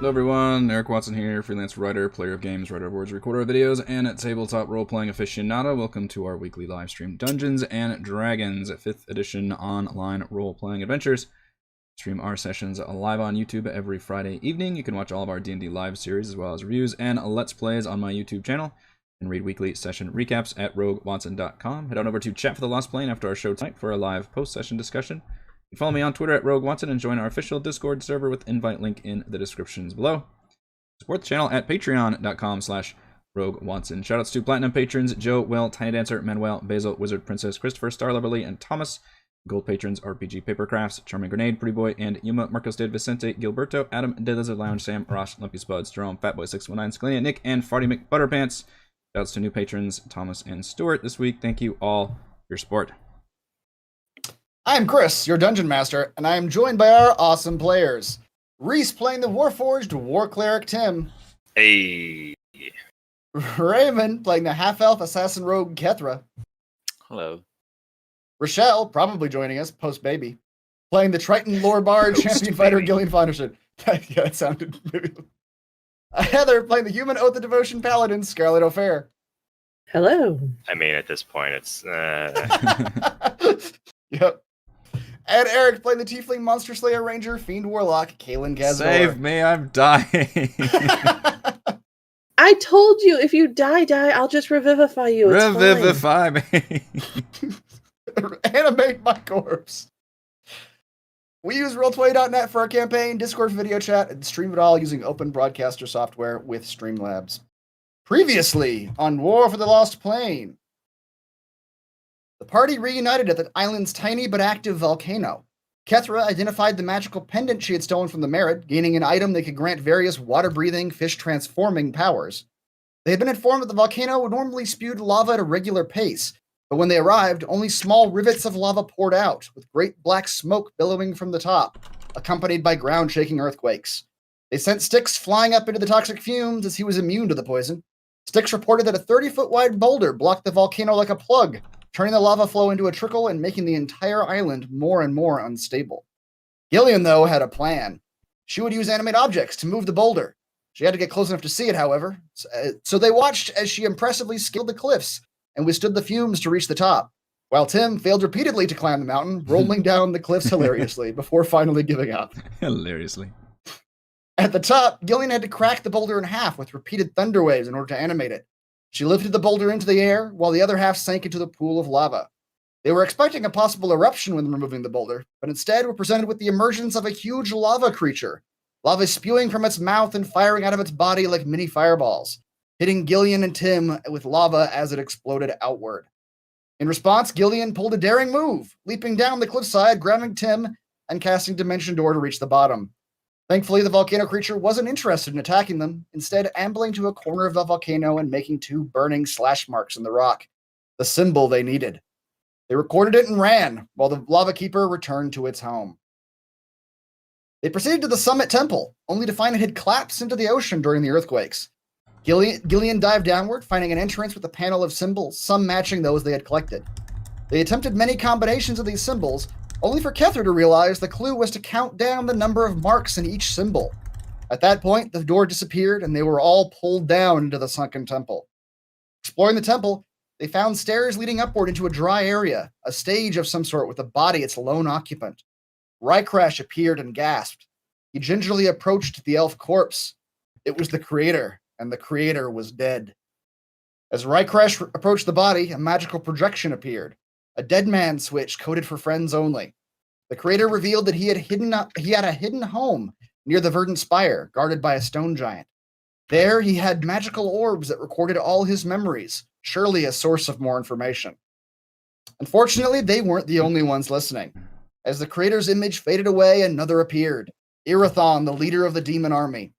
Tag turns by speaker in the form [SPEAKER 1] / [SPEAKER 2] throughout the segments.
[SPEAKER 1] Hello everyone, Eric Watson here, freelance writer, player of games, writer of words, recorder of videos, and a tabletop role-playing aficionado. Welcome to our weekly live stream Dungeons and Dragons, 5th edition online role-playing adventures. Stream our sessions live on YouTube every Friday evening. You can watch all of our D&D live series as well as reviews and Let's Plays on my YouTube channel, and read weekly session recaps at roguewatson.com. Head on over to Chat for the Lost Plane after our show tonight for a live post-session discussion. You can follow me on Twitter at RogueWatson and join our official Discord server with invite link in the descriptions below. Support the channel at patreon.com/RogueWatson. Shoutouts to Platinum patrons Joe, Will, Tiny Dancer, Manuel, Basil, Wizard, Princess, Christopher, Star Loverly, and Thomas. Gold patrons RPG Papercrafts, Charming Grenade, Pretty Boy, and Yuma, Marcos Dade, Vicente, Gilberto, Adam, Dead Lizard Lounge, Sam, Rosh, Lumpy Spuds, Jerome, Fatboy619, Scalenia, Nick, and Farty McButterpants. Shoutouts to new patrons Thomas and Stuart this week. Thank you all for your support.
[SPEAKER 2] I'm Chris, your Dungeon Master, and I am joined by our awesome players. Reese playing the Warforged War Cleric Tim.
[SPEAKER 3] Hey.
[SPEAKER 2] Raymond playing the Half-Elf Assassin Rogue Kethra.
[SPEAKER 3] Hello.
[SPEAKER 2] Rochelle, probably joining us post-baby, playing the Triton Lore Bard Champion Fighter Gillian Faunderson. Yeah, it sounded... Heather playing the Human Oath of Devotion Paladin Scarlet O'Fair.
[SPEAKER 4] Hello.
[SPEAKER 3] I mean, at this point, it's...
[SPEAKER 2] Yep. And Eric playing the Tiefling Monster Slayer Ranger Fiend Warlock Kaelin Gazor.
[SPEAKER 1] Save me, I'm dying.
[SPEAKER 4] I told you, if you die, I'll just revivify you. It's
[SPEAKER 1] Revivify me.
[SPEAKER 2] Animate my corpse. We use Roll20.net for our campaign, Discord video chat, and stream it all using open broadcaster software with Streamlabs. Previously on War for the Lost Plane, the party reunited at the island's tiny but active volcano. Kethra identified the magical pendant she had stolen from the Merid, gaining an item that could grant various water-breathing, fish-transforming powers. They had been informed that the volcano normally spewed lava at a regular pace, but when they arrived, only small rivets of lava poured out, with great black smoke billowing from the top, accompanied by ground-shaking earthquakes. They sent Styx flying up into the toxic fumes as he was immune to the poison. Styx reported that a 30-foot-wide boulder blocked the volcano like a plug, turning the lava flow into a trickle and making the entire island more and more unstable. Gillian, though, had a plan. She would use animate objects to move the boulder. She had to get close enough to see it, however, so they watched as she impressively scaled the cliffs and withstood the fumes to reach the top, while Tim failed repeatedly to climb the mountain, rolling down the cliffs hilariously before finally giving up.
[SPEAKER 1] Hilariously.
[SPEAKER 2] At the top, Gillian had to crack the boulder in half with repeated thunder waves in order to animate it. She lifted the boulder into the air, while the other half sank into the pool of lava. They were expecting a possible eruption when removing the boulder, but instead were presented with the emergence of a huge lava creature, lava spewing from its mouth and firing out of its body like mini fireballs, hitting Gillian and Tim with lava as it exploded outward. In response, Gillian pulled a daring move, leaping down the cliffside, grabbing Tim, and casting Dimension Door to reach the bottom. Thankfully, the volcano creature wasn't interested in attacking them, instead ambling to a corner of the volcano and making 2 burning slash marks in the rock, the symbol they needed. They recorded it and ran, while the lava keeper returned to its home. They proceeded to the summit temple, only to find it had collapsed into the ocean during the earthquakes. Gillian dived downward, finding an entrance with a panel of symbols, some matching those they had collected. They attempted many combinations of these symbols, only for Kethra to realize the clue was to count down the number of marks in each symbol. At that point, the door disappeared, and they were all pulled down into the sunken temple. Exploring the temple, they found stairs leading upward into a dry area, a stage of some sort with a body its lone occupant. Rycrash appeared and gasped. He gingerly approached the elf corpse. It was the creator, and the creator was dead. As Rycrash approached the body, a magical projection appeared. A dead man switch coded for friends only. The creator revealed that he had a hidden home near the verdant spire, guarded by a stone giant. There, he had magical orbs that recorded all his memories, surely a source of more information. Unfortunately, they weren't the only ones listening. As the creator's image faded away, another appeared, Irathon, the leader of the demon army.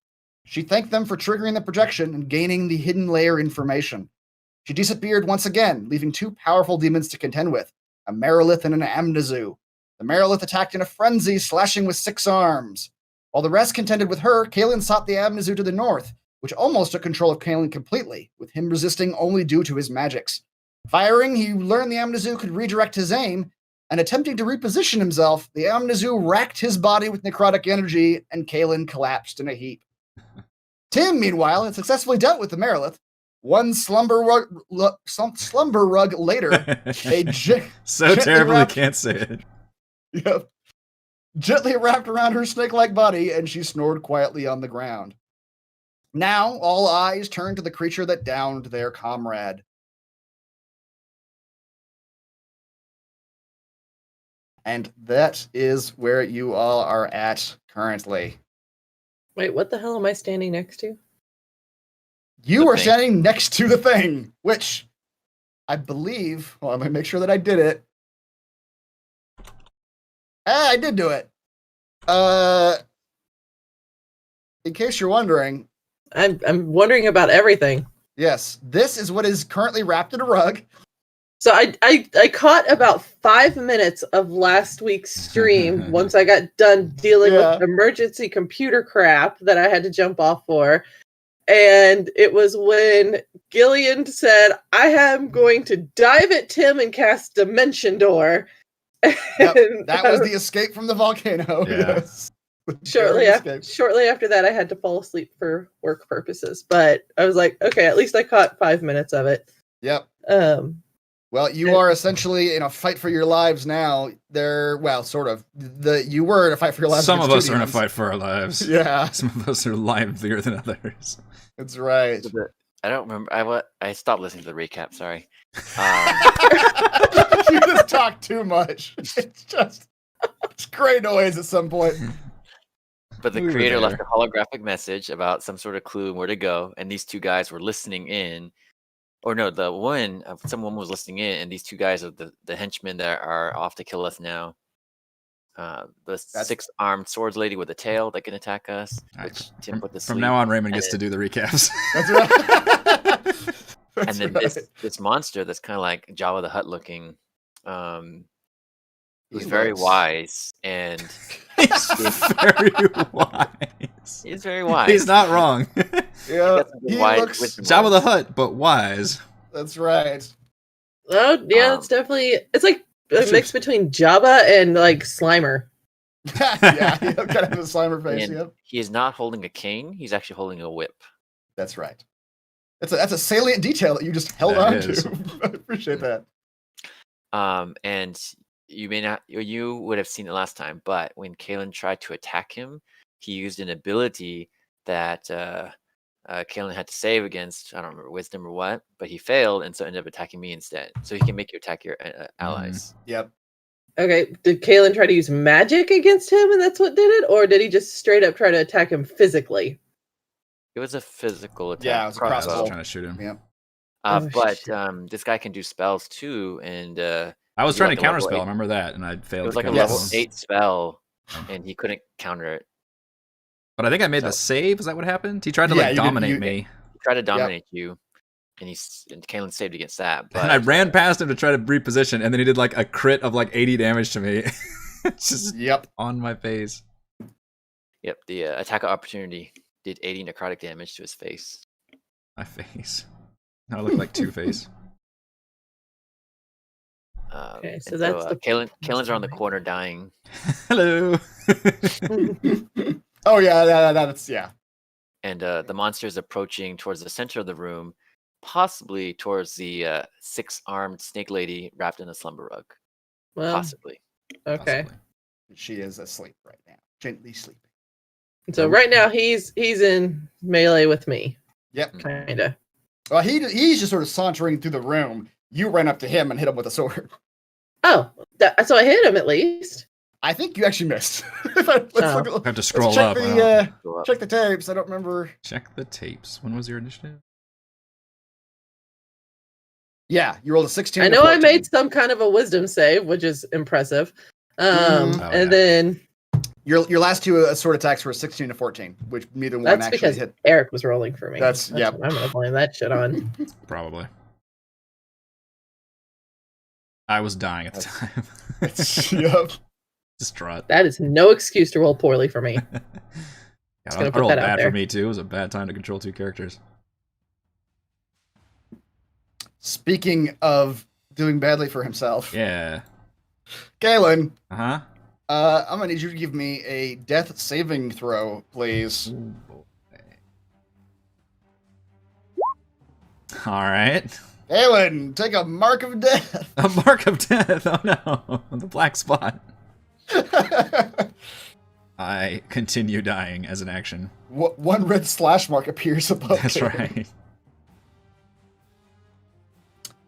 [SPEAKER 2] She thanked them for triggering the projection and gaining the hidden layer information. She disappeared once again, leaving 2 powerful demons to contend with, a Merilith and an amnizu. The Merilith attacked in a frenzy, slashing with 6 arms. While the rest contended with her, Kaelin sought the amnizu to the north, which almost took control of Kaelin completely, with him resisting only due to his magics. Firing, he learned the amnizu could redirect his aim, and attempting to reposition himself, the amnizu racked his body with necrotic energy, and Kaelin collapsed in a heap. Tim, meanwhile, had successfully dealt with the Merilith. One slumber rug later, a
[SPEAKER 1] So
[SPEAKER 2] gently
[SPEAKER 1] terribly
[SPEAKER 2] wrapped-
[SPEAKER 1] can't say it.
[SPEAKER 2] Yep. Gently wrapped around her snake-like body, and she snored quietly on the ground. Now, all eyes turned to the creature that downed their comrade. And that is where you all are at currently.
[SPEAKER 4] Wait, what the hell am I standing next to?
[SPEAKER 2] You
[SPEAKER 3] The
[SPEAKER 2] are
[SPEAKER 3] thing.
[SPEAKER 2] standing next to the thing, which I believe. Well, I'm gonna make sure that I did it. I did do it. In case you're wondering,
[SPEAKER 4] I'm wondering about everything.
[SPEAKER 2] yes, this is what is currently wrapped in a rug.
[SPEAKER 4] So I caught about 5 minutes of last week's stream once I got done dealing
[SPEAKER 2] Yeah.
[SPEAKER 4] with emergency computer crap that I had to jump off for. And it was when Gillian said, I am going to dive at Tim and cast Dimension Door.
[SPEAKER 2] Yep,
[SPEAKER 4] And
[SPEAKER 2] that was the escape from the volcano.
[SPEAKER 1] Yeah.
[SPEAKER 2] Yes.
[SPEAKER 4] shortly
[SPEAKER 2] Very
[SPEAKER 4] after,
[SPEAKER 2] escape.
[SPEAKER 4] shortly after that, I had to fall asleep for work purposes. But I was like, okay, at least I caught 5 minutes of it.
[SPEAKER 2] Yep.
[SPEAKER 4] Well,
[SPEAKER 2] you are essentially in a fight for your lives now. Sort of. You were in a fight for your lives.
[SPEAKER 1] Some of
[SPEAKER 2] against
[SPEAKER 1] us are in a
[SPEAKER 2] Studians.
[SPEAKER 1] fight for our lives.
[SPEAKER 2] Yeah,
[SPEAKER 1] Some of us are livelier than others.
[SPEAKER 2] that's right.
[SPEAKER 3] I don't remember. I stopped listening to the recap. Sorry.
[SPEAKER 2] You just talk too much. It's gray noise at some point.
[SPEAKER 3] But the
[SPEAKER 1] We were
[SPEAKER 3] creator left
[SPEAKER 1] there.
[SPEAKER 3] a holographic message about some sort of clue and where to go, and these two guys were listening in. Or no, someone was listening in, and these two guys are the henchmen that are off to kill us now. The six-armed swords lady with a tail that can attack us, which Tim put to sleep.
[SPEAKER 1] From now on, Raymond gets
[SPEAKER 3] and
[SPEAKER 1] to do the recaps.
[SPEAKER 2] That's right.
[SPEAKER 3] And
[SPEAKER 2] That's
[SPEAKER 3] then
[SPEAKER 2] right.
[SPEAKER 3] this monster that's kind of like Jabba the Hutt looking, who's
[SPEAKER 2] He
[SPEAKER 3] very
[SPEAKER 2] looks-
[SPEAKER 3] wise, and
[SPEAKER 1] He's very wise.
[SPEAKER 3] he's very wise.
[SPEAKER 1] He's not wrong.
[SPEAKER 2] Yeah,
[SPEAKER 3] got some
[SPEAKER 2] he
[SPEAKER 3] wise
[SPEAKER 2] looks.
[SPEAKER 3] wisdom.
[SPEAKER 1] Jabba the Hutt, but wise.
[SPEAKER 2] That's right.
[SPEAKER 4] oh yeah, it's definitely like a
[SPEAKER 1] Should-
[SPEAKER 4] mix between Jabba and like Slimer.
[SPEAKER 2] Yeah, kind of a Slimer face.
[SPEAKER 3] And
[SPEAKER 2] Yep,
[SPEAKER 3] he is not holding a cane. He's actually holding a whip.
[SPEAKER 2] that's right. That's a salient detail that you just held
[SPEAKER 1] That
[SPEAKER 2] on
[SPEAKER 1] is.
[SPEAKER 2] to. I appreciate that.
[SPEAKER 3] And you may not, or you would have seen it last time, but when Kalen tried to attack him, he used an ability that Kalen had to save against. I don't remember wisdom or what, but he failed, and so ended up attacking me instead. So he can make you attack your allies.
[SPEAKER 2] Yep.
[SPEAKER 4] Okay, did Kalen try to use magic against him and that's what did it? Or did he just straight up try to attack him physically?
[SPEAKER 3] It was a physical attack.
[SPEAKER 2] Yeah, it was a
[SPEAKER 1] I was
[SPEAKER 2] crossbow.
[SPEAKER 1] trying to shoot him.
[SPEAKER 2] Yep.
[SPEAKER 4] Oh,
[SPEAKER 3] But
[SPEAKER 4] shit.
[SPEAKER 3] this guy can do spells too, and
[SPEAKER 1] I was
[SPEAKER 3] He's
[SPEAKER 1] trying
[SPEAKER 3] like
[SPEAKER 1] to
[SPEAKER 3] a level
[SPEAKER 1] counterspell.
[SPEAKER 3] eight.
[SPEAKER 1] Remember that, and I
[SPEAKER 3] it
[SPEAKER 1] failed
[SPEAKER 3] was
[SPEAKER 1] to
[SPEAKER 3] like a
[SPEAKER 1] counterspell.
[SPEAKER 3] level
[SPEAKER 2] Yes.
[SPEAKER 3] 8 spell, and he couldn't counter it.
[SPEAKER 1] But I think I made the
[SPEAKER 3] So-
[SPEAKER 1] save. Is that what happened? He tried to
[SPEAKER 2] Yeah,
[SPEAKER 1] like
[SPEAKER 2] you did-
[SPEAKER 1] dominate
[SPEAKER 2] you-
[SPEAKER 1] me,
[SPEAKER 3] He tried to dominate you, and Kalen saved against that. But
[SPEAKER 1] and I ran past him to try to reposition, and then he did like a crit of like 80 damage to me. It's just
[SPEAKER 2] Yep.
[SPEAKER 1] on my face.
[SPEAKER 3] Yep, the attack of opportunity did 80 necrotic damage to his face.
[SPEAKER 1] My face. Now I look like Two-Face.
[SPEAKER 4] Okay, so
[SPEAKER 3] and
[SPEAKER 4] that's the-
[SPEAKER 3] Kalen's around the corner dying,
[SPEAKER 1] Hello.
[SPEAKER 2] Oh yeah, that's yeah.
[SPEAKER 3] and the monster is approaching towards the center of the room, possibly towards the six-armed snake lady wrapped in a slumber rug.
[SPEAKER 4] Well,
[SPEAKER 3] Possibly.
[SPEAKER 4] okay.
[SPEAKER 1] Possibly.
[SPEAKER 2] She is asleep right now, gently sleeping.
[SPEAKER 4] So right now he's in melee with me,
[SPEAKER 2] Yep.
[SPEAKER 4] kinda.
[SPEAKER 2] Well, he's just sort of sauntering through the room. You ran up to him and hit him with a sword.
[SPEAKER 4] Oh, so I hit him at least.
[SPEAKER 2] I think you actually missed. Let's
[SPEAKER 4] Oh.
[SPEAKER 2] look at,
[SPEAKER 1] I have to scroll
[SPEAKER 2] check
[SPEAKER 1] up.
[SPEAKER 3] Go up.
[SPEAKER 2] check the tapes. I don't remember.
[SPEAKER 1] Check the tapes. When was your initiative?
[SPEAKER 2] Yeah, you rolled a 16.
[SPEAKER 4] I
[SPEAKER 2] and a
[SPEAKER 4] know I
[SPEAKER 2] 14.
[SPEAKER 4] made some kind of a wisdom save, which is impressive.
[SPEAKER 2] Mhm.
[SPEAKER 1] Oh,
[SPEAKER 4] And
[SPEAKER 1] yeah.
[SPEAKER 4] then
[SPEAKER 2] Your last two sword attacks were a 16 to 14, which neither one
[SPEAKER 4] that's
[SPEAKER 2] actually
[SPEAKER 4] because
[SPEAKER 2] hit.
[SPEAKER 4] Eric was rolling for me.
[SPEAKER 2] That's- yep.
[SPEAKER 4] what I'm gonna blame that shit on.
[SPEAKER 1] Probably. I was dying at the time.
[SPEAKER 2] Yep.
[SPEAKER 1] Distraught.
[SPEAKER 4] That is no excuse to roll poorly for me.
[SPEAKER 1] Yeah,
[SPEAKER 4] gonna
[SPEAKER 1] I
[SPEAKER 4] put
[SPEAKER 1] rolled
[SPEAKER 4] that out
[SPEAKER 1] bad
[SPEAKER 4] there.
[SPEAKER 1] for me too. It was a bad time to control two characters.
[SPEAKER 2] Speaking of doing badly for himself,
[SPEAKER 1] Yeah.
[SPEAKER 2] Galen,
[SPEAKER 1] Uh-huh.
[SPEAKER 2] I'm gonna need you to give me a death saving throw, please.
[SPEAKER 1] Ooh, boy. All right.
[SPEAKER 2] Aelin, take a mark of death.
[SPEAKER 1] A mark of death. Oh no, the black spot. I continue dying as an action.
[SPEAKER 2] One red slash mark appears above.
[SPEAKER 1] That's
[SPEAKER 2] Aelin.
[SPEAKER 1] right.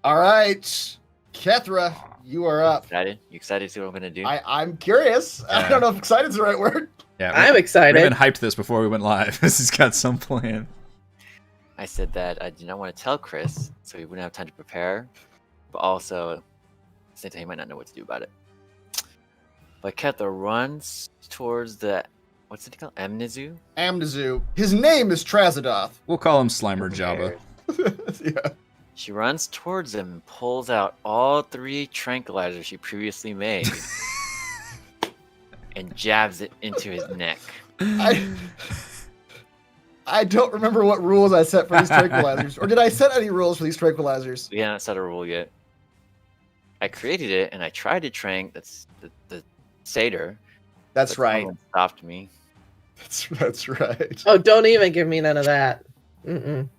[SPEAKER 2] All right, Kethra, you are up.
[SPEAKER 3] Excited? You excited to see what I'm gonna do?
[SPEAKER 2] I'm curious. I
[SPEAKER 1] Yeah.
[SPEAKER 2] don't know if excited's the right word.
[SPEAKER 1] Yeah,
[SPEAKER 4] I'm excited.
[SPEAKER 1] Raven hyped this before we went live. This has got some plan.
[SPEAKER 3] I said that I did not want to tell Chris, so he wouldn't have time to prepare, but also, at the same time, he might not know what to do about it. But Kethra runs towards the, what's it called? Amnizu?
[SPEAKER 2] Amnizu. His name is Trazadoth.
[SPEAKER 1] We'll call him Slimer Jabba.
[SPEAKER 2] Yeah.
[SPEAKER 3] She runs towards him and pulls out all 3 tranquilizers she previously made and jabs it into his neck.
[SPEAKER 2] I don't remember what rules I set for these tranquilizers. Or did I set any rules for these tranquilizers?
[SPEAKER 3] We haven't set a rule yet. I created it and I tried to trank the satyr.
[SPEAKER 2] That's
[SPEAKER 3] but
[SPEAKER 2] right.
[SPEAKER 3] someone stopped me.
[SPEAKER 2] That's right.
[SPEAKER 4] Oh, don't even give me none of that. Mm-mm.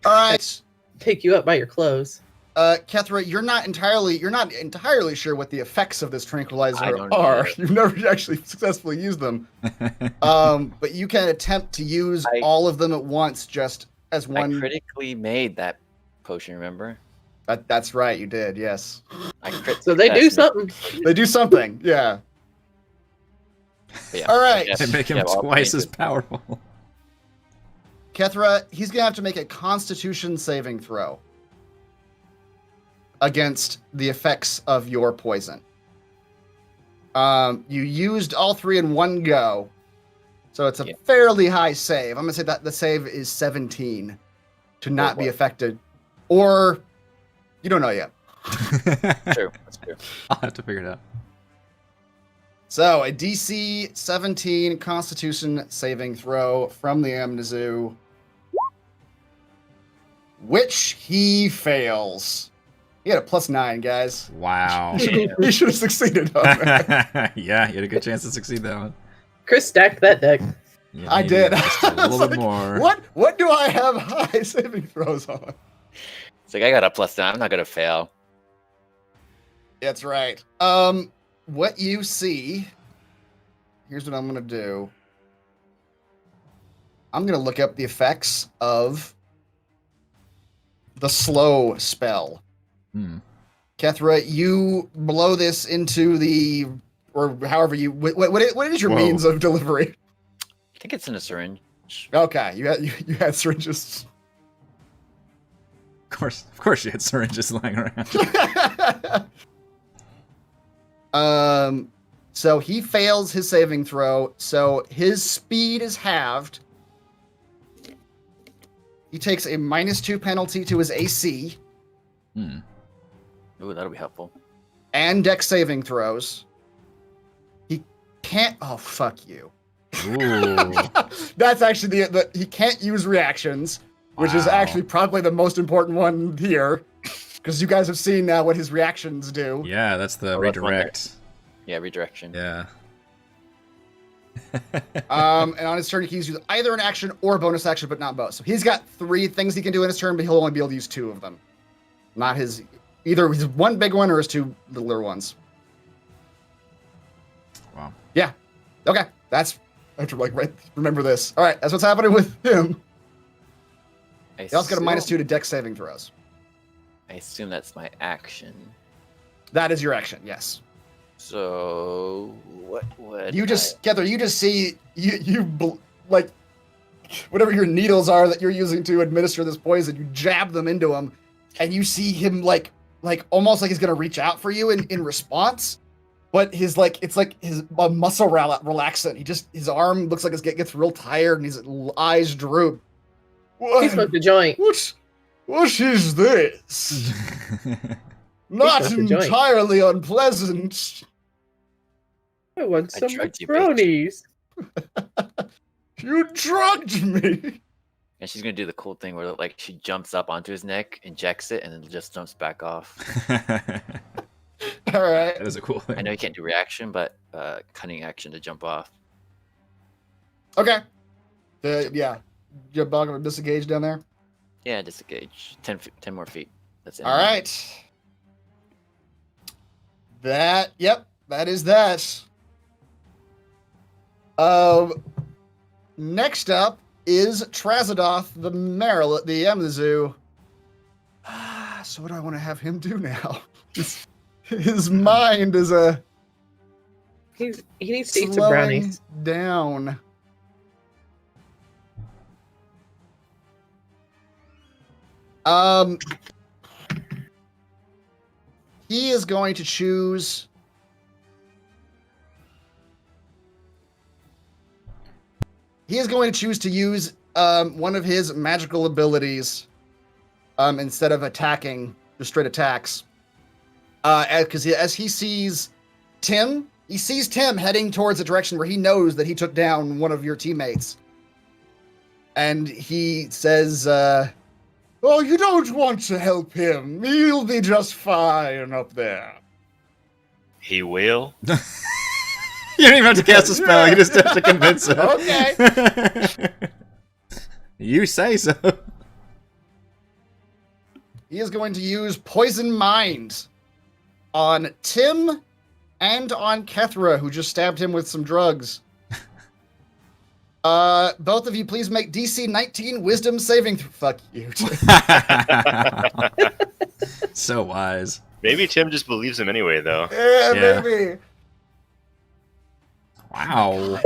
[SPEAKER 2] All right.
[SPEAKER 4] Take you up by your clothes.
[SPEAKER 2] Kethra, you're not entirely sure what the effects of this
[SPEAKER 3] I
[SPEAKER 2] tranquilizer
[SPEAKER 3] don't
[SPEAKER 2] are.
[SPEAKER 3] either.
[SPEAKER 2] You've never actually successfully used them. But you can attempt to use all of them at once, just as
[SPEAKER 3] I
[SPEAKER 2] one.
[SPEAKER 3] critically made that potion, remember?
[SPEAKER 2] That's right, you did. Yes,
[SPEAKER 3] I crit
[SPEAKER 4] So they do
[SPEAKER 3] success
[SPEAKER 4] something.
[SPEAKER 2] they do something. Yeah.
[SPEAKER 3] but yeah,
[SPEAKER 2] All right.
[SPEAKER 3] yes,
[SPEAKER 1] They make him
[SPEAKER 3] yeah, all
[SPEAKER 1] twice
[SPEAKER 3] three
[SPEAKER 1] as powerful.
[SPEAKER 2] Kethra, he's gonna have to make a Constitution saving throw against the effects of your poison. You used all 3 in one go, so it's a
[SPEAKER 3] Yeah.
[SPEAKER 2] fairly high save. I'm gonna say that the save is 17 to not be
[SPEAKER 3] what?
[SPEAKER 2] affected, or you don't know yet.
[SPEAKER 3] True, that's true.
[SPEAKER 1] I'll have to figure it out.
[SPEAKER 2] So a DC 17 Constitution saving throw from the amnizu, which he fails. He had a +9, guys.
[SPEAKER 1] Wow.
[SPEAKER 2] He should have succeeded on that.
[SPEAKER 1] Yeah, you had a good chance to succeed that one.
[SPEAKER 4] Chris stacked that deck.
[SPEAKER 1] Yeah,
[SPEAKER 2] I
[SPEAKER 1] maybe
[SPEAKER 2] did.
[SPEAKER 1] just a
[SPEAKER 2] I was
[SPEAKER 1] little bit
[SPEAKER 2] like,
[SPEAKER 1] more.
[SPEAKER 2] What do I have high saving throws on?
[SPEAKER 3] It's like I got a +9. I'm not gonna fail.
[SPEAKER 2] That's right. What you see, here's what I'm gonna do. I'm gonna look up the effects of the slow spell.
[SPEAKER 1] Hmm.
[SPEAKER 2] Kethra, you blow this into the, or however you, what is your
[SPEAKER 1] Whoa.
[SPEAKER 2] means of delivery?
[SPEAKER 3] I think it's in a syringe.
[SPEAKER 2] Okay, you had syringes.
[SPEAKER 1] Of course, you had syringes lying around.
[SPEAKER 2] So he fails his saving throw, so his speed is halved. He takes a -2 penalty to his AC
[SPEAKER 1] Hmm.
[SPEAKER 3] Ooh, that'll be helpful.
[SPEAKER 2] and dex saving throws. He can't. Oh, fuck you.
[SPEAKER 1] Ooh.
[SPEAKER 2] That's actually the he can't use reactions, which is
[SPEAKER 1] Wow.
[SPEAKER 2] actually probably the most important one here, because you guys have seen now what his reactions do.
[SPEAKER 1] Yeah, that's the
[SPEAKER 3] Oh, that's one
[SPEAKER 1] redirect.
[SPEAKER 3] Yeah, redirection.
[SPEAKER 1] Yeah.
[SPEAKER 2] And on his turn, he can use either an action or a bonus action, but not both. So he's got 3 things he can do in his turn, but he'll only be able to use 2 of them. Not his, either his one big one or his 2 littler ones.
[SPEAKER 1] Wow.
[SPEAKER 2] Yeah. Okay. That's, I have to remember this. All right. That's what's happening with him.
[SPEAKER 3] I
[SPEAKER 2] He also got a
[SPEAKER 3] assume-
[SPEAKER 2] -2 to dex saving throws.
[SPEAKER 3] I assume that's my action.
[SPEAKER 2] That is your action. Yes.
[SPEAKER 3] So what would
[SPEAKER 2] You just, Kether, you just see, like, whatever your needles are that you're using to administer this poison, you jab them into him, and you see him, like almost like he's going to reach out for you in response, but his, it's like his muscle relaxing. His arm looks like it gets real tired, and his eyes droop.
[SPEAKER 4] He smoked a joint.
[SPEAKER 2] What is this? Not
[SPEAKER 4] smoked a joint.
[SPEAKER 2] entirely unpleasant.
[SPEAKER 4] I want some
[SPEAKER 3] drugged you,
[SPEAKER 4] bronies.
[SPEAKER 2] You drugged me.
[SPEAKER 3] And she's gonna do the cool thing where like she jumps up onto his neck, injects it, and then just jumps back off.
[SPEAKER 1] That
[SPEAKER 2] All right.
[SPEAKER 1] is a cool thing.
[SPEAKER 3] I know you can't do reaction, but cunning action to jump off.
[SPEAKER 2] Okay. Yeah. You have bog of disengage down there?
[SPEAKER 3] Yeah, disengage. 10 more feet. That's it.
[SPEAKER 2] All right. Yep, that is that. Next up is Trazadoth, the amnizu. So what do I want to have him do now? His mind is
[SPEAKER 4] He needs to eat some
[SPEAKER 2] slowing
[SPEAKER 4] brownies.
[SPEAKER 2] down. He is going to choose. He is going to choose to use one of his magical abilities instead of attacking, just straight attacks. Because as he sees Tim heading towards a direction where he knows that he took down one of your teammates. And he says, "Oh, you don't want to help him. He'll be just fine up there."
[SPEAKER 5] He will.
[SPEAKER 1] You don't even have to cast a spell. You just have to convince him.
[SPEAKER 2] Okay.
[SPEAKER 1] You say so.
[SPEAKER 2] He is going to use Poison Mind on Tim and on Kethra, who just stabbed him with some drugs. Both of you, please make DC 19 Wisdom saving. Fuck you.
[SPEAKER 1] So wise.
[SPEAKER 5] Maybe Tim just believes him anyway, though.
[SPEAKER 2] Yeah, maybe.
[SPEAKER 1] Wow.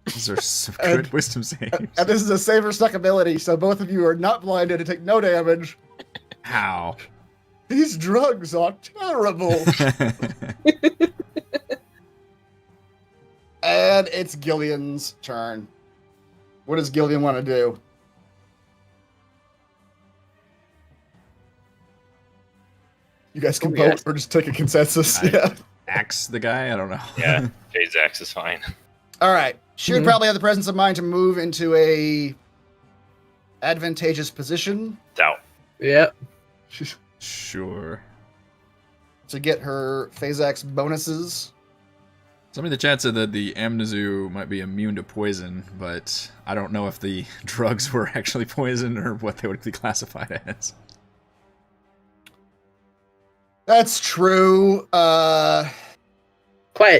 [SPEAKER 1] Those are some good wisdom saves.
[SPEAKER 2] And this is a save or stuck ability, so both of you are not blinded and take no damage.
[SPEAKER 1] How?
[SPEAKER 2] These drugs are terrible. And it's Gillian's turn. What does Gillian want to do? You guys can vote or just take a consensus. Yeah.
[SPEAKER 1] Axe the guy? I don't know.
[SPEAKER 5] Yeah, Jade's axe is fine.
[SPEAKER 2] All right. She would probably have the presence of mind to move into a advantageous position
[SPEAKER 5] Doubt.
[SPEAKER 4] Yep.
[SPEAKER 1] Sure.
[SPEAKER 2] to get her Phasax bonuses.
[SPEAKER 1] Somebody in the chat said that the amnizu might be immune to poison, but I don't know if the drugs were actually poison or what they would be classified as.
[SPEAKER 2] That's true.
[SPEAKER 4] Quiet,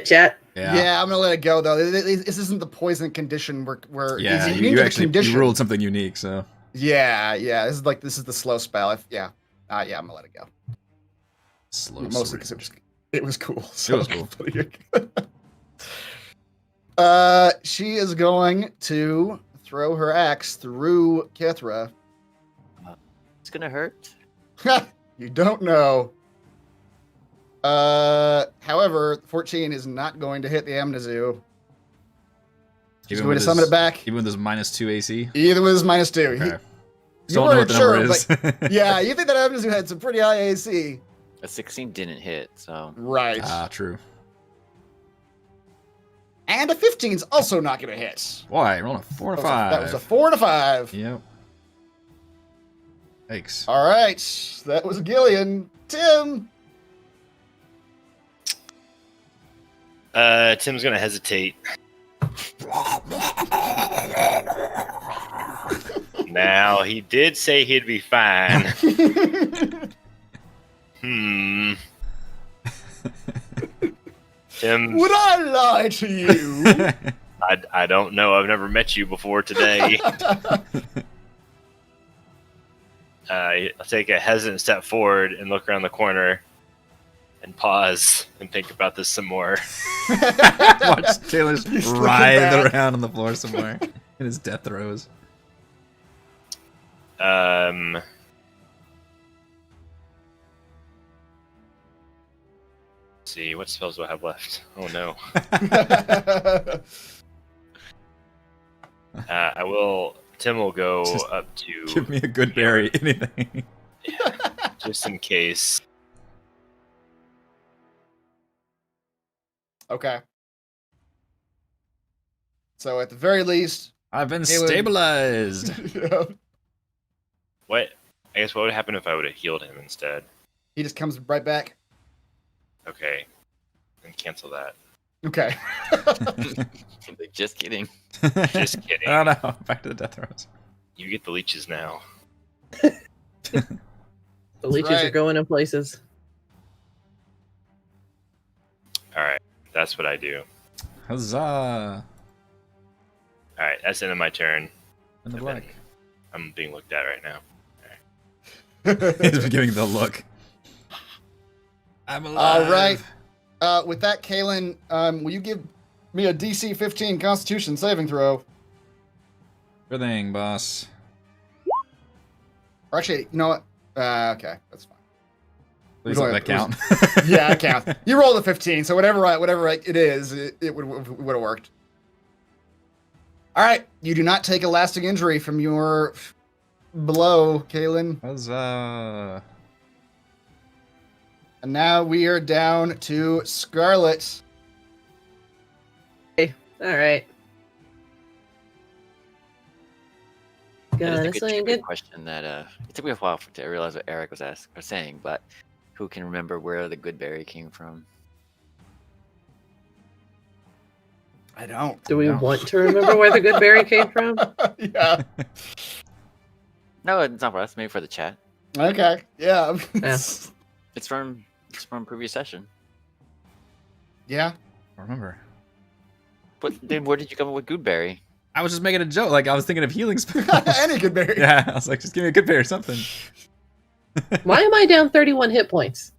[SPEAKER 4] chat.
[SPEAKER 2] Yeah, I'm gonna let it go though. This isn't the poison condition where
[SPEAKER 1] Yeah,
[SPEAKER 2] he's
[SPEAKER 1] you
[SPEAKER 2] immune to the
[SPEAKER 1] actually
[SPEAKER 2] condition.
[SPEAKER 1] ruled something unique, so.
[SPEAKER 2] Yeah. This is the slow spell. Yeah, I'm gonna let it go.
[SPEAKER 1] Slow
[SPEAKER 2] Mostly
[SPEAKER 1] sword.
[SPEAKER 2] because it was cool.
[SPEAKER 1] It was cool.
[SPEAKER 2] She is going to throw her axe through Kethra.
[SPEAKER 3] It's gonna hurt.
[SPEAKER 2] You don't know. However, 14 is not going to hit the amnizu. She's going to summon it back.
[SPEAKER 1] Even with his -2 AC?
[SPEAKER 2] Either was -2.
[SPEAKER 1] Okay.
[SPEAKER 2] You
[SPEAKER 1] Still don't know what
[SPEAKER 2] weren't
[SPEAKER 1] the
[SPEAKER 2] sure,
[SPEAKER 1] number is.
[SPEAKER 2] but yeah, you think that amnizu had some pretty high AC.
[SPEAKER 3] A 16 didn't hit, so
[SPEAKER 2] Right.
[SPEAKER 1] Ah, true.
[SPEAKER 2] And a 15 is also not going to hit.
[SPEAKER 1] Why? Rolling a 4 and a 5.
[SPEAKER 2] That was a 4 and a 5.
[SPEAKER 1] Yep. Thanks.
[SPEAKER 2] All right. That was Gillian. Tim.
[SPEAKER 5] Tim's gonna hesitate. Now, he did say he'd be fine. Tim,
[SPEAKER 2] Would I lie to you?
[SPEAKER 5] I don't know. I've never met you before today. I'll take a hesitant step forward and look around the corner and pause and think about this some more.
[SPEAKER 1] Watch Taylor just
[SPEAKER 2] He's looking
[SPEAKER 1] writhe
[SPEAKER 2] back.
[SPEAKER 1] around on the floor somewhere in his death throes.
[SPEAKER 5] Let's see, what spells do I have left? Oh no. Tim will go
[SPEAKER 1] Just
[SPEAKER 5] up to,
[SPEAKER 1] Give me a good berry, anything.
[SPEAKER 5] just in case.
[SPEAKER 2] Okay. So at the very least,
[SPEAKER 1] I've been
[SPEAKER 2] Caleb-
[SPEAKER 1] stabilized.
[SPEAKER 5] What? I guess what would happen if I would have healed him instead?
[SPEAKER 2] he just comes right back.
[SPEAKER 5] Okay. Then cancel that.
[SPEAKER 2] Okay.
[SPEAKER 3] like, just kidding.
[SPEAKER 5] Just kidding.
[SPEAKER 1] Oh no, back to the death throes.
[SPEAKER 5] You get the leeches now.
[SPEAKER 4] The leeches are
[SPEAKER 2] right.
[SPEAKER 4] going in places.
[SPEAKER 5] All right, that's what I do.
[SPEAKER 1] Huzzah!
[SPEAKER 5] All right, that's the end of my turn.
[SPEAKER 1] In the
[SPEAKER 5] And
[SPEAKER 1] black.
[SPEAKER 5] then I'm being looked at right now.
[SPEAKER 1] He's giving the look. I'm alive.
[SPEAKER 2] All right. With that, Kalen, will you give me a DC 15 Constitution saving throw?
[SPEAKER 1] Sure thing, boss.
[SPEAKER 2] Or actually, you know what? Okay, that's fine.
[SPEAKER 1] Please let that count.
[SPEAKER 2] Yeah, it counts. You rolled a 15, so whatever it is, it would have worked. All right, you do not take a lasting injury from your blow, Kalen.
[SPEAKER 1] Huzzah!
[SPEAKER 2] And now we are down to Scarlet.
[SPEAKER 4] All right.
[SPEAKER 3] That is
[SPEAKER 4] Gonna
[SPEAKER 3] a good
[SPEAKER 4] swing
[SPEAKER 3] trivia
[SPEAKER 4] it.
[SPEAKER 3] question that it took me a while to realize what Eric was saying, but who can remember where the good berry came from?
[SPEAKER 2] I don't.
[SPEAKER 4] Do we
[SPEAKER 1] No.
[SPEAKER 4] want to remember where the good berry came from?
[SPEAKER 2] Yeah.
[SPEAKER 3] No, it's not for us. Maybe for the chat.
[SPEAKER 2] Okay. Yeah.
[SPEAKER 4] Yeah.
[SPEAKER 3] It's from previous session.
[SPEAKER 2] Yeah.
[SPEAKER 1] I remember.
[SPEAKER 3] But then where did you come up with good berry?
[SPEAKER 1] I was just making a joke. Like, I was thinking of healing spells.
[SPEAKER 2] Any good berry.
[SPEAKER 1] Yeah, I was like, just give me a good berry or something.
[SPEAKER 4] Why am I down 31 hit points?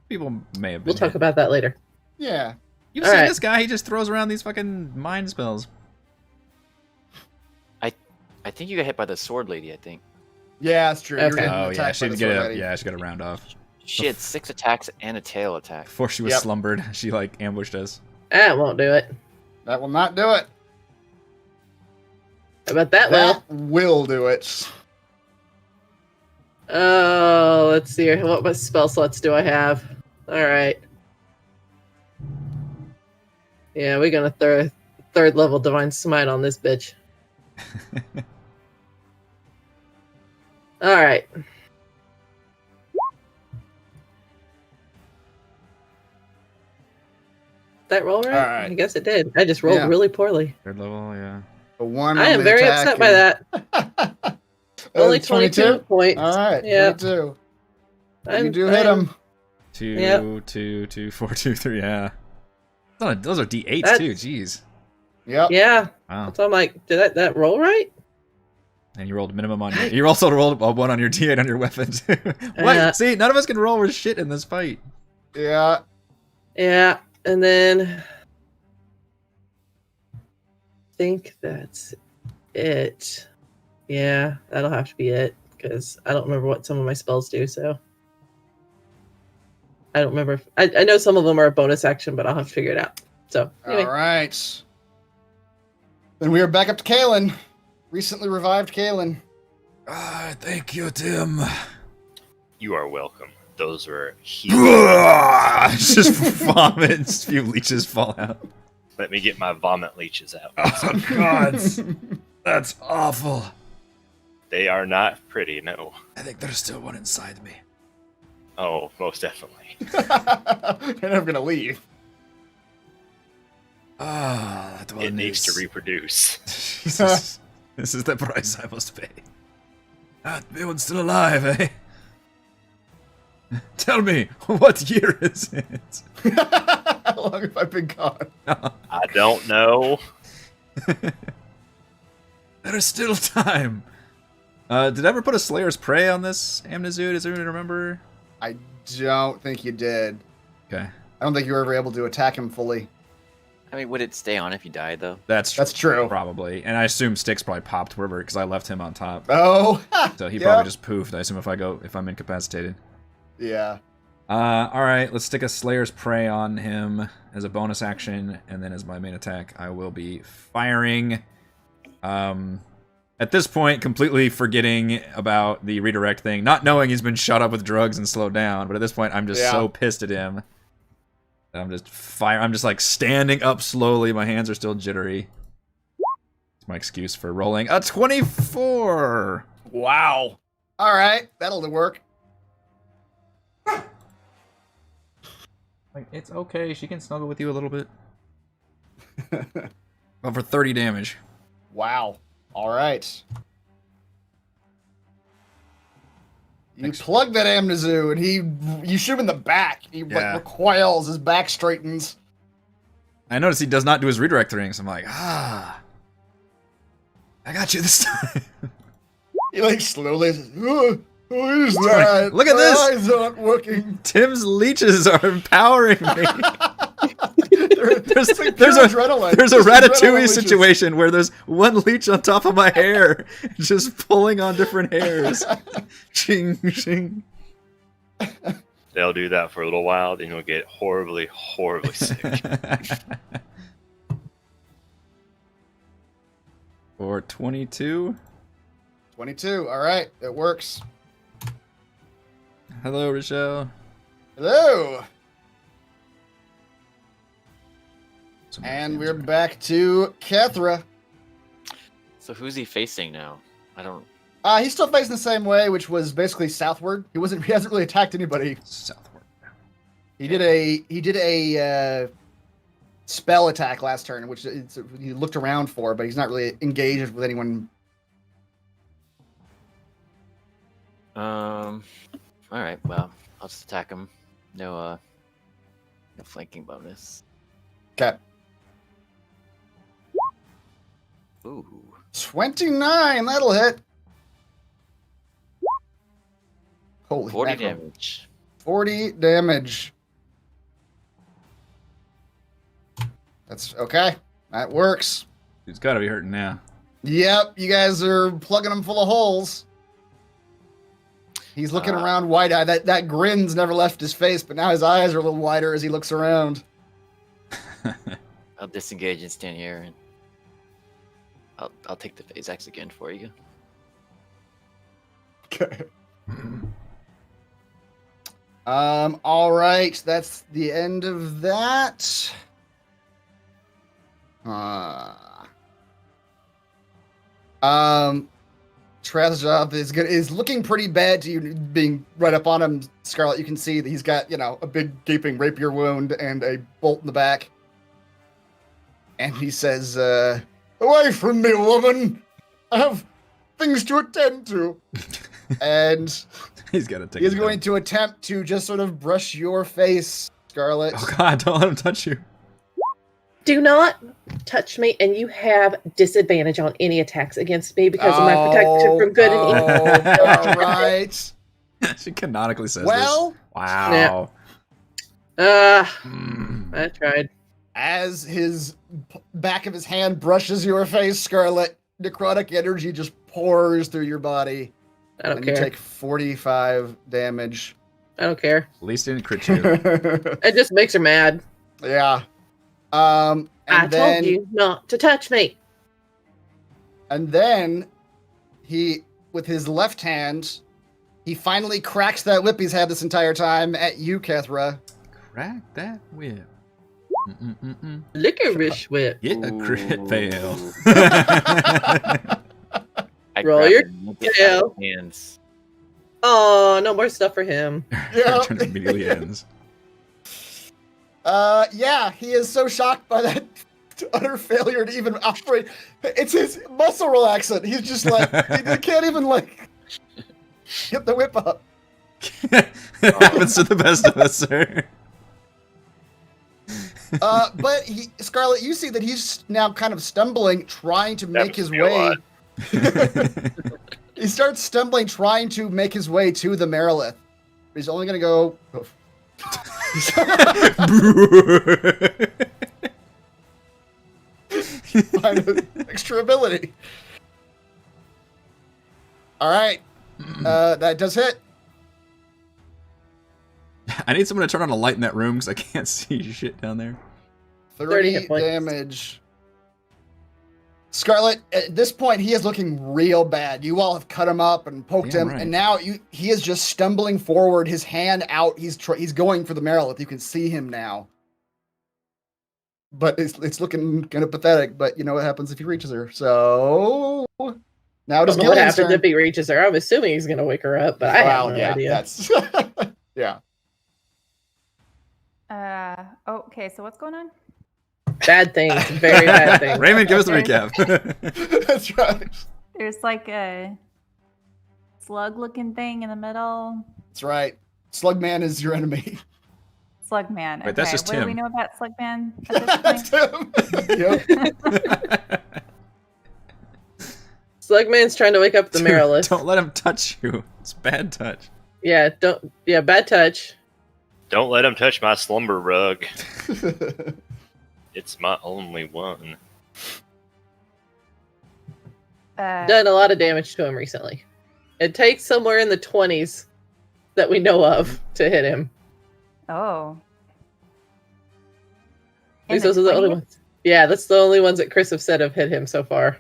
[SPEAKER 1] People may have been
[SPEAKER 4] We'll talk
[SPEAKER 1] hit.
[SPEAKER 4] about that later.
[SPEAKER 2] Yeah.
[SPEAKER 1] You've
[SPEAKER 4] All
[SPEAKER 1] seen
[SPEAKER 4] right.
[SPEAKER 1] this guy. He just throws around these fucking mind spells.
[SPEAKER 3] I think you got hit by the sword lady. I think
[SPEAKER 2] Yeah, that's true. You were
[SPEAKER 4] Okay.
[SPEAKER 2] getting
[SPEAKER 1] Oh, yeah.
[SPEAKER 2] attacked
[SPEAKER 1] She
[SPEAKER 2] by
[SPEAKER 1] did
[SPEAKER 2] the
[SPEAKER 1] get
[SPEAKER 2] sword
[SPEAKER 1] a,
[SPEAKER 2] lady.
[SPEAKER 1] yeah, she got a round off.
[SPEAKER 3] she had 6 attacks and a tail attack.
[SPEAKER 1] Before she was
[SPEAKER 2] Yep.
[SPEAKER 1] slumbered, she, like, ambushed us.
[SPEAKER 4] That won't do it.
[SPEAKER 2] That will not do it.
[SPEAKER 4] How about that, Will?
[SPEAKER 2] That will do it.
[SPEAKER 4] Oh, let's see here. What spell slots do I have? All right. Yeah, we're gonna third level divine smite on this bitch. All right. That roll right?
[SPEAKER 2] All right.
[SPEAKER 4] I guess it did. I just rolled
[SPEAKER 2] Yeah.
[SPEAKER 4] really poorly.
[SPEAKER 1] Third level, yeah.
[SPEAKER 2] A 1
[SPEAKER 4] I
[SPEAKER 2] on
[SPEAKER 4] am
[SPEAKER 2] the
[SPEAKER 4] very
[SPEAKER 2] attack
[SPEAKER 4] upset by
[SPEAKER 2] and-
[SPEAKER 4] that. Only 22 points.
[SPEAKER 2] All right.
[SPEAKER 4] Yeah.
[SPEAKER 2] 22. You
[SPEAKER 4] I'm-
[SPEAKER 2] do hit
[SPEAKER 4] I'm-
[SPEAKER 2] him.
[SPEAKER 1] 2,
[SPEAKER 4] Yep.
[SPEAKER 1] 2, 2, 4, 2, 3, yeah. Those are D8s,
[SPEAKER 4] That's-
[SPEAKER 1] too. Jeez.
[SPEAKER 2] Yep.
[SPEAKER 4] Yeah.
[SPEAKER 1] Wow.
[SPEAKER 4] So I'm like, did that roll right?
[SPEAKER 1] And you rolled minimum on your... You also rolled a 1 on your D8 on your weapon, too. What? See, none of us can roll with shit in this fight.
[SPEAKER 2] Yeah.
[SPEAKER 4] Yeah. And then I think that's it. Yeah, that'll have to be it because I don't remember what some of my spells do. So I don't remember. I know some of them are a bonus action, but I'll have to figure it out. So anyway,
[SPEAKER 2] All right. Then we are back up to Kalen. Recently revived Kalen.
[SPEAKER 1] Ah, thank you, Tim.
[SPEAKER 5] You are welcome. Those were healing.
[SPEAKER 1] Just vomits. A few leeches fall out.
[SPEAKER 5] Let me get my vomit leeches out.
[SPEAKER 1] Oh, God. That's awful.
[SPEAKER 5] They are not pretty, no.
[SPEAKER 1] I think there's still one inside me.
[SPEAKER 5] Oh, most definitely.
[SPEAKER 2] You're never gonna leave.
[SPEAKER 1] Ah, that one
[SPEAKER 5] It needs to
[SPEAKER 1] is-
[SPEAKER 5] reproduce.
[SPEAKER 1] Jesus. This is the price I must pay. That one's still alive, eh? Tell me, what year is it?
[SPEAKER 2] How long have I been gone?
[SPEAKER 5] I don't know.
[SPEAKER 1] There is still time. Did I ever put a Slayer's Prey on this amnizu? Does anyone remember?
[SPEAKER 2] I don't think you did.
[SPEAKER 1] Okay.
[SPEAKER 2] I don't think you were ever able to attack him fully.
[SPEAKER 3] I mean, would it stay on if you died though?
[SPEAKER 1] That's
[SPEAKER 2] true.
[SPEAKER 1] Probably. And I assume Styx probably popped wherever because I left him on top.
[SPEAKER 2] Oh.
[SPEAKER 1] So he
[SPEAKER 2] Yep.
[SPEAKER 1] probably just poofed. I assume if I'm incapacitated.
[SPEAKER 2] Yeah.
[SPEAKER 1] Alright, let's stick a Slayer's Prey on him as a bonus action, and then as my main attack, I will be firing. At this point, completely forgetting about the redirect thing, not knowing he's been shot up with drugs and slowed down, but at this point, I'm just so pissed at him. I'm just like standing up slowly, my hands are still jittery. It's my excuse for rolling a 24!
[SPEAKER 2] Wow. All right, that'll work.
[SPEAKER 1] Like, it's okay, she can snuggle with you a little bit. But for 30 damage.
[SPEAKER 2] Wow. All right. You plug that amnizu, and you shoot him in the back. He like recoils. His back straightens.
[SPEAKER 1] I notice he does not do his redirect rings. I'm like, I got you this time.
[SPEAKER 2] He like slowly says, what is that?
[SPEAKER 1] Look at this.
[SPEAKER 2] My eyes aren't working.
[SPEAKER 1] Tim's leeches are empowering me. There's a Ratatouille situation where there's one leech on top of my hair, just pulling on different hairs. Ching, ching.
[SPEAKER 5] They'll do that for a little while, then you'll get horribly, horribly sick.
[SPEAKER 1] For 22.
[SPEAKER 2] 22. All right, it works.
[SPEAKER 1] Hello, Rochelle.
[SPEAKER 2] Hello. And we're back to Kethra.
[SPEAKER 3] So who's he facing now? I don't.
[SPEAKER 2] He's still facing the same way, which was basically southward. He hasn't really attacked anybody.
[SPEAKER 1] Southward.
[SPEAKER 2] He did a spell attack last turn, which he looked around for, but he's not really engaged with anyone.
[SPEAKER 3] All right. Well, I'll just attack him. No flanking bonus.
[SPEAKER 2] Okay.
[SPEAKER 3] Ooh.
[SPEAKER 2] 29. That'll hit. Holy
[SPEAKER 3] 40
[SPEAKER 2] mackerel.
[SPEAKER 3] damage.
[SPEAKER 2] 40 damage. That's okay. That works.
[SPEAKER 1] He's got to be hurting now.
[SPEAKER 2] Yep, you guys are plugging him full of holes. He's looking around wide-eyed. That grin's never left his face, but now his eyes are a little wider as he looks around.
[SPEAKER 3] I'll disengage and stand here, and I'll take the phase axe again for you.
[SPEAKER 2] Okay. All right. That's the end of that. Trezov is looking pretty bad to you, being right up on him, Scarlet. You can see that he's got, a big gaping rapier wound and a bolt in the back. And he says, away from me, woman! I have things to attend to. And
[SPEAKER 1] he's
[SPEAKER 2] going to attempt to just sort of brush your face, Scarlet.
[SPEAKER 1] Oh God, don't let him touch you.
[SPEAKER 4] Do not touch me, and you have disadvantage on any attacks against me because of my protection from good and evil.
[SPEAKER 2] All right.
[SPEAKER 1] She canonically says
[SPEAKER 2] well,
[SPEAKER 1] this. Wow.
[SPEAKER 4] I tried.
[SPEAKER 2] As his back of his hand brushes your face, Scarlet, necrotic energy just pours through your body.
[SPEAKER 4] I don't care.
[SPEAKER 2] You take 45 damage.
[SPEAKER 4] I don't care.
[SPEAKER 1] At least he didn't crit you.
[SPEAKER 4] It just makes her mad.
[SPEAKER 2] Yeah.
[SPEAKER 4] I told you not to touch me.
[SPEAKER 2] And then he, with his left hand, he finally cracks that whip he's had this entire time at you, Kethra.
[SPEAKER 1] Crack that whip.
[SPEAKER 4] Licorice whip.
[SPEAKER 1] Get a crit fail.
[SPEAKER 3] I
[SPEAKER 4] Roll
[SPEAKER 3] grab
[SPEAKER 4] your
[SPEAKER 3] him with the
[SPEAKER 4] tail.
[SPEAKER 3] hands.
[SPEAKER 4] Oh, no more stuff for him.
[SPEAKER 2] Yeah.
[SPEAKER 1] Turn immediately ends.
[SPEAKER 2] Yeah, he is so shocked by that utter failure to even operate. It's his muscle relaxant. He's just like, he can't even, get the whip up.
[SPEAKER 1] It happens to the best of us, sir.
[SPEAKER 2] But Scarlet, you see that he's now kind of stumbling, trying to make his way. He starts stumbling, trying to make his way to the Marilith. He's only going to go... Find extra ability. All right. That does hit.
[SPEAKER 1] I need someone to turn on a light in that room because I can't see shit down there.
[SPEAKER 2] 30
[SPEAKER 4] hit points.
[SPEAKER 2] damage. Scarlet, at this point, he is looking real bad. You all have cut him up and poked him,
[SPEAKER 1] right.
[SPEAKER 2] and now he is just stumbling forward, his hand out. He's going for the Marilith. You can see him now. But it's looking kind of pathetic, but you know what happens if he reaches her. So now it is
[SPEAKER 4] What
[SPEAKER 2] Gillian's
[SPEAKER 4] happens
[SPEAKER 2] turn.
[SPEAKER 4] if he reaches her? I'm assuming he's going to wake her up, but I have no idea.
[SPEAKER 2] That's yeah.
[SPEAKER 6] Okay, so what's going on?
[SPEAKER 4] Bad things. Very bad things.
[SPEAKER 1] Raymond, give us the recap.
[SPEAKER 2] That's right.
[SPEAKER 6] There's like a slug-looking thing in the middle?
[SPEAKER 2] That's right. Slugman is your enemy.
[SPEAKER 6] Slugman. Okay.
[SPEAKER 1] Wait, that's just
[SPEAKER 6] what do we
[SPEAKER 1] Tim.
[SPEAKER 6] know about Slugman at
[SPEAKER 2] That's
[SPEAKER 6] this point?
[SPEAKER 2] him. Yep.
[SPEAKER 4] Slugman's trying to wake up the
[SPEAKER 1] Dude,
[SPEAKER 4] Marilith.
[SPEAKER 1] don't let him touch you. It's bad touch.
[SPEAKER 4] Yeah, don't. Yeah, bad touch.
[SPEAKER 5] Don't let him touch my slumber rug. It's my only one.
[SPEAKER 4] Done a lot of damage to him recently. It takes somewhere in the 20s that we know of to hit him.
[SPEAKER 6] Oh.
[SPEAKER 4] At least those are the only ones. Yeah, that's the only ones that Chris have said have hit him so far.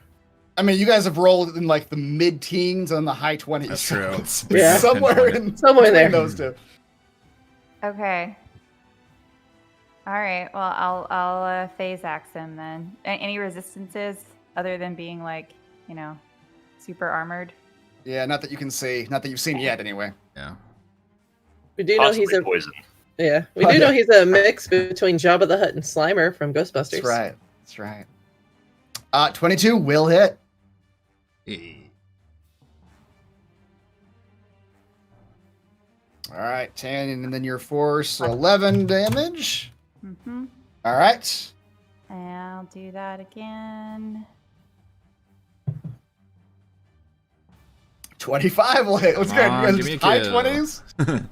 [SPEAKER 2] I mean, you guys have rolled in like the mid-teens and the high 20s.
[SPEAKER 1] That's true.
[SPEAKER 2] It's
[SPEAKER 4] Yeah.
[SPEAKER 2] somewhere
[SPEAKER 1] Pinpoint
[SPEAKER 4] Somewhere
[SPEAKER 2] between
[SPEAKER 4] there.
[SPEAKER 2] those two.
[SPEAKER 6] Okay. All right. Well, I'll phase axe him then. Any resistances other than being like, super armored?
[SPEAKER 2] Yeah, not that you can see. Not that you've seen yet, anyway.
[SPEAKER 1] Yeah.
[SPEAKER 4] We do know
[SPEAKER 5] Possibly
[SPEAKER 4] he's a
[SPEAKER 5] poison.
[SPEAKER 4] yeah. We
[SPEAKER 2] Oh,
[SPEAKER 4] do know
[SPEAKER 2] yeah.
[SPEAKER 4] he's a mix between Jabba the Hutt and Slimer from Ghostbusters.
[SPEAKER 2] That's right. That's right. 22 will hit. All right, 10, and then your force, 11 damage.
[SPEAKER 6] Mm-hmm.
[SPEAKER 2] All right.
[SPEAKER 6] And I'll do that again.
[SPEAKER 2] 25 will hit. What's
[SPEAKER 1] Come
[SPEAKER 2] good?
[SPEAKER 1] on,
[SPEAKER 2] You guys
[SPEAKER 1] give me a
[SPEAKER 2] just high
[SPEAKER 1] kill.
[SPEAKER 2] 20s?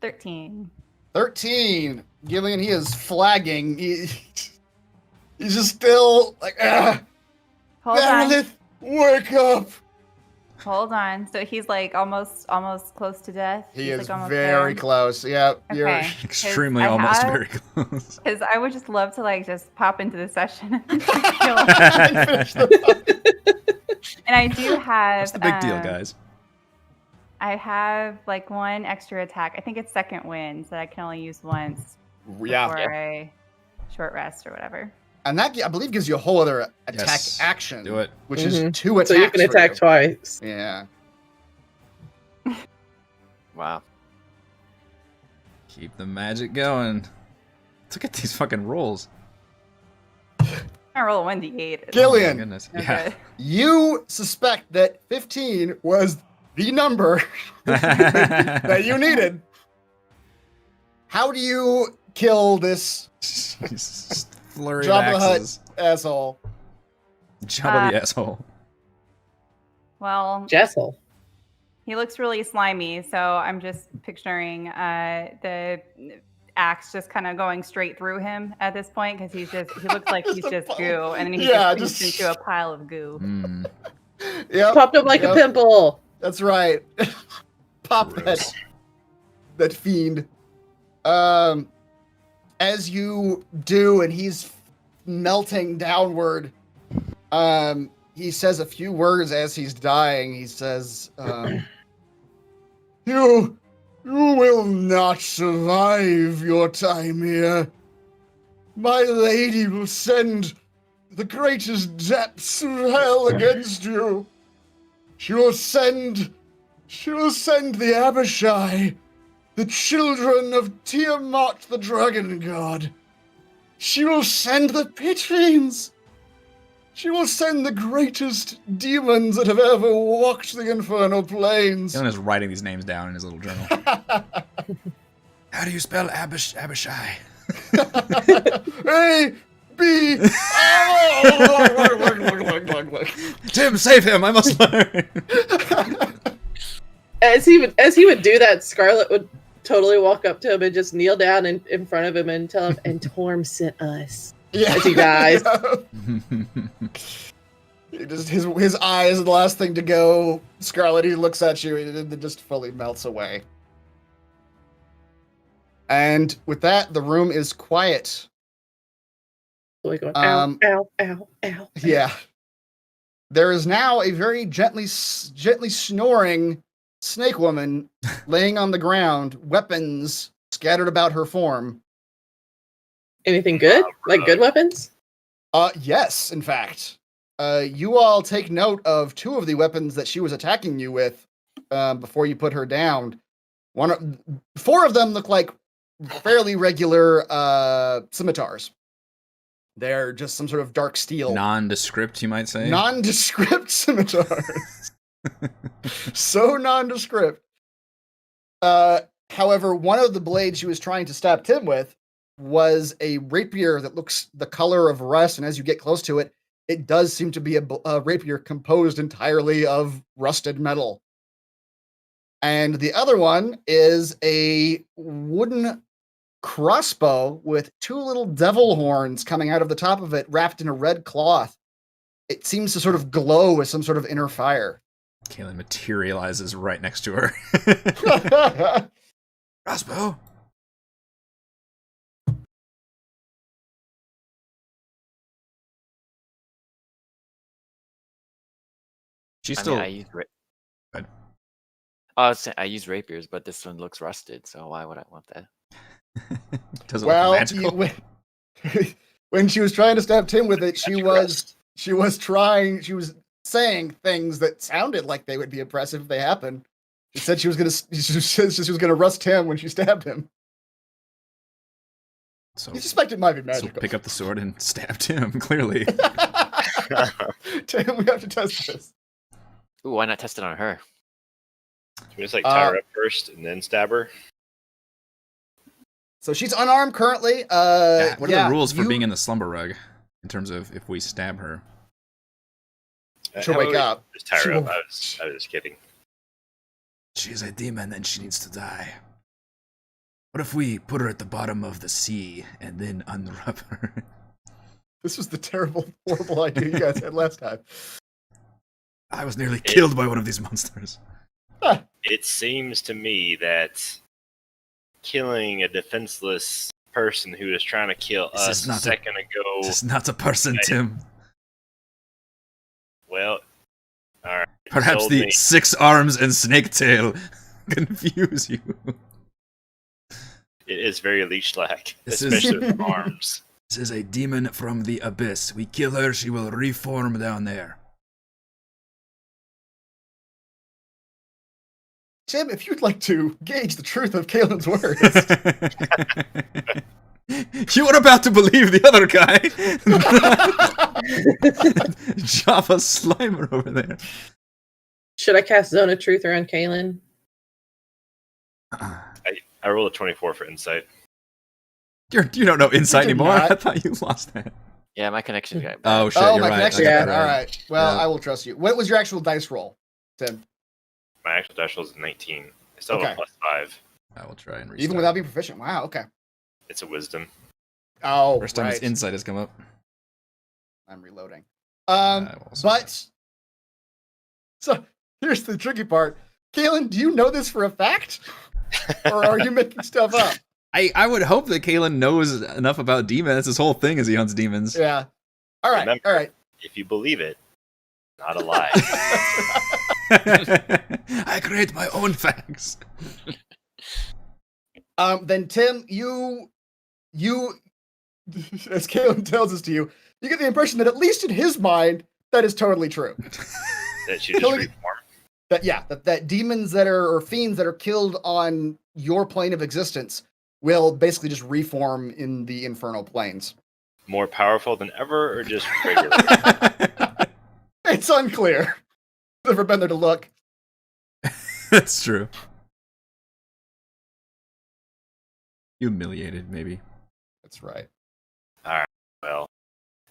[SPEAKER 6] 13.
[SPEAKER 2] 13. Gillian, he is flagging. He's just still like,
[SPEAKER 6] Hold on.
[SPEAKER 2] Meredith, wake up.
[SPEAKER 6] Hold on. So he's like almost close to death.
[SPEAKER 2] He
[SPEAKER 6] He's
[SPEAKER 2] is
[SPEAKER 6] like almost
[SPEAKER 2] very
[SPEAKER 6] there.
[SPEAKER 2] close. Yeah, you're.
[SPEAKER 6] Okay.
[SPEAKER 1] Extremely
[SPEAKER 6] I
[SPEAKER 1] almost
[SPEAKER 6] have-
[SPEAKER 1] very close.
[SPEAKER 6] Because I would just love to like just pop into the session and kill him.
[SPEAKER 2] Finish the-
[SPEAKER 6] And I do have.
[SPEAKER 1] What's the big deal, guys?
[SPEAKER 6] I have like one extra attack. I think it's second wind, so I can only use once
[SPEAKER 2] yeah.
[SPEAKER 6] before a short rest or whatever.
[SPEAKER 2] And that, I believe, gives you a whole other attack
[SPEAKER 1] Yes.
[SPEAKER 2] action.
[SPEAKER 1] Do it.
[SPEAKER 2] Which
[SPEAKER 4] Mhm.
[SPEAKER 2] is 2 attacks.
[SPEAKER 4] So you can
[SPEAKER 2] for
[SPEAKER 4] attack
[SPEAKER 2] you.
[SPEAKER 4] twice.
[SPEAKER 2] Yeah.
[SPEAKER 3] Wow.
[SPEAKER 1] Keep the magic going. Look at these fucking rolls.
[SPEAKER 6] I roll a 1d8.
[SPEAKER 2] Gillian.
[SPEAKER 1] Oh my goodness.
[SPEAKER 6] No
[SPEAKER 1] Yeah.
[SPEAKER 6] good.
[SPEAKER 2] You suspect that 15 was the number that you needed. How do you kill this
[SPEAKER 1] Jesus. Flurry
[SPEAKER 2] Jabba
[SPEAKER 1] of
[SPEAKER 2] the Hutt
[SPEAKER 1] axes.
[SPEAKER 2] asshole?
[SPEAKER 1] Jabba the asshole.
[SPEAKER 6] Well,
[SPEAKER 4] Jessel.
[SPEAKER 6] he looks really slimy, so I'm just picturing the axe just kind of going straight through him at this point because he looks like he's
[SPEAKER 2] Just a
[SPEAKER 6] just
[SPEAKER 2] ball.
[SPEAKER 6] goo, and then he
[SPEAKER 2] Yeah,
[SPEAKER 6] just
[SPEAKER 2] just-
[SPEAKER 6] into a pile of goo.
[SPEAKER 1] Mm.
[SPEAKER 2] Yep.
[SPEAKER 4] Popped up like a
[SPEAKER 2] Yep.
[SPEAKER 4] pimple.
[SPEAKER 2] That's right. Pop
[SPEAKER 1] Gross.
[SPEAKER 2] that fiend. As you do, and he's melting downward. He says a few words as he's dying. He says, "You will not survive your time here. My lady will send the greatest depths of hell against you. She will send the Abishai, the children of Tiamat, the dragon god. She will send the Pitrines. She will send the greatest demons that have ever walked the infernal plains."
[SPEAKER 1] Dylan is writing these names down in his little journal. How do you spell Abishai?
[SPEAKER 2] A B.
[SPEAKER 1] Tim, save him! I must learn.
[SPEAKER 4] As he would do that, Scarlet would totally walk up to him and just kneel down in front of him and tell him, "And Torm sent us."
[SPEAKER 2] Yeah.
[SPEAKER 4] As he dies.
[SPEAKER 2] He just his eye is the last thing to go. Scarlet, he looks at you and it just fully melts away. And with that, the room is quiet.
[SPEAKER 4] So we go,
[SPEAKER 2] Um,
[SPEAKER 4] ow, ow, ow, ow.
[SPEAKER 2] Yeah. There is now a very gently snoring snake woman laying on the ground, weapons scattered about her form.
[SPEAKER 4] Anything good? Like good weapons?
[SPEAKER 2] Yes, in fact. You all take note of 2 of the weapons that she was attacking you with before you put her down. 4 of them look like fairly regular scimitars. They're just some sort of dark steel.
[SPEAKER 1] Nondescript, you might say.
[SPEAKER 2] Nondescript scimitars. So nondescript. However, one of the blades she was trying to stab Tim with was a rapier that looks the color of rust, and as you get close to it, it does seem to be a rapier composed entirely of rusted metal. And the other one is a wooden crossbow with two little devil horns coming out of the top of it, wrapped in a red cloth. It seems to sort of glow with some sort of inner fire.
[SPEAKER 1] Kaylin materializes right next to her. Crossbow. She's still.
[SPEAKER 3] I use
[SPEAKER 1] Good.
[SPEAKER 3] I use rapiers, but this one looks rusted, so why would I want that?
[SPEAKER 1] Does it look magical?
[SPEAKER 2] When she was trying to stab Tim with it, she was saying things that sounded like they would be impressive if they happened. She said she was gonna rust Tim when she stabbed him.
[SPEAKER 1] So,
[SPEAKER 2] You suspect it might be
[SPEAKER 1] so
[SPEAKER 2] magical.
[SPEAKER 1] pick up the sword and stab Tim, clearly.
[SPEAKER 2] Tim, we have to test this.
[SPEAKER 3] Ooh, why not test it on her?
[SPEAKER 5] Can we just like tie her up first and then stab her?
[SPEAKER 2] So she's unarmed currently.
[SPEAKER 1] What are the rules for being in the slumber rug in terms of if we stab her?
[SPEAKER 2] She'll
[SPEAKER 5] How
[SPEAKER 2] wake
[SPEAKER 5] about
[SPEAKER 2] up.
[SPEAKER 5] we Just tie her
[SPEAKER 2] She
[SPEAKER 5] up.
[SPEAKER 2] will-
[SPEAKER 5] I was just kidding.
[SPEAKER 1] She's a demon and she needs to die. What if we put her at the bottom of the sea and then unwrap her?
[SPEAKER 2] This was the terrible, horrible idea you guys had last time.
[SPEAKER 1] I was nearly killed by one of these monsters.
[SPEAKER 5] It seems to me that killing a defenseless person who is trying to kill
[SPEAKER 1] This
[SPEAKER 5] us
[SPEAKER 1] is
[SPEAKER 5] a
[SPEAKER 1] not
[SPEAKER 5] second ago.
[SPEAKER 1] This is not a person, Tim.
[SPEAKER 5] Well, all right.
[SPEAKER 1] Perhaps
[SPEAKER 5] sold
[SPEAKER 1] the
[SPEAKER 5] me.
[SPEAKER 1] 6 arms and snake tail confuse you.
[SPEAKER 5] It is very leech-like,
[SPEAKER 1] This is-
[SPEAKER 5] especially with arms.
[SPEAKER 1] This is a demon from the abyss. We kill her, she will reform down there.
[SPEAKER 2] Tim, if you'd like to gauge the truth of Kaylin's words.
[SPEAKER 1] You were about to believe the other guy. Java Slimer over there.
[SPEAKER 4] Should I cast Zone of Truth around Kaylin?
[SPEAKER 5] I rolled a 24 for insight.
[SPEAKER 1] You don't know insight
[SPEAKER 2] did
[SPEAKER 1] anymore.
[SPEAKER 2] not.
[SPEAKER 1] I thought you lost that.
[SPEAKER 3] Yeah, my connection got
[SPEAKER 1] Oh shit,
[SPEAKER 2] Oh,
[SPEAKER 1] you're
[SPEAKER 2] my
[SPEAKER 1] right.
[SPEAKER 2] connection.
[SPEAKER 1] I got
[SPEAKER 2] Yeah,
[SPEAKER 1] that
[SPEAKER 2] all right. Well,
[SPEAKER 1] Yeah.
[SPEAKER 2] I will trust you. What was your actual dice roll, Tim?
[SPEAKER 5] My actual dash roll is 19. I still have
[SPEAKER 2] Okay.
[SPEAKER 5] a +5.
[SPEAKER 1] I will try and restart.
[SPEAKER 2] Even without being proficient. Wow, okay.
[SPEAKER 5] It's a wisdom.
[SPEAKER 2] Oh,
[SPEAKER 1] First time
[SPEAKER 2] right.
[SPEAKER 1] his insight has come up.
[SPEAKER 2] I'm reloading.
[SPEAKER 1] I will also-
[SPEAKER 2] But so here's the tricky part. Kaylin, do you know this for a fact? Or are you making stuff up?
[SPEAKER 1] I would hope that Kalen knows enough about demons. That's his whole thing is he hunts demons.
[SPEAKER 2] Yeah. All right.
[SPEAKER 5] Remember-
[SPEAKER 2] All right.
[SPEAKER 5] If you believe it, not a lie.
[SPEAKER 1] I create my own facts.
[SPEAKER 2] Then Tim, you as Kaylin tells us to you, you get the impression that at least in his mind, that is totally true.
[SPEAKER 5] That should just
[SPEAKER 2] Killing-
[SPEAKER 5] reform.
[SPEAKER 2] That demons that are or fiends that are killed on your plane of existence will basically just reform in the infernal planes.
[SPEAKER 5] More powerful than ever, or just regular?
[SPEAKER 2] It's unclear. Never been there to look.
[SPEAKER 1] That's true. Humiliated, maybe.
[SPEAKER 2] That's right.
[SPEAKER 5] Well,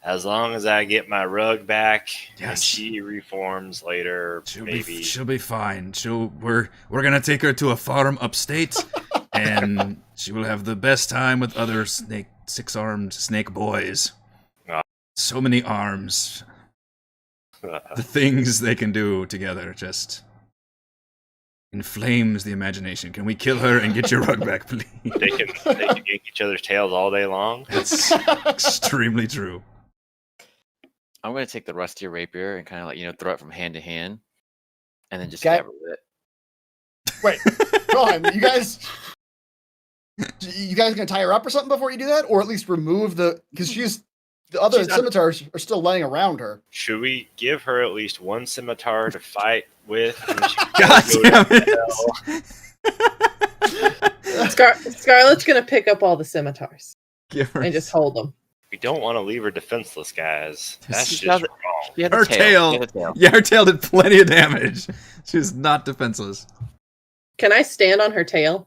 [SPEAKER 5] as long as I get my rug back and
[SPEAKER 1] Yes.
[SPEAKER 5] she reforms later, maybe.
[SPEAKER 1] She'll be fine. We're gonna take her to a farm upstate, and she will have the best time with other 6-armed snake boys.
[SPEAKER 5] Ah.
[SPEAKER 1] So many arms. The things they can do together just inflames the imagination. Can we kill her and get your rug back, please?
[SPEAKER 5] they can yank each other's tails all day long.
[SPEAKER 1] That's extremely true.
[SPEAKER 3] I'm gonna take the rustier rapier and kind of like throw it from hand to hand, and then just
[SPEAKER 2] Okay.
[SPEAKER 3] stab her with it.
[SPEAKER 2] Wait, go on. You guys gonna tie her up or something before you do that, or at least remove because the other
[SPEAKER 5] She's not-
[SPEAKER 2] scimitars are still laying around her.
[SPEAKER 5] Should we give her at least one scimitar to fight with? And she can
[SPEAKER 1] God
[SPEAKER 5] go
[SPEAKER 1] damn
[SPEAKER 5] to hell?
[SPEAKER 1] it!
[SPEAKER 4] Scarlet's gonna pick up all the scimitars
[SPEAKER 1] Give her.
[SPEAKER 4] and just hold them.
[SPEAKER 5] We don't want to leave her defenseless, guys. That's
[SPEAKER 3] She
[SPEAKER 5] just
[SPEAKER 3] doesn't-
[SPEAKER 5] wrong.
[SPEAKER 3] She had a
[SPEAKER 1] Her
[SPEAKER 3] tail.
[SPEAKER 1] tail.
[SPEAKER 3] She had a tail.
[SPEAKER 1] Yeah, her tail did plenty of damage. She was not defenseless.
[SPEAKER 4] Can I stand on her tail?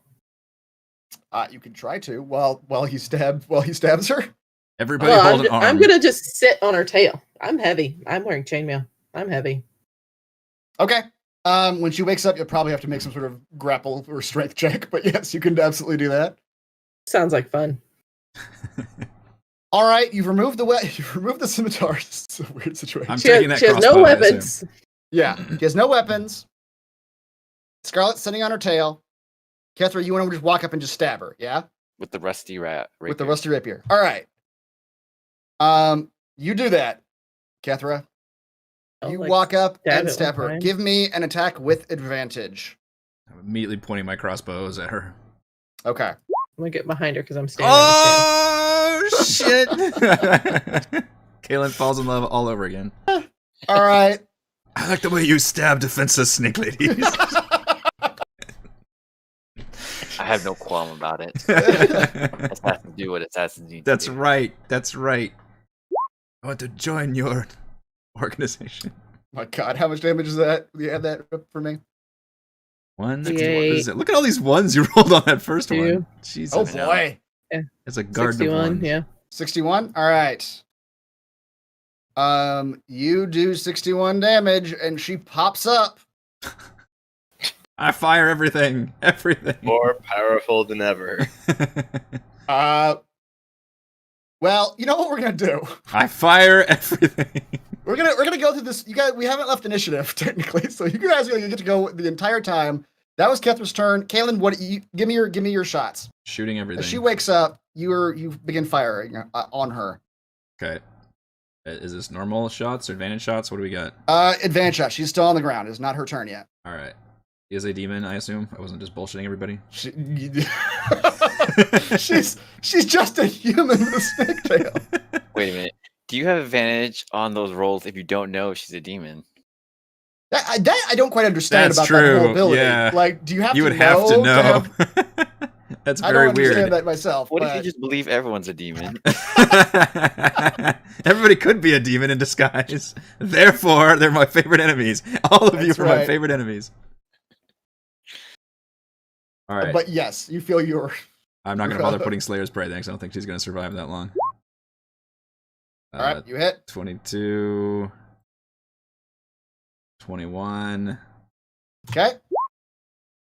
[SPEAKER 2] You can try to while he stabs her.
[SPEAKER 1] Everybody
[SPEAKER 4] Well,
[SPEAKER 1] hold an arm.
[SPEAKER 4] I'm gonna just sit on her tail. I'm heavy. I'm wearing chainmail. I'm heavy.
[SPEAKER 2] Okay. When she wakes up, you'll probably have to make some sort of grapple or strength check. But yes, you can absolutely do that.
[SPEAKER 4] Sounds like fun.
[SPEAKER 2] All right, you've removed the scimitar. It's a weird situation.
[SPEAKER 1] I'm
[SPEAKER 4] She
[SPEAKER 1] taking
[SPEAKER 4] has,
[SPEAKER 1] that
[SPEAKER 4] she has no
[SPEAKER 1] crossbow, I assume.
[SPEAKER 4] weapons.
[SPEAKER 2] Yeah, he has no weapons. Scarlet's sitting on her tail. Kethra, you want to just walk up and just stab her, yeah?
[SPEAKER 3] With the rusty rat.
[SPEAKER 2] With the rusty rapier. All right. You do that, Kethra.
[SPEAKER 4] I'll,
[SPEAKER 2] You
[SPEAKER 4] like,
[SPEAKER 2] walk up
[SPEAKER 4] stab
[SPEAKER 2] and
[SPEAKER 4] it
[SPEAKER 2] stab
[SPEAKER 4] one
[SPEAKER 2] her.
[SPEAKER 4] time.
[SPEAKER 2] Give me an attack with advantage.
[SPEAKER 1] I'm immediately pointing my crossbows at her.
[SPEAKER 2] Okay.
[SPEAKER 4] I'm gonna get behind her because I'm standing on
[SPEAKER 1] Oh shit! Kaylin falls in love all over again.
[SPEAKER 2] All right.
[SPEAKER 1] I like the way you stab defenseless snake ladies.
[SPEAKER 3] I have no qualm about it. Assassins do what assassins need
[SPEAKER 1] That's
[SPEAKER 3] to do.
[SPEAKER 1] right. That's right. I want to join your organization.
[SPEAKER 2] My God, how much damage is that? You have that for me?
[SPEAKER 1] One.
[SPEAKER 4] The
[SPEAKER 1] What is
[SPEAKER 4] eight.
[SPEAKER 1] it? Look at all these ones you rolled on that first
[SPEAKER 4] Two.
[SPEAKER 1] one. Jesus.
[SPEAKER 2] Oh
[SPEAKER 3] I know.
[SPEAKER 2] boy.
[SPEAKER 1] It's a garden of
[SPEAKER 4] 61,
[SPEAKER 1] ones.
[SPEAKER 4] yeah.
[SPEAKER 2] 61? All right. You do 61 damage and she pops up.
[SPEAKER 1] I fire everything. Everything.
[SPEAKER 5] More powerful than ever.
[SPEAKER 2] Well, you know what we're gonna do?
[SPEAKER 1] I fire everything.
[SPEAKER 2] We're gonna go through this. You guys, we haven't left initiative technically, so you guys are gonna get to go the entire time. That was Kethra's turn. Kaylin, give me your shots.
[SPEAKER 1] Shooting everything.
[SPEAKER 2] As she wakes up, you begin firing on her.
[SPEAKER 1] Okay. Is this normal shots or advantage shots? What do we got?
[SPEAKER 2] Advantage shot. She's still on the ground. It's not her turn yet.
[SPEAKER 1] All right. He is a demon, I assume. I wasn't just bullshitting everybody.
[SPEAKER 2] She's just a human with a snake tail.
[SPEAKER 3] Wait a minute. Do you have advantage on those rolls if you don't know she's a demon?
[SPEAKER 2] That I don't quite understand
[SPEAKER 1] That's
[SPEAKER 2] about
[SPEAKER 1] true,
[SPEAKER 2] that whole ability.
[SPEAKER 1] yeah.
[SPEAKER 2] Like, do you have
[SPEAKER 1] You
[SPEAKER 2] to
[SPEAKER 1] would have to know.
[SPEAKER 2] have-
[SPEAKER 1] That's
[SPEAKER 2] I
[SPEAKER 1] very
[SPEAKER 2] don't understand
[SPEAKER 1] weird.
[SPEAKER 2] that myself.
[SPEAKER 3] What if
[SPEAKER 2] but-
[SPEAKER 3] you just believe everyone's a demon?
[SPEAKER 1] Everybody could be a demon in disguise. Therefore, they're my favorite enemies. All of you
[SPEAKER 2] That's
[SPEAKER 1] are my
[SPEAKER 2] right.
[SPEAKER 1] favorite enemies. All right.
[SPEAKER 2] But yes, you feel you're.
[SPEAKER 1] I'm not going to bother putting Slayer's Prey thanks. I don't think she's going to survive that long.
[SPEAKER 2] All right, you hit.
[SPEAKER 1] 22. 21.
[SPEAKER 2] Okay.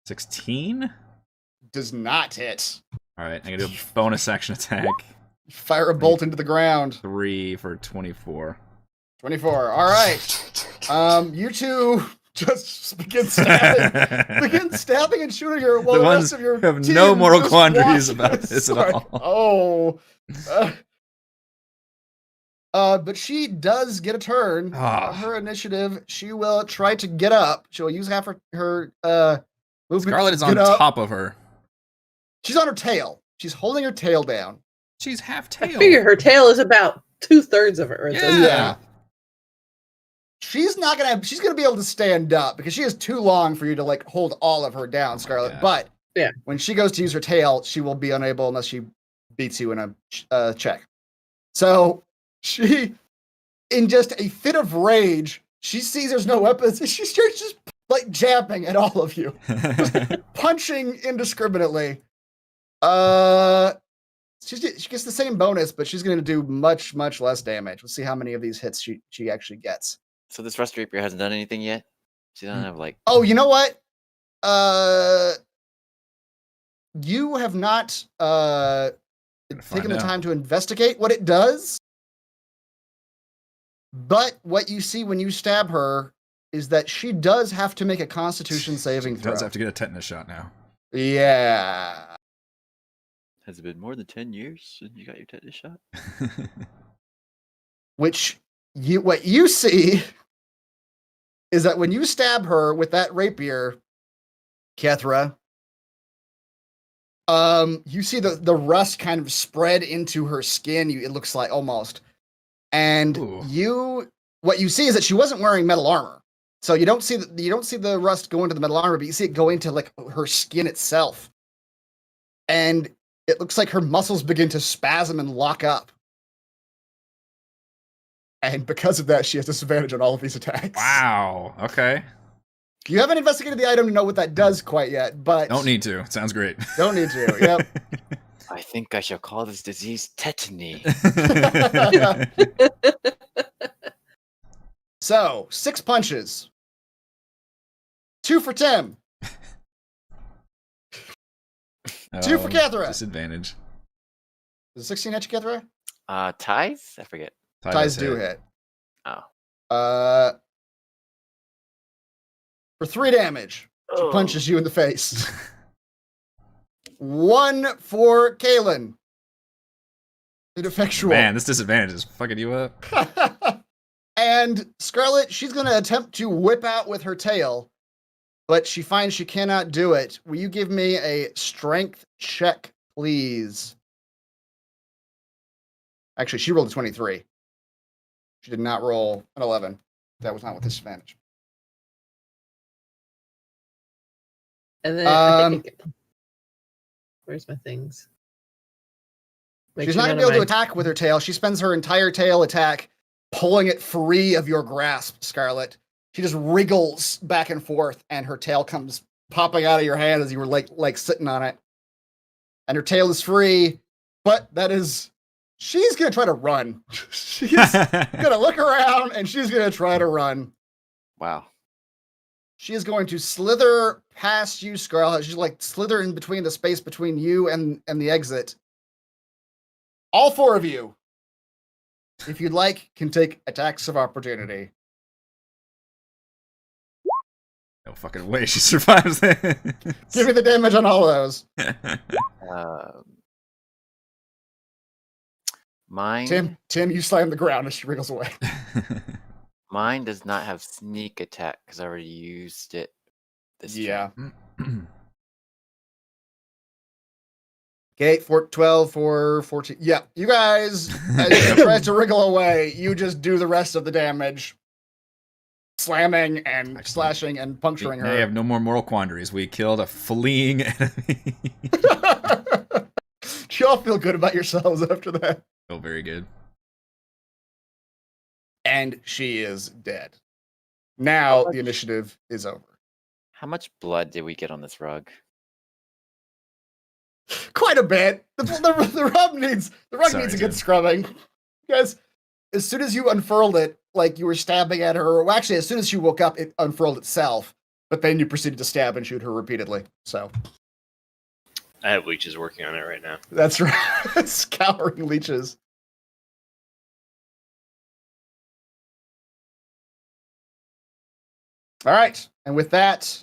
[SPEAKER 1] 16?
[SPEAKER 2] Does not hit.
[SPEAKER 1] All right, I'm going to do a bonus action attack.
[SPEAKER 2] Fire a bolt into the ground.
[SPEAKER 1] 3 for 24.
[SPEAKER 2] 24. All right. You two just begin stabbing and shooting her while
[SPEAKER 1] The
[SPEAKER 2] the
[SPEAKER 1] ones
[SPEAKER 2] rest of your
[SPEAKER 1] who have
[SPEAKER 2] team
[SPEAKER 1] no moral
[SPEAKER 2] just
[SPEAKER 1] quandaries
[SPEAKER 2] watch
[SPEAKER 1] about this at
[SPEAKER 2] start.
[SPEAKER 1] all.
[SPEAKER 2] Oh. But she does get a turn.
[SPEAKER 1] Ah.
[SPEAKER 2] On her initiative, she will try to get up. She'll use half her movement.
[SPEAKER 1] Scarlet is
[SPEAKER 2] to
[SPEAKER 1] on
[SPEAKER 2] get up.
[SPEAKER 1] top of her.
[SPEAKER 2] She's on her tail. She's holding her tail down.
[SPEAKER 1] She's half
[SPEAKER 4] I
[SPEAKER 1] tail.
[SPEAKER 4] figure her tail is about 2/3 of her.
[SPEAKER 1] Yeah.
[SPEAKER 2] She's gonna be able to stand up because she is too long for you to like hold all of her down, Scarlet.
[SPEAKER 1] God.
[SPEAKER 2] But
[SPEAKER 4] Yeah.
[SPEAKER 2] when she goes to use her tail, she will be unable unless she beats you in a check. So she, in just a fit of rage, she sees there's no weapons and she starts just like jabbing at all of you, punching indiscriminately. She gets the same bonus, but she's going to do much less damage. We'll see how many of these hits she actually gets.
[SPEAKER 3] So this Rusty Rapier hasn't done anything yet? She doesn't have like...
[SPEAKER 2] Oh, you know what? You have not taken the
[SPEAKER 1] out.
[SPEAKER 2] time to investigate what it does. But what you see when you stab her is that she does have to make a Constitution saving
[SPEAKER 1] She
[SPEAKER 2] throw.
[SPEAKER 1] does have to get a tetanus shot now.
[SPEAKER 2] Yeah.
[SPEAKER 3] Has it been more than 10 years since you got your tetanus shot?
[SPEAKER 2] What you see is that when you stab her with that rapier, Kethra, you see the rust kind of spread into her skin. It looks like almost, and
[SPEAKER 1] Ooh.
[SPEAKER 2] what you see is that she wasn't wearing metal armor, so you don't see the rust go into the metal armor, but you see it go into like her skin itself, and it looks like her muscles begin to spasm and lock up. And because of that, she has disadvantage on all of these attacks.
[SPEAKER 1] Wow. Okay.
[SPEAKER 2] You haven't investigated the item to know what that does quite yet, but...
[SPEAKER 1] Don't need to. Sounds great.
[SPEAKER 2] Don't need to, yep.
[SPEAKER 3] I think I shall call this disease tetany.
[SPEAKER 2] So, 6 punches. 2 for Tim. 2 for Kathra.
[SPEAKER 1] Disadvantage.
[SPEAKER 2] Is it 16 hit you, Kathra?
[SPEAKER 3] Ties? I forget.
[SPEAKER 2] Ties do hit.
[SPEAKER 3] Oh.
[SPEAKER 2] For 3 damage. She
[SPEAKER 3] Oh.
[SPEAKER 2] punches you in the face. 1 for Kalen. Ineffectual.
[SPEAKER 1] Man, this disadvantage is fucking you up.
[SPEAKER 2] And Scarlet, she's going to attempt to whip out with her tail, but she finds she cannot do it. Will you give me a strength check, please? Actually, she rolled a 23. She did not roll an 11. That was not with disadvantage.
[SPEAKER 4] And then I think where's my things?
[SPEAKER 2] She's not going to be able to attack with her tail. She spends her entire tail attack pulling it free of your grasp, Scarlet. She just wriggles back and forth, and her tail comes popping out of your hand as you were like sitting on it. And her tail is free, but she's going to try to run. She's going to look around, and she's going to try to run.
[SPEAKER 3] Wow.
[SPEAKER 2] She is going to slither past you, Scarlet. She's like slither in between the space between you and the exit. All 4 of you, if you'd like, can take attacks of opportunity.
[SPEAKER 1] No fucking way she survives this.
[SPEAKER 2] Give me the damage on all of those.
[SPEAKER 3] Mine.
[SPEAKER 2] Tim, you slam the ground as she wriggles away.
[SPEAKER 3] Mine does not have sneak attack because I already used it. This turn.
[SPEAKER 2] Okay, 12 for 14. Yeah, you guys, as she tries to wriggle away, you just do the rest of the damage. Slamming and slashing and puncturing
[SPEAKER 1] Now
[SPEAKER 2] her.
[SPEAKER 1] you have no more moral quandaries. We killed a fleeing enemy.
[SPEAKER 2] You all feel good about yourselves after that.
[SPEAKER 1] Oh, very good.
[SPEAKER 2] And she is dead. Now the initiative is over.
[SPEAKER 3] How much blood did we get on this rug?
[SPEAKER 2] Quite a bit. The rug needs a good scrubbing. Because as soon as you unfurled it, like you were stabbing at her, well, actually, as soon as she woke up, it unfurled itself. But then you proceeded to stab and shoot her repeatedly. So
[SPEAKER 5] I have leeches working on it right now.
[SPEAKER 2] that's right. Scouring leeches. All right, and with that,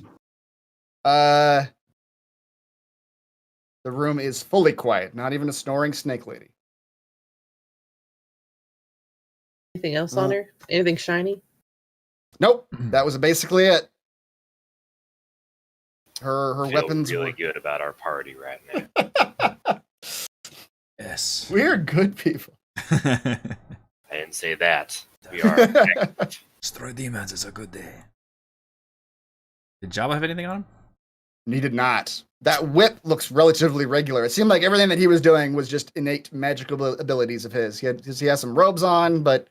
[SPEAKER 2] the room is fully quiet. Not even a snoring snake lady.
[SPEAKER 4] Anything else on her? Anything shiny?
[SPEAKER 2] Nope, that was basically it. Her
[SPEAKER 5] I feel
[SPEAKER 2] weapons
[SPEAKER 5] really
[SPEAKER 2] were
[SPEAKER 5] good about our party right now.
[SPEAKER 1] Yes.
[SPEAKER 2] We're good people.
[SPEAKER 5] I didn't say that. We are.
[SPEAKER 1] Destroy demons is a good day. Did Jabba have anything on him?
[SPEAKER 2] He did not. That whip looks relatively regular. It seemed like everything that he was doing was just innate magical abilities of his. He has some robes on, but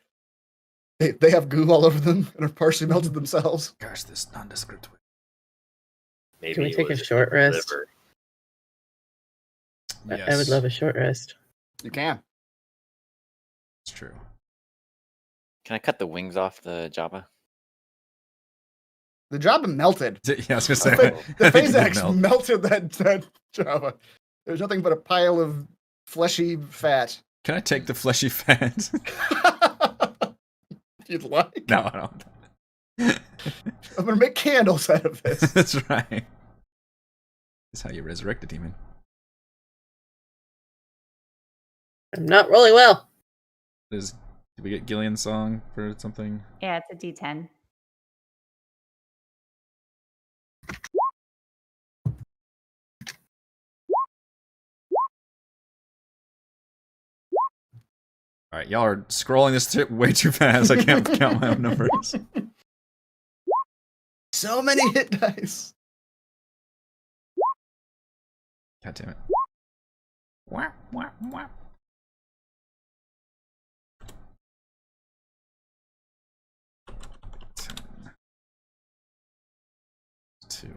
[SPEAKER 2] they have goo all over them and have partially melted themselves.
[SPEAKER 1] Gosh, this nondescript whip.
[SPEAKER 5] Maybe
[SPEAKER 4] Can we
[SPEAKER 5] it
[SPEAKER 4] take a
[SPEAKER 5] was
[SPEAKER 4] short rest?
[SPEAKER 5] liver.
[SPEAKER 1] Yes,
[SPEAKER 4] I would love a short rest.
[SPEAKER 2] You can.
[SPEAKER 1] It's true.
[SPEAKER 3] Can I cut the wings off the Jabba?
[SPEAKER 2] The Jabba melted.
[SPEAKER 1] Yeah, I was gonna say.
[SPEAKER 2] The
[SPEAKER 1] I think it
[SPEAKER 2] phase
[SPEAKER 1] did
[SPEAKER 2] axe
[SPEAKER 1] melt.
[SPEAKER 2] melted that Jabba. There's nothing but a pile of fleshy fat.
[SPEAKER 1] Can I take the fleshy fat?
[SPEAKER 2] If you'd like.
[SPEAKER 1] No, I don't.
[SPEAKER 2] I'm gonna make candles out of this.
[SPEAKER 1] That's right. That's how you resurrect a demon.
[SPEAKER 4] I'm not rolling well.
[SPEAKER 1] Did we get Gillian's song for something?
[SPEAKER 6] Yeah, it's a D10.
[SPEAKER 1] All right, y'all are scrolling this tip way too fast. I can't count my own numbers.
[SPEAKER 2] So many hit dice.
[SPEAKER 1] God damn it. Wah, wah, wah. 2.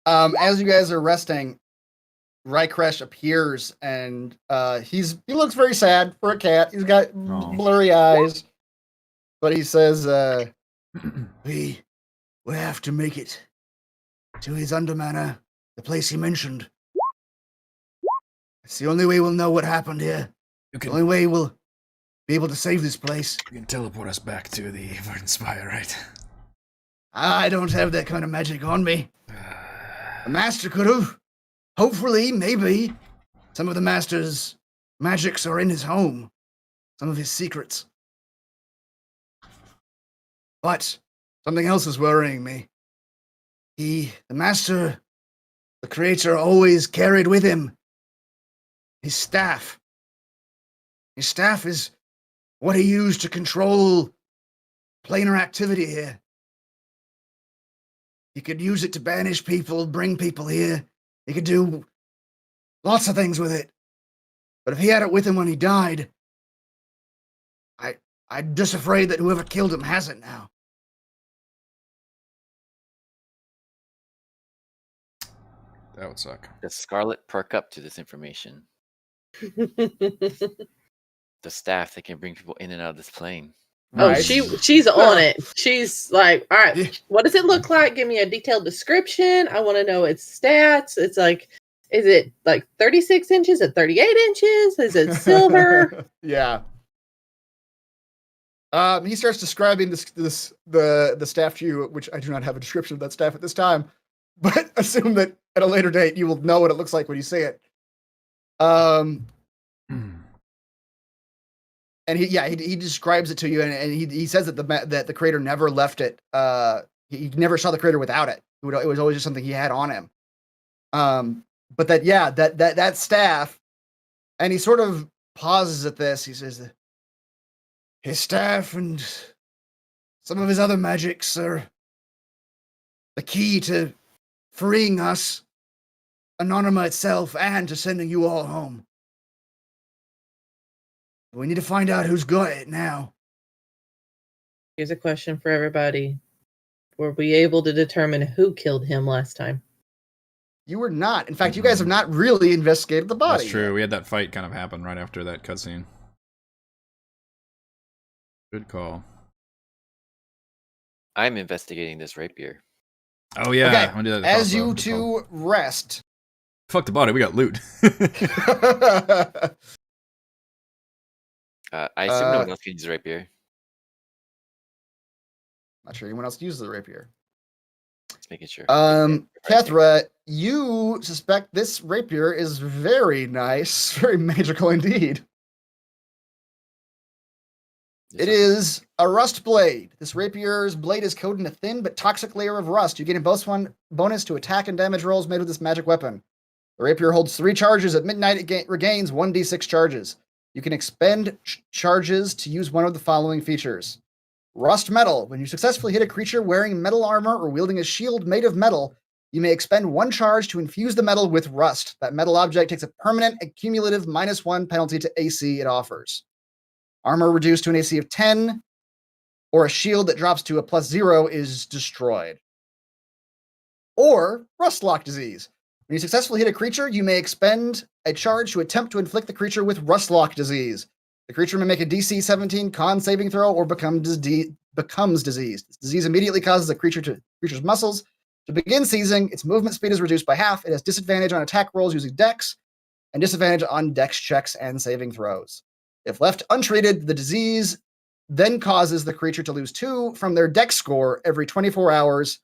[SPEAKER 2] As you guys are resting, Rykresh appears, and he looks very sad for a cat. He's got blurry eyes, but he says, "We have to make it to his undermanor, the place he mentioned. It's the only way we'll know what happened here. The only way we'll be able to save this place.
[SPEAKER 1] You can teleport us back to the Verdant Spire, right?
[SPEAKER 2] I don't have that kind of magic on me. The master could have. Hopefully, maybe. Some of the master's magics are in his home. Some of his secrets. But something else is worrying me. The master, the creator, always carried with him his staff. His staff is what he used to control planar activity here. He could use it to banish people, bring people here. He could do lots of things with it. But if he had it with him when he died, I'm just afraid that whoever killed him has it now.
[SPEAKER 1] That would suck.
[SPEAKER 3] Does Scarlet perk up to this information? The staff that can bring people in and out of this plane.
[SPEAKER 4] Oh,
[SPEAKER 2] Right.
[SPEAKER 4] she's on it. She's like, all right, what does it look like? Give me a detailed description. I want to know its stats. It's like, is it like 36 inches at 38 inches? Is it silver?
[SPEAKER 2] Yeah. He starts describing the staff to you, which I do not have a description of that staff at this time, but assume that at a later date you will know what it looks like when you see it. And he describes it to you, and he says that the creator never left it. He never saw the creator without it. It was always just something he had on him. But that staff, and he sort of pauses at this. He says that his staff and some of his other magics are the key to freeing us, Anonyma itself, and to sending you all home. We need to find out who's got it now.
[SPEAKER 4] Here's a question for everybody. Were we able to determine who killed him last time?
[SPEAKER 2] You were not. In fact, you guys have not really investigated the body.
[SPEAKER 1] That's true. We had that fight kind of happen right after that cutscene. Good call.
[SPEAKER 3] I'm investigating this rapier.
[SPEAKER 1] Oh yeah.
[SPEAKER 2] Okay,
[SPEAKER 1] I'm gonna do that
[SPEAKER 2] as
[SPEAKER 1] also.
[SPEAKER 2] you
[SPEAKER 1] Good call.
[SPEAKER 2] two rest.
[SPEAKER 1] Fuck the body. We got loot.
[SPEAKER 3] I assume no one else can use the rapier.
[SPEAKER 2] Not sure anyone else uses the rapier.
[SPEAKER 3] Just making sure.
[SPEAKER 2] Kethra, you suspect this rapier is very nice, very magical indeed. It is a rust blade. This rapier's blade is coated in a thin but toxic layer of rust. You gain a bonus to attack and damage rolls made with this magic weapon. The rapier holds 3 charges. At midnight, it regains 1d6 charges. You can expend charges to use one of the following features. Rust metal. When you successfully hit a creature wearing metal armor or wielding a shield made of metal, you may expend 1 charge to infuse the metal with rust. That metal object takes a permanent and cumulative -1 penalty to AC it offers. Armor reduced to an AC of 10, or a shield that drops to a +0 is destroyed. Or Rustlock disease. When you successfully hit a creature, you may expend a charge to attempt to inflict the creature with Rustlock disease. The creature may make a DC 17 con saving throw or becomes diseased. This disease immediately causes the creature's muscles to begin seizing. Its movement speed is reduced by half. It has disadvantage on attack rolls using dex, and disadvantage on dex checks and saving throws. If left untreated, the disease then causes the creature to lose 2 from their dex score every 24 hours.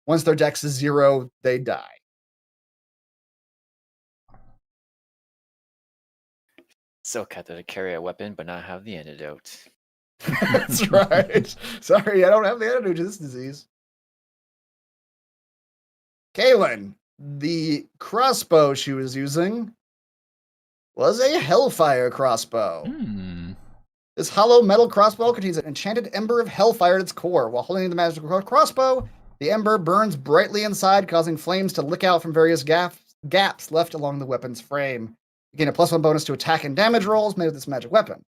[SPEAKER 2] Once their dex is 0, they die.
[SPEAKER 3] So Kata to carry a weapon but not have the antidote.
[SPEAKER 2] That's right. Sorry, I don't have the antidote to this disease. Kaylin, the crossbow she was using was a Hellfire crossbow. This hollow metal crossbow contains an enchanted ember of Hellfire at its core. While holding the magical crossbow, the ember burns brightly inside, causing flames to lick out from various gaps left along the weapon's frame. You gain a +1 bonus to attack and damage rolls made with this magic weapon.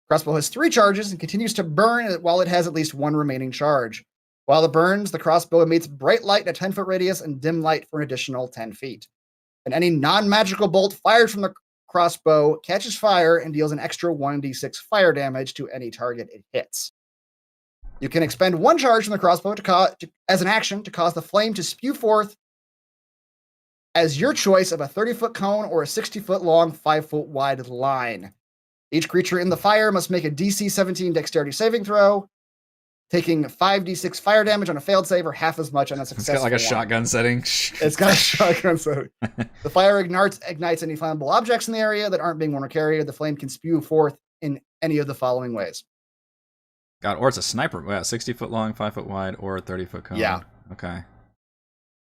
[SPEAKER 2] Crossbow has 3 charges and continues to burn while it has at least 1 remaining charge. While it burns, the crossbow emits bright light in a 10-foot radius and dim light for an additional 10 feet. And any non-magical bolt fired from the crossbow catches fire and deals an extra 1d6 fire damage to any target it hits. You can expend 1 charge from the crossbow as an action to cause the flame to spew forth as your choice of a 30-foot cone or a 60-foot long, 5-foot wide line. Each creature in the fire must make a DC 17 dexterity saving throw, taking 5d6 fire damage on a failed save or half as much on a successful
[SPEAKER 1] It's got like a
[SPEAKER 2] one.
[SPEAKER 1] shotgun setting.
[SPEAKER 2] It's got a shotgun setting. The fire ignites any flammable objects in the area that aren't being worn or carried. The flame can spew forth in any of the following ways.
[SPEAKER 1] God, or it's a sniper. Yeah, 60-foot long, 5-foot wide, or a 30-foot cone.
[SPEAKER 2] Yeah.
[SPEAKER 1] Okay.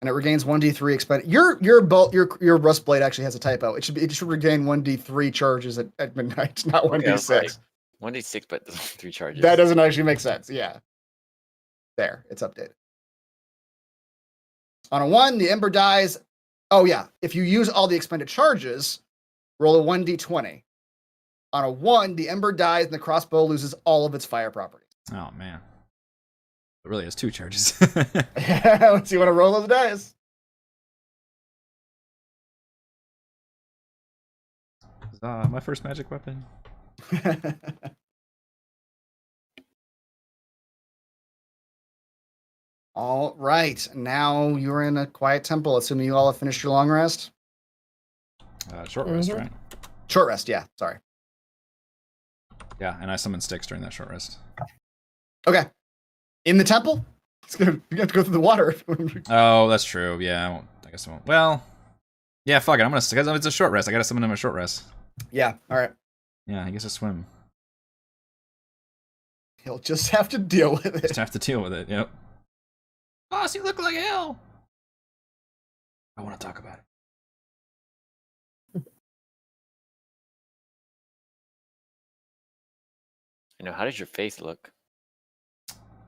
[SPEAKER 2] And it regains 1d3 expend. Your rust blade actually has a typo. It should regain 1d3 charges at midnight, not 1d6.
[SPEAKER 3] Right. 1d6, but 3 charges.
[SPEAKER 2] That doesn't actually make sense. Yeah. There, it's updated. On a 1, the ember dies. Oh yeah, if you use all the expended charges, roll a 1d20. On a 1, the ember dies and the crossbow loses all of its fire properties.
[SPEAKER 1] Oh, man. It really has 2 charges.
[SPEAKER 2] Let's see what I roll those dice.
[SPEAKER 1] My first magic weapon.
[SPEAKER 2] All right, now you're in a quiet temple, assuming you all have finished your long rest.
[SPEAKER 1] Short rest, right?
[SPEAKER 2] Short rest, yeah, sorry.
[SPEAKER 1] Yeah, and I summoned Styx during that short rest.
[SPEAKER 2] Okay. In the temple? You have to go through the water.
[SPEAKER 1] Oh, that's true. Yeah, I guess I won't. Well, yeah, fuck it. Because it's a short rest. I gotta summon him a short rest.
[SPEAKER 2] Yeah, all right.
[SPEAKER 1] Yeah, I guess I swim.
[SPEAKER 2] He'll just have to deal with it.
[SPEAKER 1] Just have to deal with it, yep. Boss, you look like hell! I want to talk about it.
[SPEAKER 3] How does your face look?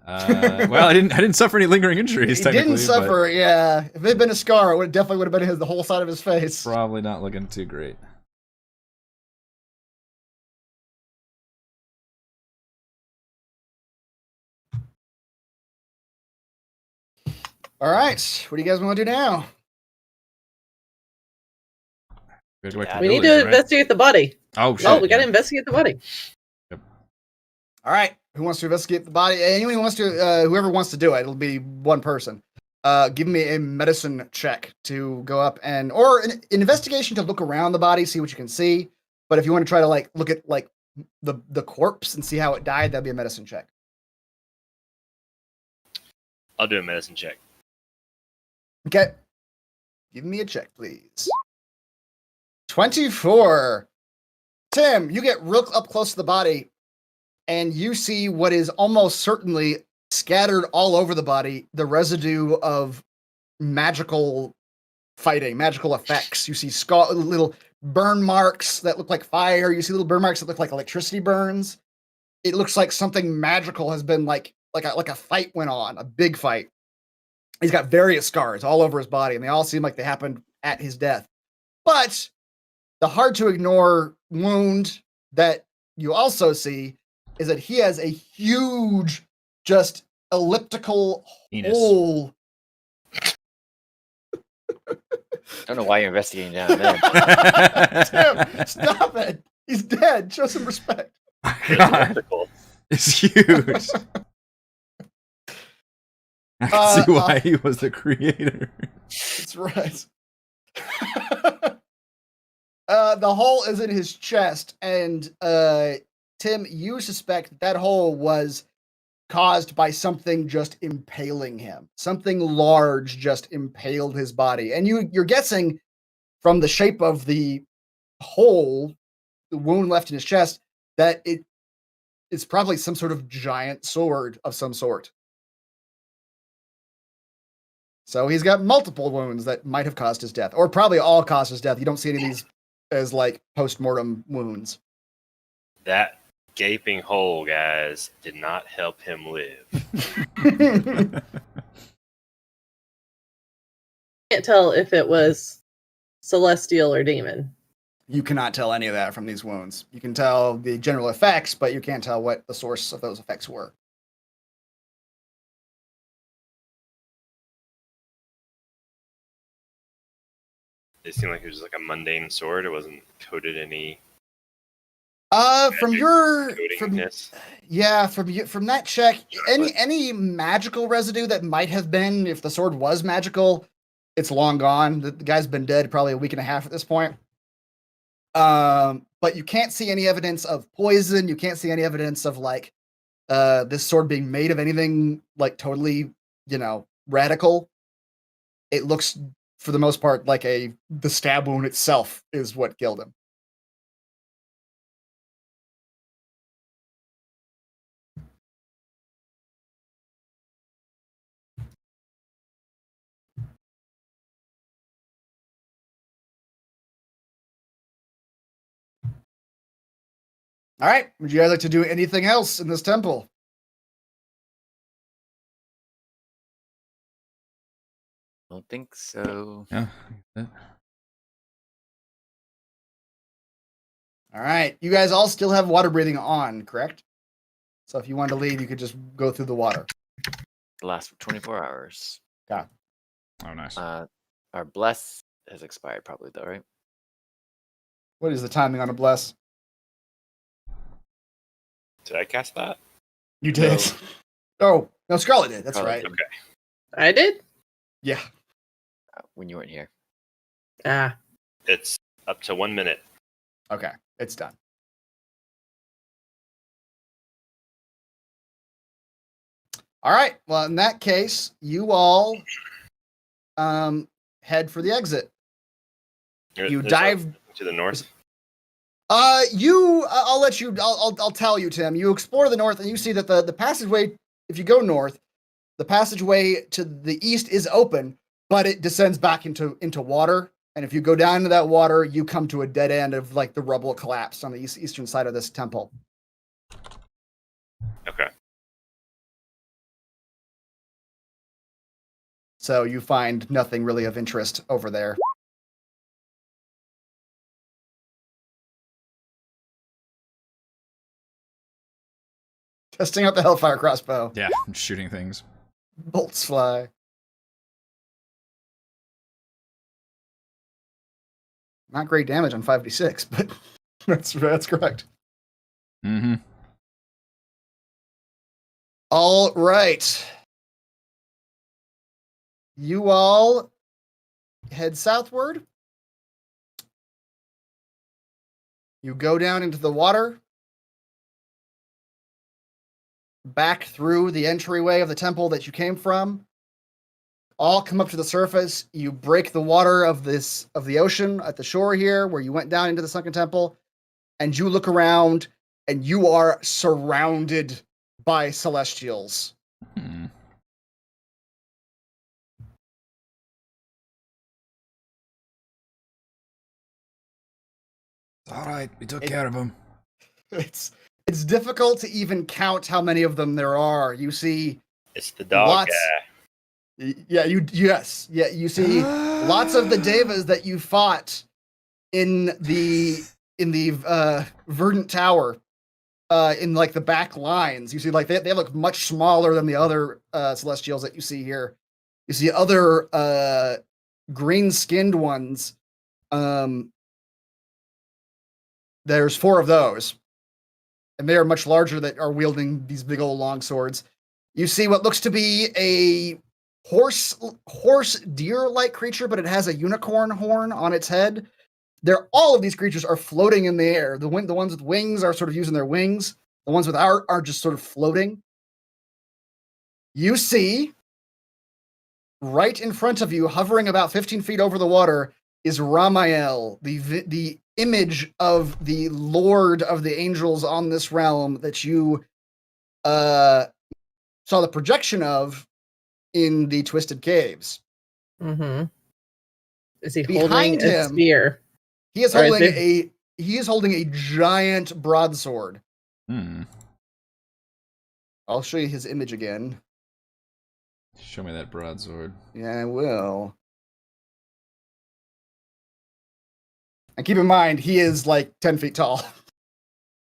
[SPEAKER 1] Well, I didn't suffer any lingering injuries.
[SPEAKER 2] He
[SPEAKER 1] technically,
[SPEAKER 2] didn't suffer, yeah. If it had been a scar, it definitely would have been the whole side of his face.
[SPEAKER 1] Probably not looking too great.
[SPEAKER 2] All right, what do you guys want to do now?
[SPEAKER 1] We go back
[SPEAKER 3] Yeah.
[SPEAKER 1] the
[SPEAKER 4] We need
[SPEAKER 1] village,
[SPEAKER 4] to
[SPEAKER 1] right?
[SPEAKER 4] investigate the body.
[SPEAKER 1] Oh, shit.
[SPEAKER 4] Oh, we got to
[SPEAKER 1] yeah.
[SPEAKER 4] investigate the body.
[SPEAKER 2] All right, who wants to investigate the body? Anyone who wants to, whoever wants to do it, it'll be one person. Give me a medicine check to go up or an investigation to look around the body, see what you can see. But if you want to try to look at the corpse and see how it died, that'd be a medicine check.
[SPEAKER 5] I'll do a medicine check.
[SPEAKER 2] Okay. Give me a check, please. 24. Tim, you get real up close to the body, and you see what is almost certainly scattered all over the body, the residue of magical fighting, magical effects. You see little burn marks that look like fire. You see little burn marks that look like electricity burns. It looks like something magical has been like a fight went on, a big fight. He's got various scars all over his body, and they all seem like they happened at his death. But the hard to ignore wound that you also see is that he has a huge, just elliptical
[SPEAKER 1] Penis.
[SPEAKER 2] hole.
[SPEAKER 3] I don't know why you're investigating down there.
[SPEAKER 2] Tim, stop it. He's dead. Show some respect.
[SPEAKER 1] God, it's huge. I can see why he was the creator.
[SPEAKER 2] That's right. The hole is in his chest, and Tim, you suspect that hole was caused by something just impaling him. Something large just impaled his body. And you're guessing from the shape of the hole, the wound left in his chest, that it's probably some sort of giant sword of some sort. So he's got multiple wounds that might have caused his death, or probably all caused his death. You don't see any of these as post-mortem wounds.
[SPEAKER 5] That gaping hole, guys, did not help him live.
[SPEAKER 4] Can't tell if it was celestial or demon.
[SPEAKER 2] You cannot tell any of that from these wounds. You can tell the general effects, but you can't tell what the source of those effects were.
[SPEAKER 5] It seemed like it was like a mundane sword. It wasn't coated any
[SPEAKER 2] From your
[SPEAKER 5] coatingness.
[SPEAKER 2] from that check, any magical residue that might have been, if the sword was magical, it's long gone. The guy's been dead probably a week and a half at this point. But you can't see any evidence of poison. You can't see any evidence of like this sword being made of anything like totally, radical. It looks, for the most part, like the stab wound itself is what killed him. All right. Would you guys like to do anything else in this temple?
[SPEAKER 3] I don't think so.
[SPEAKER 1] Yeah.
[SPEAKER 2] All right. You guys all still have water breathing on, correct? So if you wanted to leave, you could just go through the water.
[SPEAKER 3] The last 24 hours.
[SPEAKER 2] Yeah.
[SPEAKER 1] Oh, nice.
[SPEAKER 3] Our bless has expired probably though, right?
[SPEAKER 2] What is the timing on a bless?
[SPEAKER 5] Did I cast that?
[SPEAKER 2] You did. Oh, no, Scarlet did. That's
[SPEAKER 3] Scarlet
[SPEAKER 2] right.
[SPEAKER 3] did.
[SPEAKER 5] Okay.
[SPEAKER 4] I did.
[SPEAKER 2] Yeah.
[SPEAKER 3] When you weren't here.
[SPEAKER 4] Ah.
[SPEAKER 5] It's up to 1 minute.
[SPEAKER 2] Okay. It's done. All right. Well, in that case, you all head for the exit. You
[SPEAKER 5] There's
[SPEAKER 2] dive
[SPEAKER 5] to the north.
[SPEAKER 2] I'll let you. I'll tell you, Tim. You explore the north, and you see that the passageway. If you go north, the passageway to the east is open, but it descends back into water. And if you go down into that water, you come to a dead end of like the rubble collapse on the eastern side of this temple.
[SPEAKER 5] Okay.
[SPEAKER 2] So you find nothing really of interest over there. Testing out the Hellfire crossbow.
[SPEAKER 1] Yeah, I'm shooting things.
[SPEAKER 2] Bolts fly. Not great damage on 5d6, but that's correct.
[SPEAKER 1] Mm-hmm.
[SPEAKER 2] All right. You all head southward. You go down into the water. Back through the entryway of the temple that you came from. All come up to the surface. You break the water of the ocean at the shore here, where you went down into the sunken temple, and you look around, and you are surrounded by celestials.
[SPEAKER 1] Hmm. All right, we took care of him.
[SPEAKER 2] It's difficult to even count how many of them there are. You see,
[SPEAKER 5] It's the dog
[SPEAKER 2] lots.
[SPEAKER 5] guy.
[SPEAKER 2] Yeah, you see lots of the devas that you fought in the Verdant Tower, in like the back lines. You see, like they look much smaller than the other celestials that you see here. You see other green-skinned ones. There's 4 of those, and they are much larger, that are wielding these big old long swords. You see what looks to be a horse deer-like creature, but it has a unicorn horn on its head. All of these creatures are floating in the air. The ones with wings are sort of using their wings. The ones without are just sort of floating. You see, right in front of you, hovering about 15 feet over the water, is Rahmael, the image of the Lord of the angels on this realm that you saw the projection of in the Twisted Caves.
[SPEAKER 4] Mm-hmm. Is he
[SPEAKER 2] Behind
[SPEAKER 4] holding a
[SPEAKER 2] him,
[SPEAKER 4] spear?
[SPEAKER 2] He is
[SPEAKER 4] Or is
[SPEAKER 2] holding a giant broadsword.
[SPEAKER 1] Hmm.
[SPEAKER 2] I'll show you his image again.
[SPEAKER 1] Show me that broadsword.
[SPEAKER 2] Yeah, I will. And keep in mind, he is like 10 feet tall.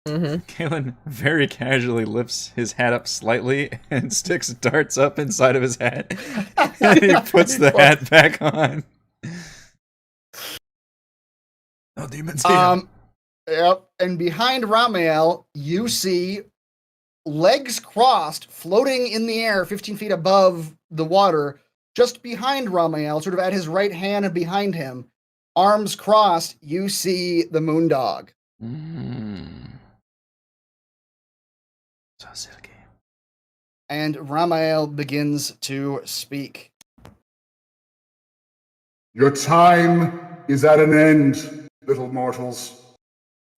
[SPEAKER 4] Mm-hmm.
[SPEAKER 1] Kalen very casually lifts his hat up slightly and sticks darts up inside of his hat. And he puts the hat back on. Oh, demons here.
[SPEAKER 2] Yep. And behind Rahmael, you see legs crossed, floating in the air 15 feet above the water, just behind Rahmael, sort of at his right hand and behind him, arms crossed, you see the Moondog.
[SPEAKER 1] So silky.
[SPEAKER 2] And Rahmael begins to speak.
[SPEAKER 7] Your time is at an end, little mortals.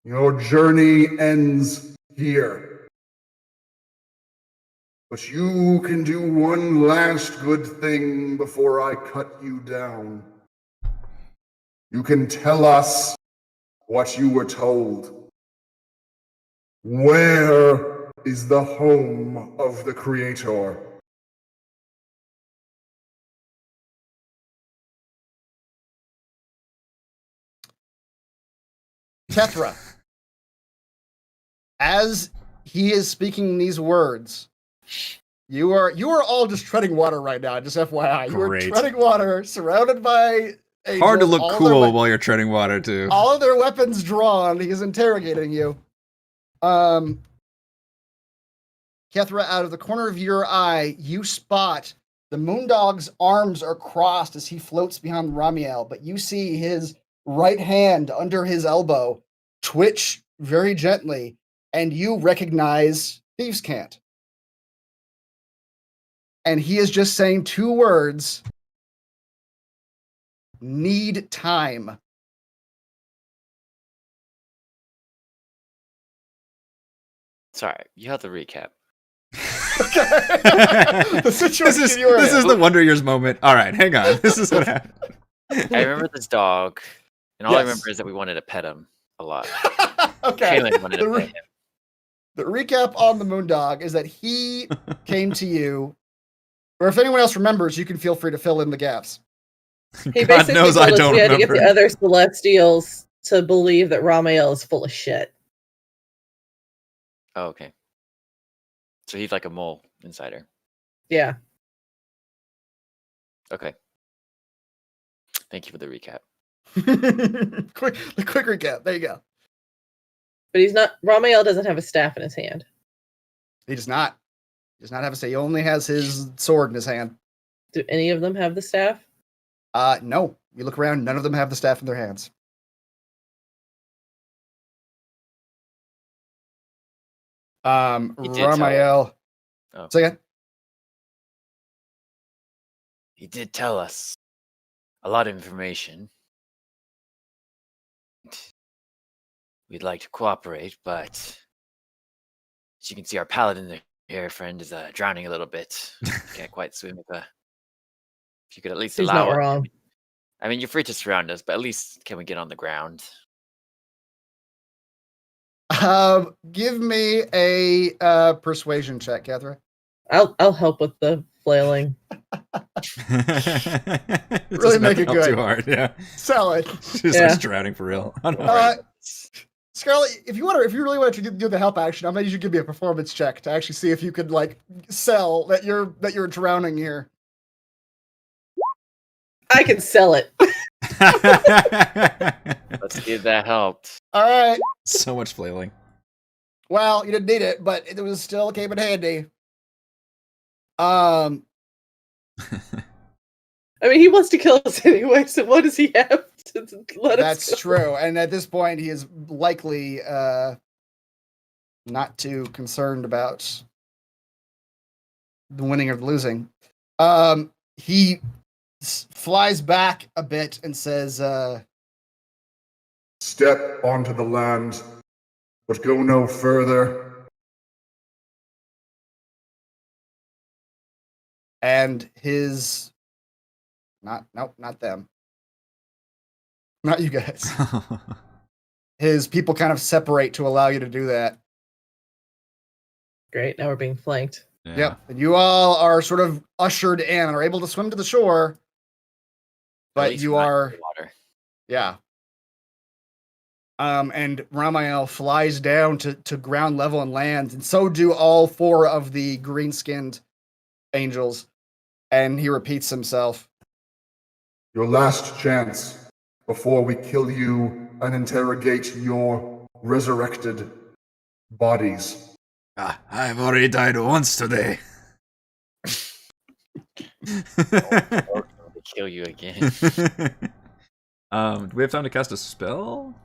[SPEAKER 7] Your journey ends here. But you can do one last good thing before I cut you down. You can tell us what you were told. Where is the home of the Creator?
[SPEAKER 2] Kethra, as he is speaking these words, you are all just treading water right now, just FYI. You are
[SPEAKER 1] Great.
[SPEAKER 2] treading water, surrounded by angels,
[SPEAKER 1] Hard to look
[SPEAKER 2] all
[SPEAKER 1] cool
[SPEAKER 2] their
[SPEAKER 1] while you're treading water, too.
[SPEAKER 2] all of their weapons drawn. He's interrogating you. Kethra, out of the corner of your eye, you spot the Moondog's arms are crossed as he floats behind Rahmael, but you see his right hand under his elbow twitch very gently, and you recognize Thieves' Cant. And he is just saying two words: need time.
[SPEAKER 3] Sorry, you have to recap.
[SPEAKER 2] The situation you were
[SPEAKER 1] this
[SPEAKER 2] in.
[SPEAKER 1] is the Wonder Years moment. All right, hang on. This is what happened.
[SPEAKER 3] I remember this dog, and all I
[SPEAKER 2] Yes.
[SPEAKER 3] remember is that we wanted to pet him a lot.
[SPEAKER 2] Okay.
[SPEAKER 3] Kaylin wanted to pet him.
[SPEAKER 2] The recap on the Moondog is that he came to you, or if anyone else remembers, you can feel free to fill in the gaps.
[SPEAKER 4] He
[SPEAKER 1] God
[SPEAKER 4] basically
[SPEAKER 1] knows
[SPEAKER 4] told
[SPEAKER 1] I
[SPEAKER 4] us
[SPEAKER 1] don't
[SPEAKER 4] we had to get
[SPEAKER 1] remember.
[SPEAKER 4] the other Celestials to believe that Rahmael is full of shit.
[SPEAKER 3] Oh, okay. So he's like a mole insider.
[SPEAKER 4] Yeah.
[SPEAKER 3] Okay. Thank you for the recap.
[SPEAKER 2] The quick recap. There you go.
[SPEAKER 4] But he's not. Rahmael doesn't have a staff in his hand.
[SPEAKER 2] He does not. He does not have a say. He only has his sword in his hand.
[SPEAKER 4] Do any of them have the staff?
[SPEAKER 2] No. You look around, none of them have the staff in their hands.
[SPEAKER 3] He did tell
[SPEAKER 2] Rahmael.
[SPEAKER 3] Oh.
[SPEAKER 2] Say again.
[SPEAKER 3] He did tell us a lot of information. We'd like to cooperate, but as you can see, our paladin here, friend, is drowning a little bit. Can't quite swim. If you could at least
[SPEAKER 4] He's
[SPEAKER 3] allow
[SPEAKER 4] not
[SPEAKER 3] it.
[SPEAKER 4] wrong.
[SPEAKER 3] I mean, you're free to surround us, but at least can we get on the ground?
[SPEAKER 2] Give me a persuasion check, Catherine.
[SPEAKER 4] I'll help with the flailing.
[SPEAKER 2] Really make it
[SPEAKER 1] Too
[SPEAKER 2] good.
[SPEAKER 1] hard, yeah.
[SPEAKER 2] Sell it.
[SPEAKER 1] She just starts drowning for real.
[SPEAKER 2] Scarlett, if you really want to do the help action, I bet you should give me a performance check to actually see if you could like sell that you're drowning here.
[SPEAKER 4] I can sell it.
[SPEAKER 3] Let's see if that helped.
[SPEAKER 2] All right.
[SPEAKER 1] So much flailing.
[SPEAKER 2] Well, you didn't need it, but it was still came in handy. I
[SPEAKER 4] mean, he wants to kill us anyway, so what does he have to let us
[SPEAKER 2] That's
[SPEAKER 4] kill?
[SPEAKER 2] true. And at this point, he is likely not too concerned about the winning or the losing. He flies back a bit and says,
[SPEAKER 7] Step onto the land, but go no further.
[SPEAKER 2] and his not them. Not you guys. His people kind of separate to allow you to do that.
[SPEAKER 4] Great, now we're being flanked.
[SPEAKER 1] Yeah.
[SPEAKER 2] Yep. And you all are sort of ushered in and are able to swim to the shore.
[SPEAKER 3] At
[SPEAKER 2] But
[SPEAKER 3] least
[SPEAKER 2] you
[SPEAKER 3] not in
[SPEAKER 2] are,
[SPEAKER 3] the water.
[SPEAKER 2] yeah. And Rahmael flies down to ground level and lands, and so do all 4 of the green-skinned angels. And he repeats himself.
[SPEAKER 7] Your last chance before we kill you and interrogate your resurrected bodies.
[SPEAKER 1] I've already died once today.
[SPEAKER 3] Or kill you again.
[SPEAKER 1] Do we have time to cast a spell?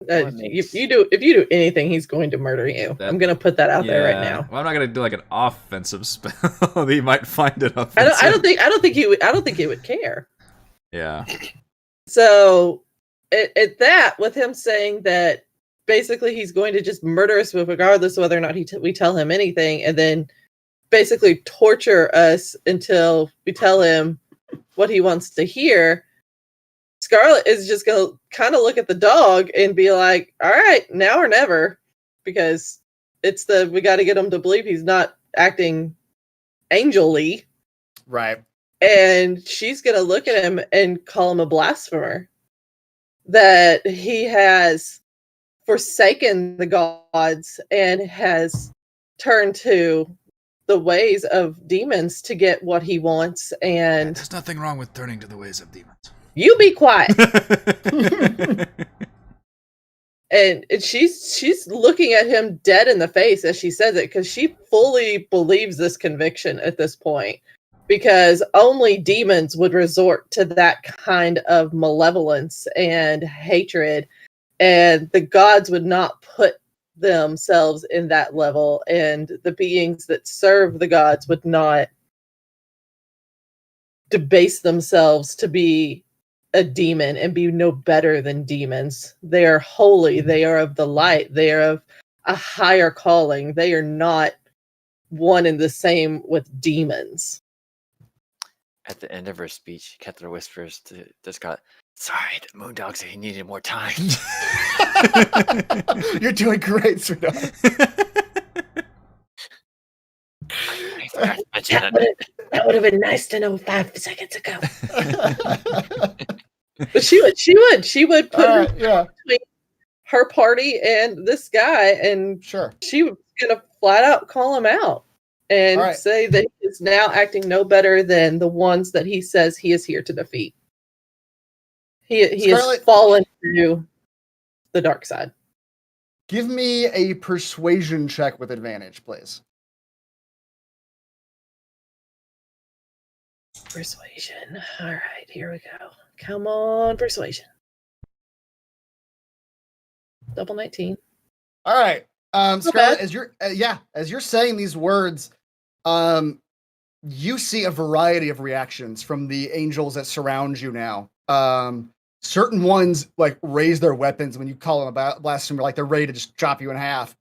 [SPEAKER 4] If you do anything, he's going to murder you. I'm going to put that out there right now.
[SPEAKER 1] Well, I'm not going to do like an offensive spell. He might find it offensive.
[SPEAKER 4] I don't think he would care.
[SPEAKER 1] Yeah.
[SPEAKER 4] So at that, with him saying that basically he's going to just murder us regardless of whether or not we tell him anything, and then basically torture us until we tell him what he wants to hear, Scarlet is just going to kind of look at the dog and be like, all right, now or never, because we got to get him to believe he's not acting angel-y.
[SPEAKER 2] Right.
[SPEAKER 4] And she's going to look at him and call him a blasphemer. That he has forsaken the gods and has turned to the ways of demons to get what he wants. And
[SPEAKER 1] there's nothing wrong with turning to the ways of demons.
[SPEAKER 4] You be quiet. And she's looking at him dead in the face as she says it, because she fully believes this conviction at this point, because only demons would resort to that kind of malevolence and hatred, and the gods would not put themselves in that level, and the beings that serve the gods would not debase themselves to be a demon and be no better than demons. They are holy. They are of the light. They are of a higher calling. They are not one and the same with demons.
[SPEAKER 3] At the end of her speech, Kethra whispers to Scott, "Sorry, the Moondog said he needed more time."
[SPEAKER 2] You're doing great, sweetheart.
[SPEAKER 3] I forgot to mention that.
[SPEAKER 4] That would have been nice to know 5 seconds ago. But she would put her between her party and this guy, and
[SPEAKER 2] sure,
[SPEAKER 4] she was gonna flat out call him out and say that he is now acting no better than the ones that he says he is here to defeat. He has fallen to the dark side.
[SPEAKER 2] Give me a persuasion check with advantage, please.
[SPEAKER 4] Persuasion. All right, here we go. Come on, persuasion. Double 19.
[SPEAKER 2] All right, Scarlet, as you're saying these words, you see a variety of reactions from the angels that surround you now. Certain ones like raise their weapons when you call them a blasphemer, like they're ready to just chop you in half.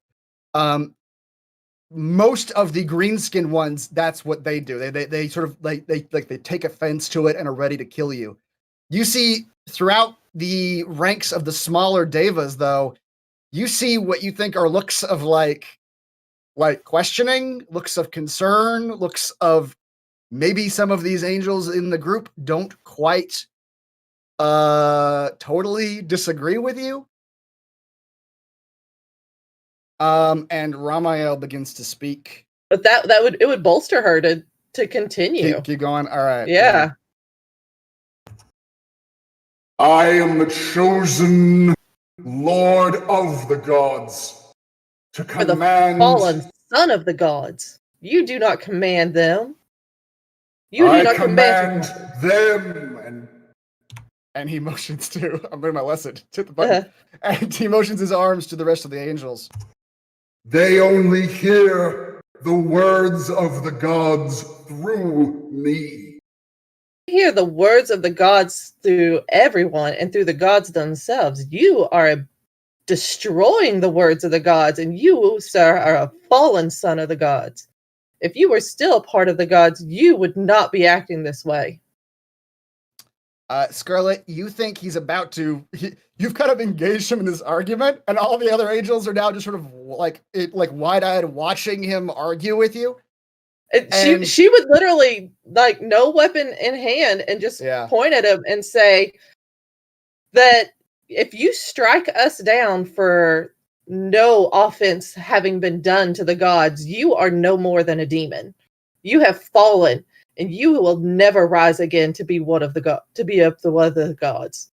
[SPEAKER 2] Most of the green-skinned ones, that's what they do. They sort of they take offense to it and are ready to kill you. You see throughout the ranks of the smaller devas, though, you see what you think are looks of like questioning, looks of concern, looks of maybe some of these angels in the group don't quite totally disagree with you. And Rahmael begins to speak.
[SPEAKER 4] But that would bolster her to continue.
[SPEAKER 2] Keep going. All right.
[SPEAKER 4] Yeah.
[SPEAKER 7] I am the chosen Lord of the gods to command.
[SPEAKER 4] The fallen son of the gods. You do not command them. You do
[SPEAKER 7] I
[SPEAKER 4] not
[SPEAKER 7] command them.
[SPEAKER 2] And he motions to. I'm doing my lesson. Hit the button. And he motions his arms to the rest of the angels.
[SPEAKER 7] They only hear the words of the gods through me.
[SPEAKER 4] Hear the words of the gods through everyone and through the gods themselves. You are destroying the words of the gods, and you, sir, are a fallen son of the gods. If you were still part of the gods, you would not be acting this way.
[SPEAKER 2] Scarlet, you think he's about to... You've kind of engaged him in this argument, and all the other angels are now just sort of like wide-eyed watching him argue with you.
[SPEAKER 4] She would literally, like, no weapon in hand, and just point at him and say that if you strike us down for no offense having been done to the gods, you are no more than a demon. You have fallen, and you will never rise again to be one of the one of the gods.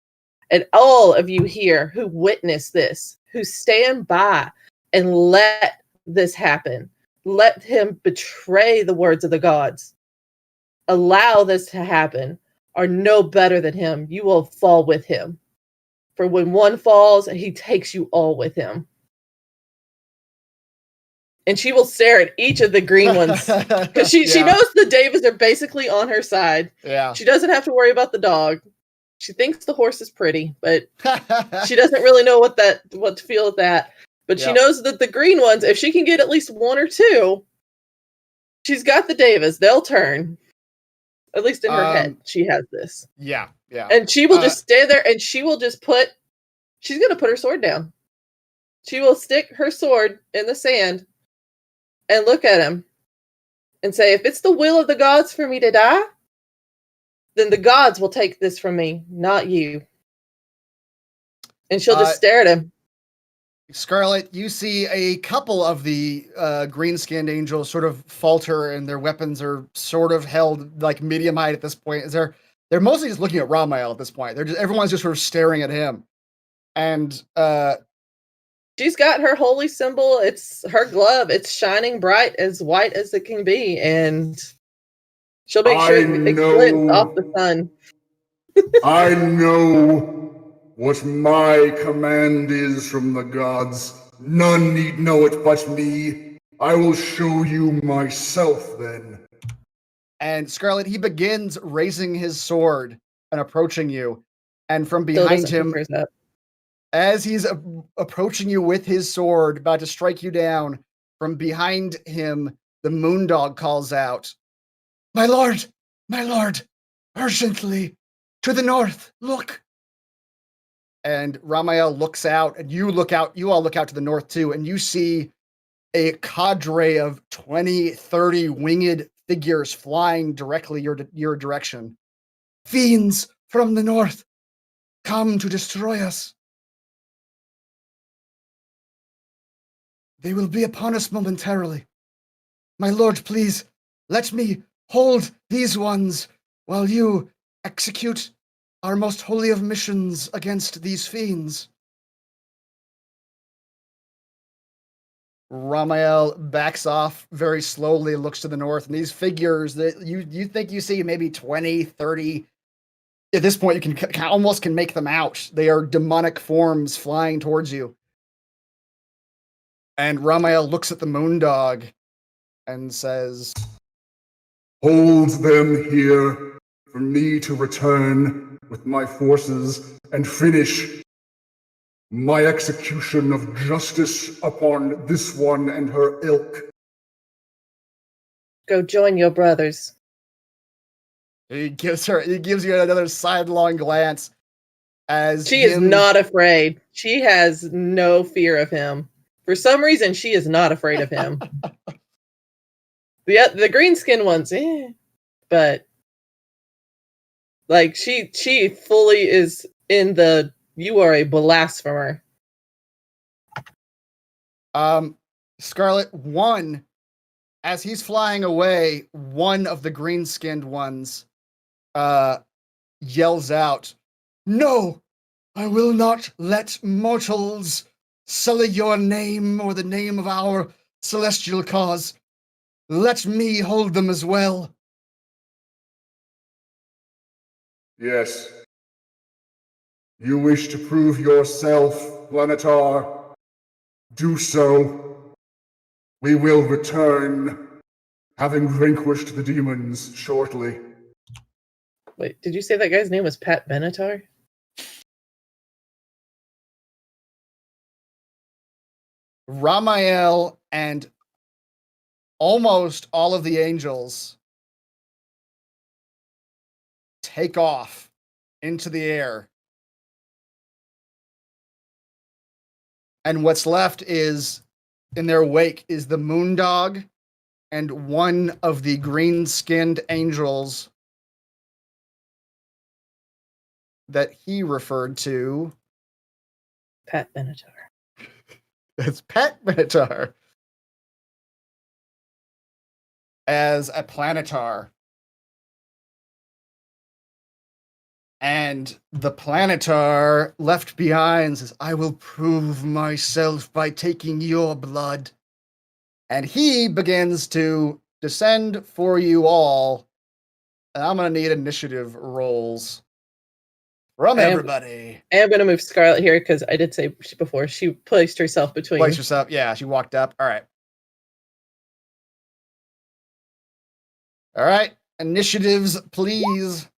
[SPEAKER 4] And all of you here who witness this, who stand by and let this happen, let him betray the words of the gods, allow this to happen, are no better than him. You will fall with him. For when one falls, he takes you all with him. And she will stare at each of the green ones because she knows the Davis are basically on her side.
[SPEAKER 2] Yeah.
[SPEAKER 4] She doesn't have to worry about the dog. She thinks the horse is pretty, but she doesn't really know what to feel with that. But she knows that the green ones, if she can get at least one or two, she's got the Davis. They'll turn. At least in her head, she has this.
[SPEAKER 2] Yeah, yeah.
[SPEAKER 4] And she will just stay there, and she will just she's going to put her sword down. She will stick her sword in the sand and look at him and say, if it's the will of the gods for me to die, then the gods will take this from me, not you. And she'll just stare at him.
[SPEAKER 2] Scarlet, you see a couple of the green-skinned angels sort of falter, and their weapons are sort of held like medium height at this point. They're mostly just looking at Rahmael at this point. Everyone's just sort of staring at him. And
[SPEAKER 4] she's got her holy symbol. It's her glove. It's shining bright, as white as it can be, and she'll make sure it glints off the sun.
[SPEAKER 7] I know what my command is from the gods. None need know it but me. I will show you myself then.
[SPEAKER 2] And Scarlet, he begins raising his sword and approaching you. And from behind him, as he's approaching you with his sword, about to strike you down, from behind him, the moondog calls out, my lord, urgently, to the north, look. And Rahmael looks out, and you all look out to the north too, and you see a cadre of 20, 30 winged figures flying directly your direction. Fiends from the north, come to destroy us. They will be upon us momentarily. My lord, please, let me hold these ones while you execute our most holy of missions against these fiends. Rahmael backs off very slowly, looks to the north, and these figures that you think you see maybe 20, 30. At this point, you can almost make them out. They are demonic forms flying towards you. And Rahmael looks at the moondog and says,
[SPEAKER 7] hold them here for me to return with my forces and finish my execution of justice upon this one and her ilk.
[SPEAKER 4] Go join your brothers.
[SPEAKER 2] He gives you another sidelong glance as
[SPEAKER 4] she is not afraid. She has no fear of him. For some reason, she is not afraid of him. The green skin ones, but like she fully is in the you are a blasphemer.
[SPEAKER 2] Scarlet, as he's flying away, one of the green skinned ones yells out, no, I will not let mortals sully your name or the name of our celestial cause. Let me hold them as well.
[SPEAKER 7] Yes. You wish to prove yourself, planetar? Do so. We will return, having vanquished the demons shortly.
[SPEAKER 4] Wait, did you say that guy's name was Pat Benatar?
[SPEAKER 2] Rahmael and almost all of the angels take off into the air. And what's left is, in their wake, is the moondog and one of the green-skinned angels that he referred to
[SPEAKER 4] Pet Minotaur.
[SPEAKER 2] It's Pet Minotaur. As a planetar. And the planetar left behind says, I will prove myself by taking your blood. And he begins to descend for you all. And I'm going to need initiative rolls from everybody.
[SPEAKER 4] I am going to move Scarlet here because I did say before she placed herself between.
[SPEAKER 2] Place yourself. Yeah, she walked up. All right. All right. Initiatives, please.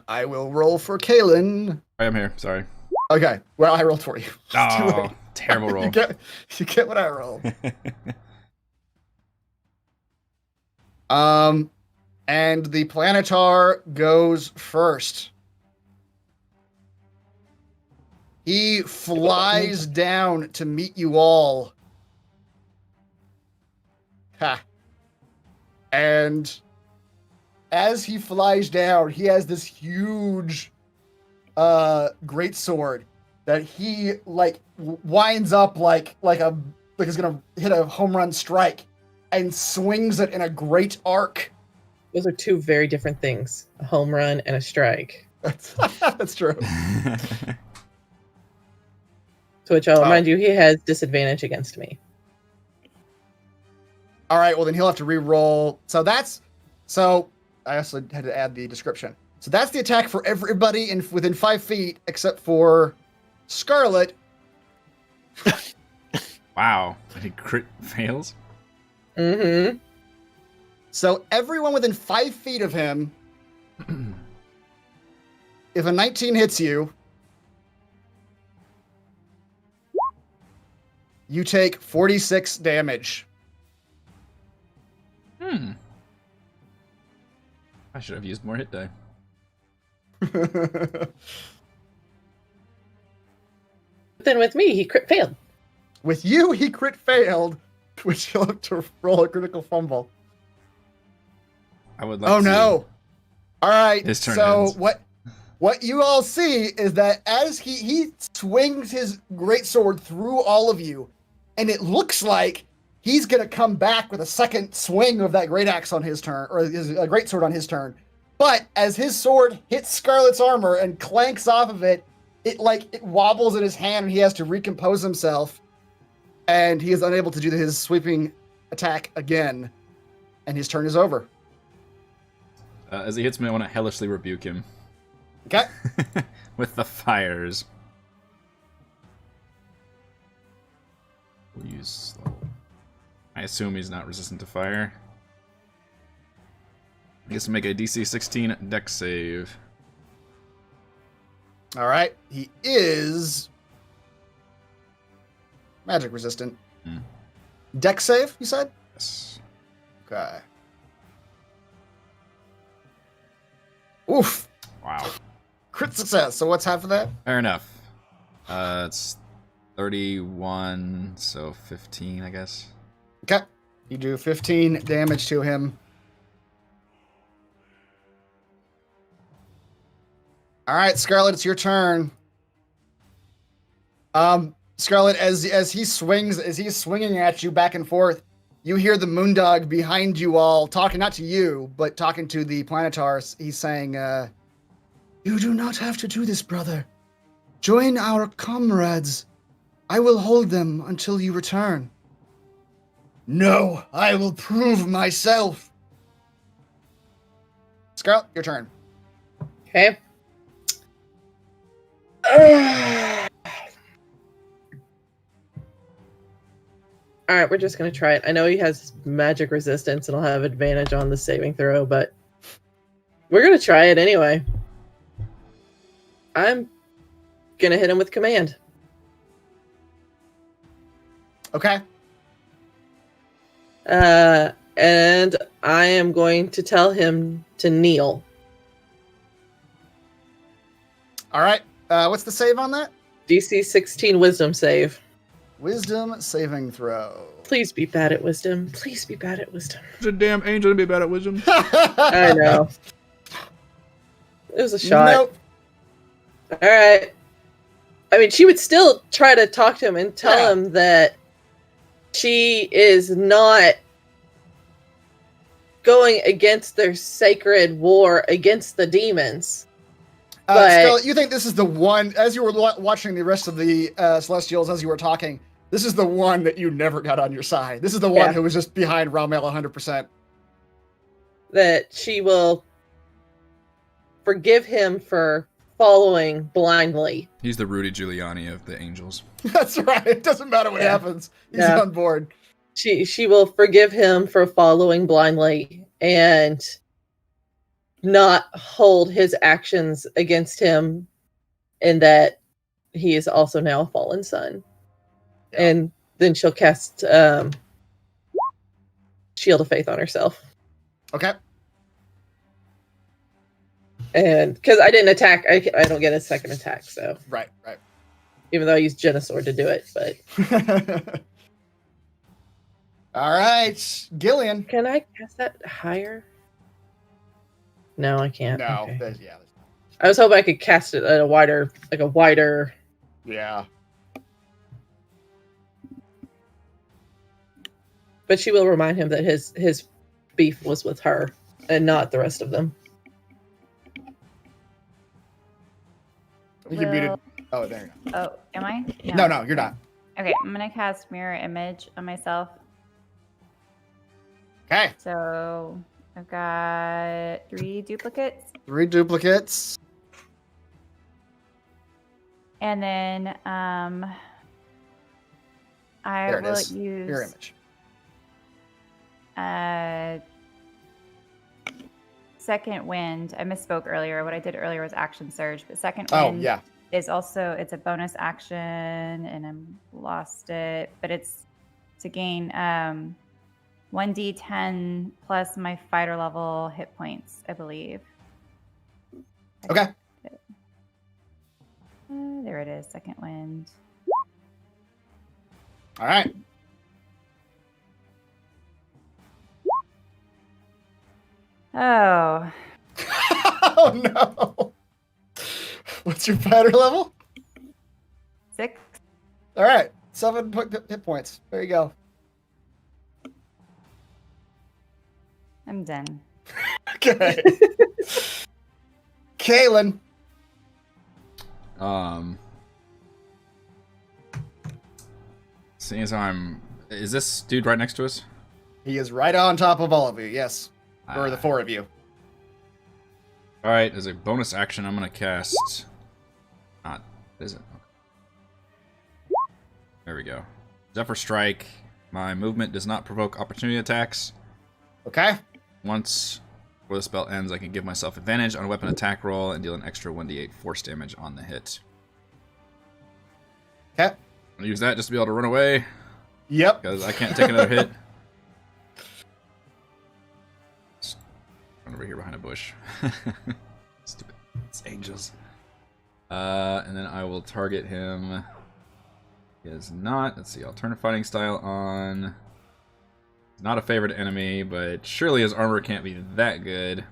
[SPEAKER 2] I will roll for Kalen.
[SPEAKER 1] I am here. Sorry.
[SPEAKER 2] Okay. Well, I rolled for you. It's too
[SPEAKER 1] Oh,
[SPEAKER 2] late.
[SPEAKER 1] terrible roll.
[SPEAKER 2] You get what I rolled. And the planetar goes first. He flies down to meet you all. Ha. And as he flies down, he has this huge greatsword that he winds up like he's gonna hit a home run strike and swings it in a great arc.
[SPEAKER 4] Those are two very different things: a home run and a strike.
[SPEAKER 2] That's true.
[SPEAKER 4] To which I'll remind you, he has disadvantage against me.
[SPEAKER 2] All right, well then he'll have to re-roll. So I also had to add the description. So that's the attack for everybody within 5 feet except for Scarlet.
[SPEAKER 1] Wow. He crit fails?
[SPEAKER 4] Mm-hmm.
[SPEAKER 2] So everyone within 5 feet of him, if a 19 hits you, you take 46 damage.
[SPEAKER 1] I should have used more hit die.
[SPEAKER 4] Then with me, he crit failed.
[SPEAKER 2] With you, he crit failed, which he'll have to roll a critical fumble.
[SPEAKER 1] I would like
[SPEAKER 2] Oh
[SPEAKER 1] to.
[SPEAKER 2] no! All right.
[SPEAKER 1] His turn
[SPEAKER 2] So
[SPEAKER 1] ends.
[SPEAKER 2] what you all see is that as he swings his greatsword through all of you, and it looks like he's gonna come back with a second swing of that great axe on his turn, or his greatsword on his turn. But as his sword hits Scarlet's armor and clanks off of it, it wobbles in his hand, and he has to recompose himself, and he is unable to do his sweeping attack again, and his turn is over.
[SPEAKER 1] As he hits me, I want to hellishly rebuke him.
[SPEAKER 2] Okay.
[SPEAKER 1] With the fires. We'll use slow. I assume he's not resistant to fire. He has to make a DC 16 dex save.
[SPEAKER 2] All right. He is magic resistant. Dex save, you said?
[SPEAKER 1] Yes.
[SPEAKER 2] Okay. Oof.
[SPEAKER 1] Wow.
[SPEAKER 2] Crit success. So what's half of that?
[SPEAKER 1] Fair enough. It's 31, so 15, I guess.
[SPEAKER 2] Okay. You do 15 damage to him. All right, Scarlet, it's your turn. Scarlet, as he's swinging at you back and forth, you hear the Moondog behind you all talking, not to you, but talking to the Planetars. He's saying, you do not have to do this, brother. Join our comrades. I will hold them until you return. No, I will prove myself. Scarlet, your turn.
[SPEAKER 4] Okay. All right, we're just going to try it. I know he has magic resistance and he'll have advantage on the saving throw, but we're going to try it anyway. I'm going to hit him with command.
[SPEAKER 2] Okay.
[SPEAKER 4] and I am going to tell him to kneel.
[SPEAKER 2] All right. What's the save on that?
[SPEAKER 4] DC 16 wisdom save.
[SPEAKER 2] Wisdom saving throw.
[SPEAKER 4] Please be bad at wisdom. Please be bad at wisdom.
[SPEAKER 1] There's a damn angel to be bad at wisdom.
[SPEAKER 4] I know. It was a shot.
[SPEAKER 2] Nope.
[SPEAKER 4] All right. I mean, she would still try to talk to him and tell him that she is not going against their sacred war against the demons. But
[SPEAKER 2] Still, you think this is the one, as you were watching the rest of the Celestials, as you were talking, this is the one that you never got on your side. This is the one who was just behind Rahmael 100%.
[SPEAKER 4] that she will forgive him for following blindly.
[SPEAKER 1] He's the Rudy Giuliani of the angels.
[SPEAKER 2] That's right. It doesn't matter what happens. He's on board.
[SPEAKER 4] She will forgive him for following blindly and not hold his actions against him, and that he is also now a fallen son. And then she'll cast Shield of Faith on herself.
[SPEAKER 2] Okay.
[SPEAKER 4] And because I didn't attack, I don't get a second attack. So
[SPEAKER 2] Right.
[SPEAKER 4] even though I used Genosword to do it, but
[SPEAKER 2] All right, Gillian.
[SPEAKER 4] can I cast that higher? No, I can't.
[SPEAKER 2] No.
[SPEAKER 4] Okay.
[SPEAKER 2] Yeah.
[SPEAKER 4] I was hoping I could cast it at a wider.
[SPEAKER 2] Yeah.
[SPEAKER 4] But she will remind him that his beef was with her and not the rest of them.
[SPEAKER 2] You can beat it.
[SPEAKER 6] Will-
[SPEAKER 2] Oh, there you go.
[SPEAKER 6] Oh, am I?
[SPEAKER 2] No, you're not.
[SPEAKER 6] Okay, I'm gonna cast mirror image on myself.
[SPEAKER 2] Okay.
[SPEAKER 6] So I've got 3 duplicates,
[SPEAKER 2] 3 duplicates.
[SPEAKER 6] and then I
[SPEAKER 2] There it
[SPEAKER 6] will
[SPEAKER 2] is.
[SPEAKER 6] use
[SPEAKER 2] Your image.
[SPEAKER 6] second wind. I misspoke earlier. What I did earlier was action surge, but second
[SPEAKER 2] Oh,
[SPEAKER 6] wind
[SPEAKER 2] yeah.
[SPEAKER 6] is also, it's a bonus action, and I lost it, but it's to gain 1d10 plus my fighter level hit points, I believe.
[SPEAKER 2] Okay.
[SPEAKER 6] There it is, second wind.
[SPEAKER 2] All right.
[SPEAKER 6] Oh,
[SPEAKER 2] Oh, no. What's your fighter level?
[SPEAKER 6] 6.
[SPEAKER 2] All right. 7 hit points. There you go.
[SPEAKER 6] I'm done.
[SPEAKER 2] Okay. Kaylin.
[SPEAKER 1] Seeing as is this dude right next to us?
[SPEAKER 2] He is right on top of all of you. Yes. Or the 4 of you.
[SPEAKER 1] All right, as a bonus action, I'm gonna cast. Is it? There we go. Zephyr Strike. My movement does not provoke opportunity attacks.
[SPEAKER 2] Okay.
[SPEAKER 1] Once before the spell ends, I can give myself advantage on a weapon attack roll and deal an extra 1d8 force damage on the hit.
[SPEAKER 2] Okay.
[SPEAKER 1] I'll use that just to be able to run away
[SPEAKER 2] Yep.
[SPEAKER 1] because I can't take another hit. Run over here behind a bush. Stupid. It's angels. And then I will target him. He is not. Let's see. Alternate fighting style on. Not a favorite enemy, but surely his armor can't be that good.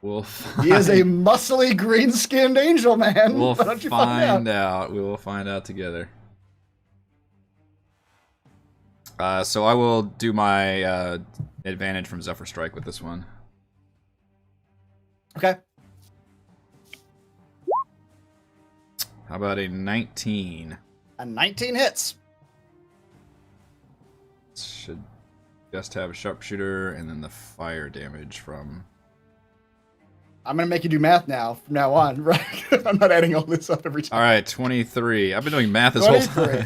[SPEAKER 1] We'll
[SPEAKER 2] He is a muscly, green-skinned angel man.
[SPEAKER 1] We'll
[SPEAKER 2] Why don't you
[SPEAKER 1] find out. We will find out together. So I will do my advantage from Zephyr Strike with this one.
[SPEAKER 2] Okay.
[SPEAKER 1] How about a 19?
[SPEAKER 2] A 19 hits.
[SPEAKER 1] Should just have a sharpshooter and then the fire damage from...
[SPEAKER 2] I'm going to make you do math now, from now on, right? I'm not adding all this up every time.
[SPEAKER 1] All right, 23. I've been doing math this whole time.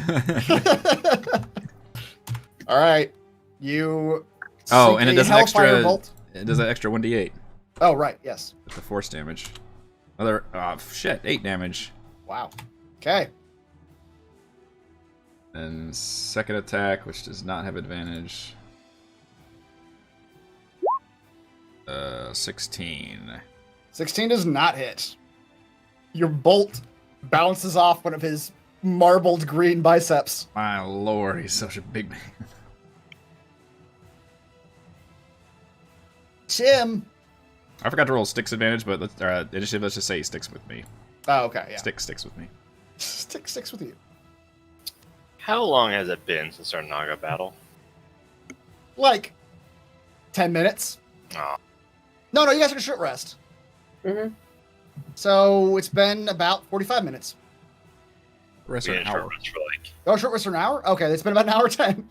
[SPEAKER 2] All right. You...
[SPEAKER 1] Oh,
[SPEAKER 2] sink
[SPEAKER 1] and it
[SPEAKER 2] a
[SPEAKER 1] does an
[SPEAKER 2] Hellfire
[SPEAKER 1] extra...
[SPEAKER 2] Bolt.
[SPEAKER 1] It does an extra 1d8
[SPEAKER 2] Oh, right. Yes.
[SPEAKER 1] with the force damage. Another... Oh, shit. 8 damage.
[SPEAKER 2] Wow. Okay.
[SPEAKER 1] And second attack, which does not have advantage. 16.
[SPEAKER 2] 16 does not hit. Your bolt bounces off one of his marbled green biceps.
[SPEAKER 1] My lord, he's such a big man.
[SPEAKER 2] Tim.
[SPEAKER 1] I forgot to roll sticks advantage, but initiative, let's just say he sticks with me.
[SPEAKER 2] Oh, okay, yeah.
[SPEAKER 1] Sticks with me.
[SPEAKER 2] Sticks with you.
[SPEAKER 5] How long has it been since our Naga battle?
[SPEAKER 2] Like 10 minutes.
[SPEAKER 5] Oh,
[SPEAKER 2] No, you guys took a short rest.
[SPEAKER 4] Mm-hmm.
[SPEAKER 2] So it's been about 45 minutes.
[SPEAKER 1] Rest
[SPEAKER 5] we
[SPEAKER 1] of an
[SPEAKER 5] didn't short
[SPEAKER 1] hour.
[SPEAKER 5] rest for like
[SPEAKER 2] Oh, short rest for an hour? Okay, it's been about an hour 10.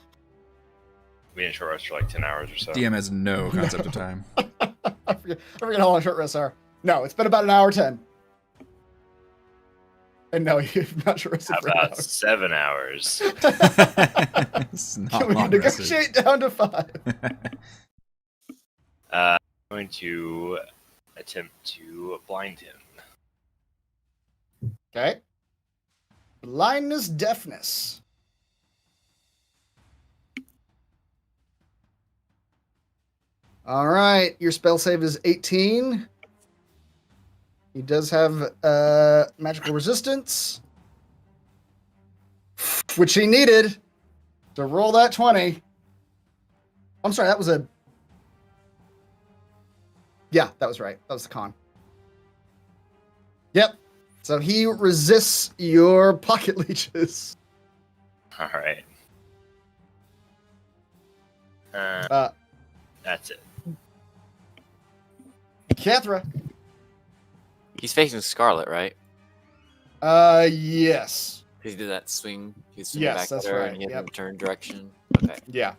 [SPEAKER 5] we didn't short rest for like 10 hours or so.
[SPEAKER 1] DM has no concept of time.
[SPEAKER 2] I forget how long short rests are. No, it's been about an hour 10. And no, you're not short rested
[SPEAKER 5] How
[SPEAKER 2] for an
[SPEAKER 5] about
[SPEAKER 2] hour.
[SPEAKER 5] 7 hours?
[SPEAKER 1] It's not
[SPEAKER 2] Can we
[SPEAKER 1] long rested.
[SPEAKER 2] negotiate down to 5?
[SPEAKER 5] I'm going to attempt to blind him.
[SPEAKER 2] Okay. Blindness, deafness. All right, your spell save is 18. He does have magical resistance, which he needed to roll that 20. I'm sorry, that was a... Yeah, that was right. That was the con. Yep. So he resists your pocket leeches.
[SPEAKER 5] All right. That's it.
[SPEAKER 2] Cathra.
[SPEAKER 3] He's facing Scarlet, right?
[SPEAKER 2] Yes.
[SPEAKER 3] He did that swing. He was swinging
[SPEAKER 2] Yes,
[SPEAKER 3] back
[SPEAKER 2] that's
[SPEAKER 3] at her,
[SPEAKER 2] right,
[SPEAKER 3] and he had
[SPEAKER 2] yep.
[SPEAKER 3] to turn direction. Okay.
[SPEAKER 2] Yeah.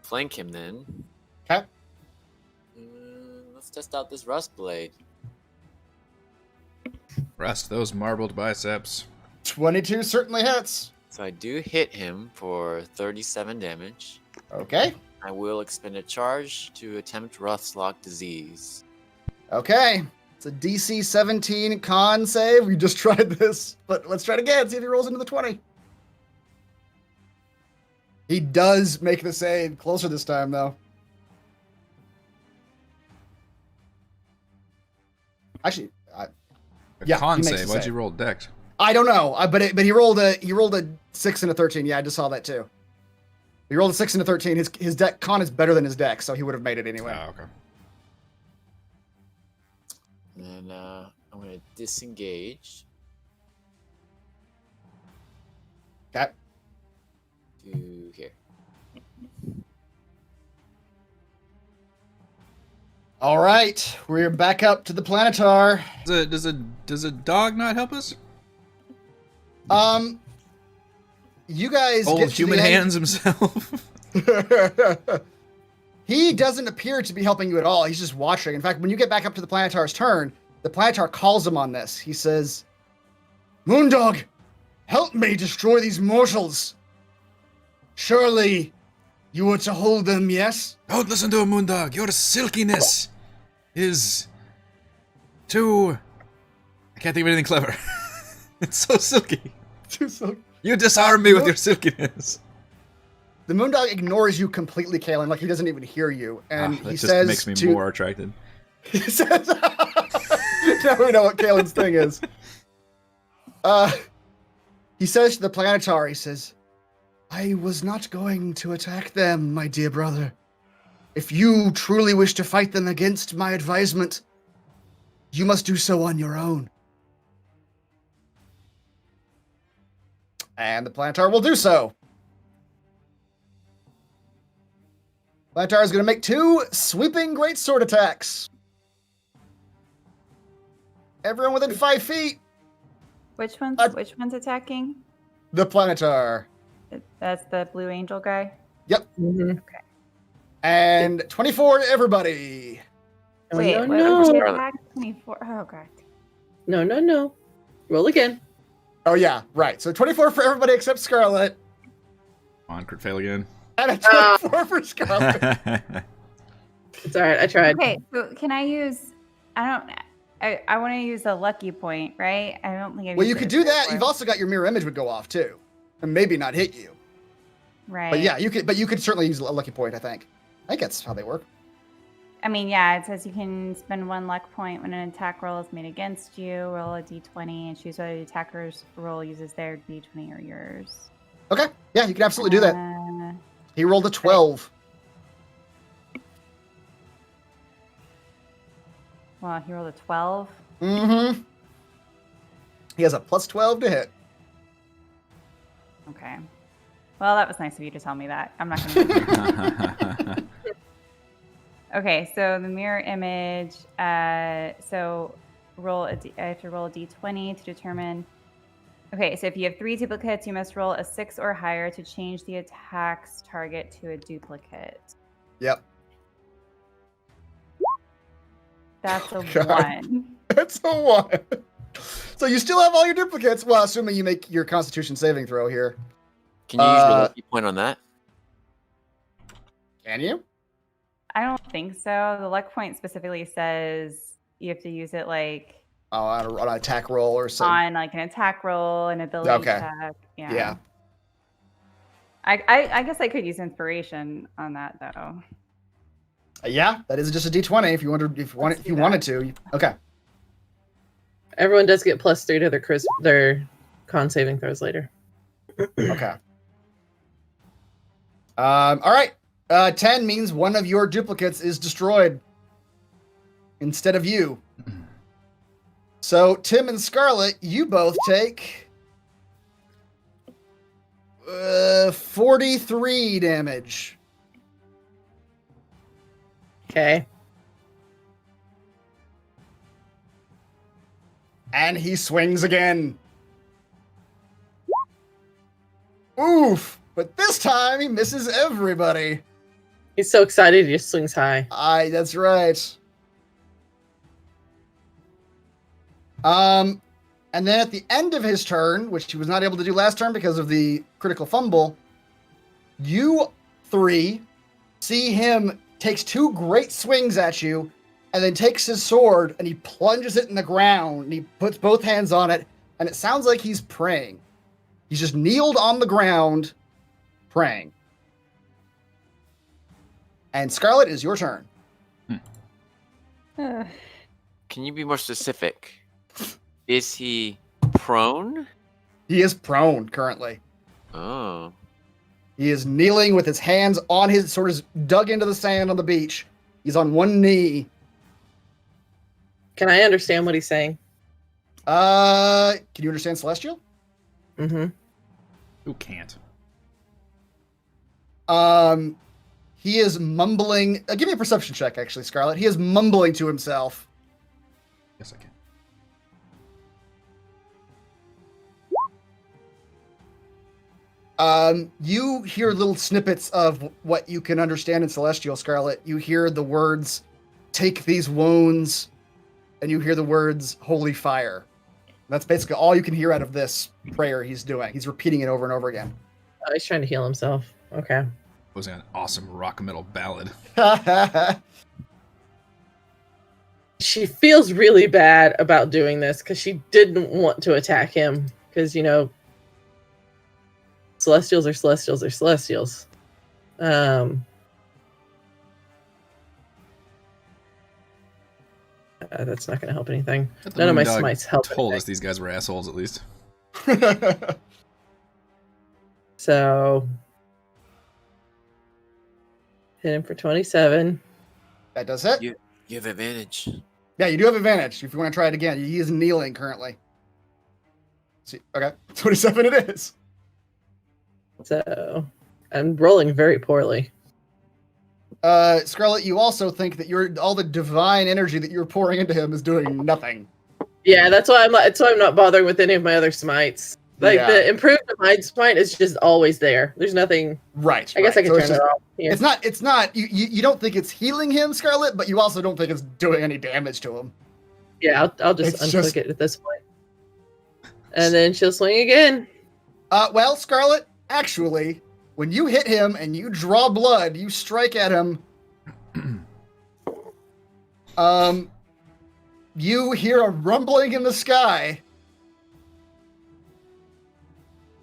[SPEAKER 3] Flank him then.
[SPEAKER 2] Okay.
[SPEAKER 3] Let's test out this rust blade.
[SPEAKER 1] Rest those marbled biceps.
[SPEAKER 2] 22 certainly hits.
[SPEAKER 3] So I do hit him for 37 damage.
[SPEAKER 2] Okay.
[SPEAKER 3] I will expend a charge to attempt Rustlock disease.
[SPEAKER 2] Okay. It's a DC 17 con save. We just tried this, but let's try it again. See if he rolls into the 20. He does make the save. Closer this time, though. Actually, yeah,
[SPEAKER 1] Con
[SPEAKER 2] he makes
[SPEAKER 1] save.
[SPEAKER 2] the
[SPEAKER 1] Why'd
[SPEAKER 2] save.
[SPEAKER 1] you roll dex?
[SPEAKER 2] I don't know, but he rolled a 6 and a 13. Yeah, I just saw that too. He rolled a 6 and a 13. His deck con is better than his deck, so he would have made it anyway.
[SPEAKER 1] Oh, okay.
[SPEAKER 3] And I'm going to disengage
[SPEAKER 2] Okay.
[SPEAKER 3] to here.
[SPEAKER 2] All right, we're back up to the planetar.
[SPEAKER 1] Does a dog not help us?
[SPEAKER 2] You guys
[SPEAKER 1] Old
[SPEAKER 2] get to
[SPEAKER 1] human
[SPEAKER 2] the end.
[SPEAKER 1] hands himself.
[SPEAKER 2] He doesn't appear to be helping you at all. He's just watching. In fact, when you get back up to the planetar's turn, the planetar calls him on this. He says, "Moondog, help me destroy these mortals. Surely you were to hold them, yes?"
[SPEAKER 1] Don't listen to a moondog. Your silkiness is too... I can't think of anything clever. It's so silky. You disarm me with your silkiness.
[SPEAKER 2] The Moondog ignores you completely, Kalen, like he doesn't even hear you. And
[SPEAKER 1] That
[SPEAKER 2] he
[SPEAKER 1] just
[SPEAKER 2] says
[SPEAKER 1] makes me
[SPEAKER 2] to...
[SPEAKER 1] more attracted.
[SPEAKER 2] He says... Now we know what Kalen's thing is. He says to the planetar, he says, "I was not going to attack them, my dear brother. If you truly wish to fight them against my advisement, you must do so on your own." And the planetar will do so. Planetar is going to make 2 sweeping greatsword attacks. Everyone within 5 feet.
[SPEAKER 6] Which one's attacking?
[SPEAKER 2] The planetar.
[SPEAKER 6] That's the Blue Angel guy.
[SPEAKER 2] Yep.
[SPEAKER 4] Mm-hmm.
[SPEAKER 2] And 24 to everybody.
[SPEAKER 4] Oh,
[SPEAKER 6] Wait,
[SPEAKER 4] no,
[SPEAKER 6] what
[SPEAKER 4] no.
[SPEAKER 6] was the
[SPEAKER 3] Scarlet.
[SPEAKER 6] attack? 24. Oh god.
[SPEAKER 4] No. Roll again.
[SPEAKER 2] Oh, yeah, right. So 24 for everybody except Scarlet.
[SPEAKER 1] Come on, crit fail again.
[SPEAKER 2] And a 24 for Scarlet.
[SPEAKER 4] It's all right. I tried.
[SPEAKER 6] Okay, so can I use? I want to use a lucky point, right? I don't think.
[SPEAKER 2] Well, you could do that. You've also got your mirror image would go off, too. And maybe not hit you.
[SPEAKER 6] right.
[SPEAKER 2] But yeah, you could certainly use a lucky point, I think. I think that's how they work.
[SPEAKER 6] I mean, yeah, it says you can spend 1 luck point when an attack roll is made against you. Roll a d20 and choose whether the attacker's roll uses their d20 or yours.
[SPEAKER 2] Okay. Yeah, you can absolutely do that. He rolled a 12.
[SPEAKER 6] Well, he rolled a 12.
[SPEAKER 2] Mm-hmm. He has a plus 12 to hit.
[SPEAKER 6] Okay. Well, that was nice of you to tell me that. I'm not going to. Okay, so the mirror image. So I have to roll a d20 to determine. Okay, so if you have 3 duplicates, you must roll a 6 or higher to change the attack's target to a duplicate.
[SPEAKER 2] Yep.
[SPEAKER 6] That's a
[SPEAKER 2] God.
[SPEAKER 6] 1.
[SPEAKER 2] That's a 1. So you still have all your duplicates. Well, assuming you make your Constitution saving throw here.
[SPEAKER 3] Can you use your lucky point on that?
[SPEAKER 2] Can you?
[SPEAKER 6] I don't think so. The luck point specifically says you have to use it like
[SPEAKER 2] Oh, on an attack roll or something.
[SPEAKER 6] on like an attack roll, an ability check.
[SPEAKER 2] Yeah.
[SPEAKER 6] I guess I could use inspiration on that though.
[SPEAKER 2] Yeah, that is just a d20 if you wanted to. Okay.
[SPEAKER 4] Everyone does get +3 to their con saving throws later.
[SPEAKER 2] Okay. All right. 10 means one of your duplicates is destroyed instead of you. So Tim and Scarlet, you both take 43 damage.
[SPEAKER 4] Okay.
[SPEAKER 2] And he swings again. Oof! But this time he misses everybody.
[SPEAKER 4] He's so excited he just swings high.
[SPEAKER 2] That's right. And then at the end of his turn, which he was not able to do last turn because of the critical fumble, you 3 see him takes 2 great swings at you, and then takes his sword and he plunges it in the ground, and he puts both hands on it, and it sounds like he's praying. He's just kneeled on the ground, praying. And Scarlet, is your turn.
[SPEAKER 3] Can you be more specific? Is he prone?
[SPEAKER 2] He is prone currently.
[SPEAKER 3] Oh.
[SPEAKER 2] He is kneeling with his hands on his, sort of dug into the sand on the beach. He's on one knee.
[SPEAKER 4] Can I understand what he's saying?
[SPEAKER 2] Can you understand Celestial?
[SPEAKER 4] Mm-hmm.
[SPEAKER 1] Who can't?
[SPEAKER 2] He is mumbling. Give me a perception check, actually, Scarlet. He is mumbling to himself.
[SPEAKER 1] Yes, I can.
[SPEAKER 2] You hear little snippets of what you can understand in Celestial, Scarlet. You hear the words, "Take these wounds," and you hear the words, "Holy fire." That's basically all you can hear out of this prayer he's doing. He's repeating it over and over again.
[SPEAKER 4] Oh, he's trying to heal himself. Okay.
[SPEAKER 1] It was an awesome rock metal ballad.
[SPEAKER 4] She feels really bad about doing this because she didn't want to attack him because, you know, Celestials are Celestials are Celestials. That's not going to help anything. None of my smites help.
[SPEAKER 1] Told us these guys were assholes, at least.
[SPEAKER 4] So, hit him for 27.
[SPEAKER 2] That does it.
[SPEAKER 3] You have advantage.
[SPEAKER 2] Yeah, you do have advantage if you want to try it again. He is kneeling currently. See, okay, 27 it is.
[SPEAKER 4] So, I'm rolling very poorly.
[SPEAKER 2] Scarlet, you also think that all the divine energy that you're pouring into him is doing nothing.
[SPEAKER 4] Yeah, that's why I'm not bothering with any of my other smites. Like the improved mind smite is just always there. There's nothing.
[SPEAKER 2] Right.
[SPEAKER 4] I guess I can turn it off. Here.
[SPEAKER 2] It's not. You don't think it's healing him, Scarlet, but you also don't think it's doing any damage to him.
[SPEAKER 4] Yeah, I'll just unclick it at this point. And then she'll swing again.
[SPEAKER 2] Well, Scarlet, actually, when you hit him and you draw blood, you strike at him. You hear a rumbling in the sky.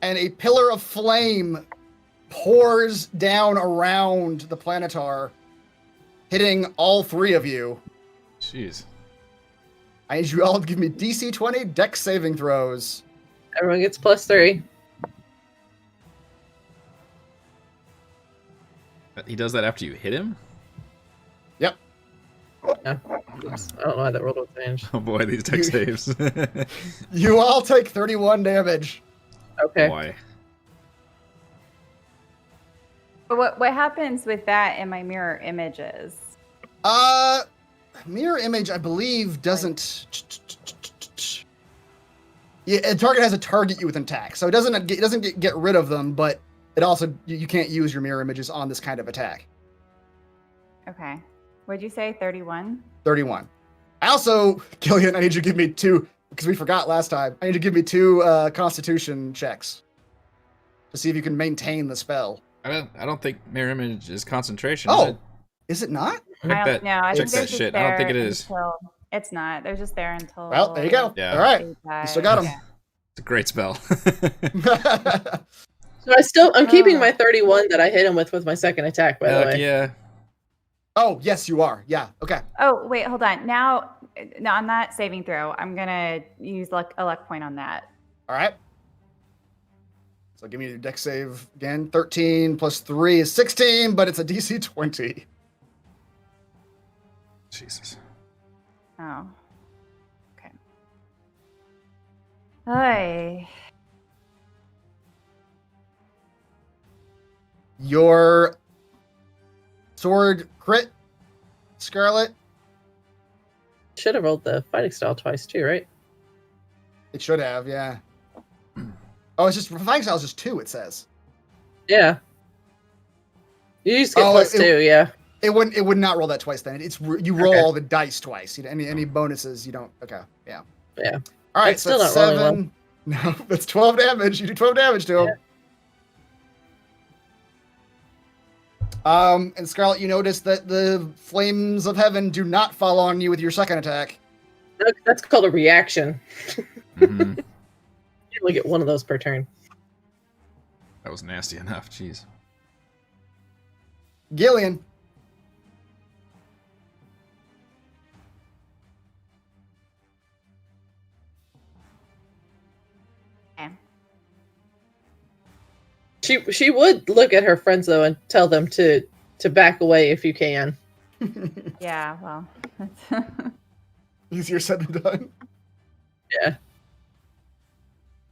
[SPEAKER 2] And a pillar of flame pours down around the planetar. hitting all three of you.
[SPEAKER 1] Jeez.
[SPEAKER 2] I need you all to give me DC 20 Dex saving throws.
[SPEAKER 4] Everyone gets +3.
[SPEAKER 1] He does that after you hit him?
[SPEAKER 2] Yep.
[SPEAKER 4] Yeah. Oops. I don't know why that roll would change.
[SPEAKER 1] Oh boy, these deck saves.
[SPEAKER 2] You all take 31 damage.
[SPEAKER 4] Okay.
[SPEAKER 1] Boy.
[SPEAKER 6] But what happens with that in my mirror images?
[SPEAKER 2] Mirror image, I believe, doesn't. Yeah, a target has to target you with an attack, so it doesn't get rid of them, but it also you can't use your mirror images on this kind of attack.
[SPEAKER 6] Okay. What'd you say? 31?
[SPEAKER 2] 31. Also, Gillian, I need you to give me 2 because we forgot last time. I need you to give me 2 Constitution checks to see if you can maintain the spell.
[SPEAKER 1] I don't think mirror image is concentration.
[SPEAKER 2] Oh,
[SPEAKER 1] Is it?
[SPEAKER 2] is it not?
[SPEAKER 6] I don't know. I think
[SPEAKER 1] check
[SPEAKER 6] they're
[SPEAKER 1] that
[SPEAKER 6] just
[SPEAKER 1] shit.
[SPEAKER 6] there
[SPEAKER 1] I don't think it is.
[SPEAKER 6] until it's not. They're just there until.
[SPEAKER 2] Well, there you go.
[SPEAKER 1] Yeah.
[SPEAKER 2] All right,
[SPEAKER 6] they die.
[SPEAKER 2] you still got them.
[SPEAKER 6] Yeah.
[SPEAKER 1] It's a great spell.
[SPEAKER 4] So I'm keeping my 31 that I hit him with my second attack, by the way.
[SPEAKER 1] Yeah.
[SPEAKER 2] Oh, yes, you are. Yeah. Okay.
[SPEAKER 6] Oh wait, hold on. Now on that saving throw, I'm gonna use a luck point on that.
[SPEAKER 2] All right. So give me your dex save again. 13 plus 3 is 16, but it's a DC 20.
[SPEAKER 1] Jesus.
[SPEAKER 6] Oh. Okay. Hi.
[SPEAKER 2] Your sword crit, Scarlet.
[SPEAKER 4] Should have rolled the fighting style twice too, right?
[SPEAKER 2] It should have, yeah. Oh, it's just fighting style is just 2. It says
[SPEAKER 4] Yeah. You just get
[SPEAKER 2] Oh,
[SPEAKER 4] +2, yeah.
[SPEAKER 2] it would not roll that twice. Then it's you roll
[SPEAKER 4] Okay.
[SPEAKER 2] all the dice twice. Any bonuses you don't. Okay, yeah.
[SPEAKER 4] Yeah.
[SPEAKER 2] All right,
[SPEAKER 4] It's
[SPEAKER 2] so
[SPEAKER 4] still
[SPEAKER 2] that's
[SPEAKER 4] not rolling
[SPEAKER 2] 7. No, that's 12 damage. You do 12 damage to him. And Scarlet, you notice that the flames of heaven do not fall on you with your second attack.
[SPEAKER 4] That's called a reaction.
[SPEAKER 1] Mhm.
[SPEAKER 4] You only get one of those per turn.
[SPEAKER 1] That was nasty enough. Jeez.
[SPEAKER 2] Gillian.
[SPEAKER 6] Okay.
[SPEAKER 4] She would look at her friends though and tell them to back away if you can.
[SPEAKER 6] Yeah. Well.
[SPEAKER 2] Easier said than done.
[SPEAKER 4] Yeah.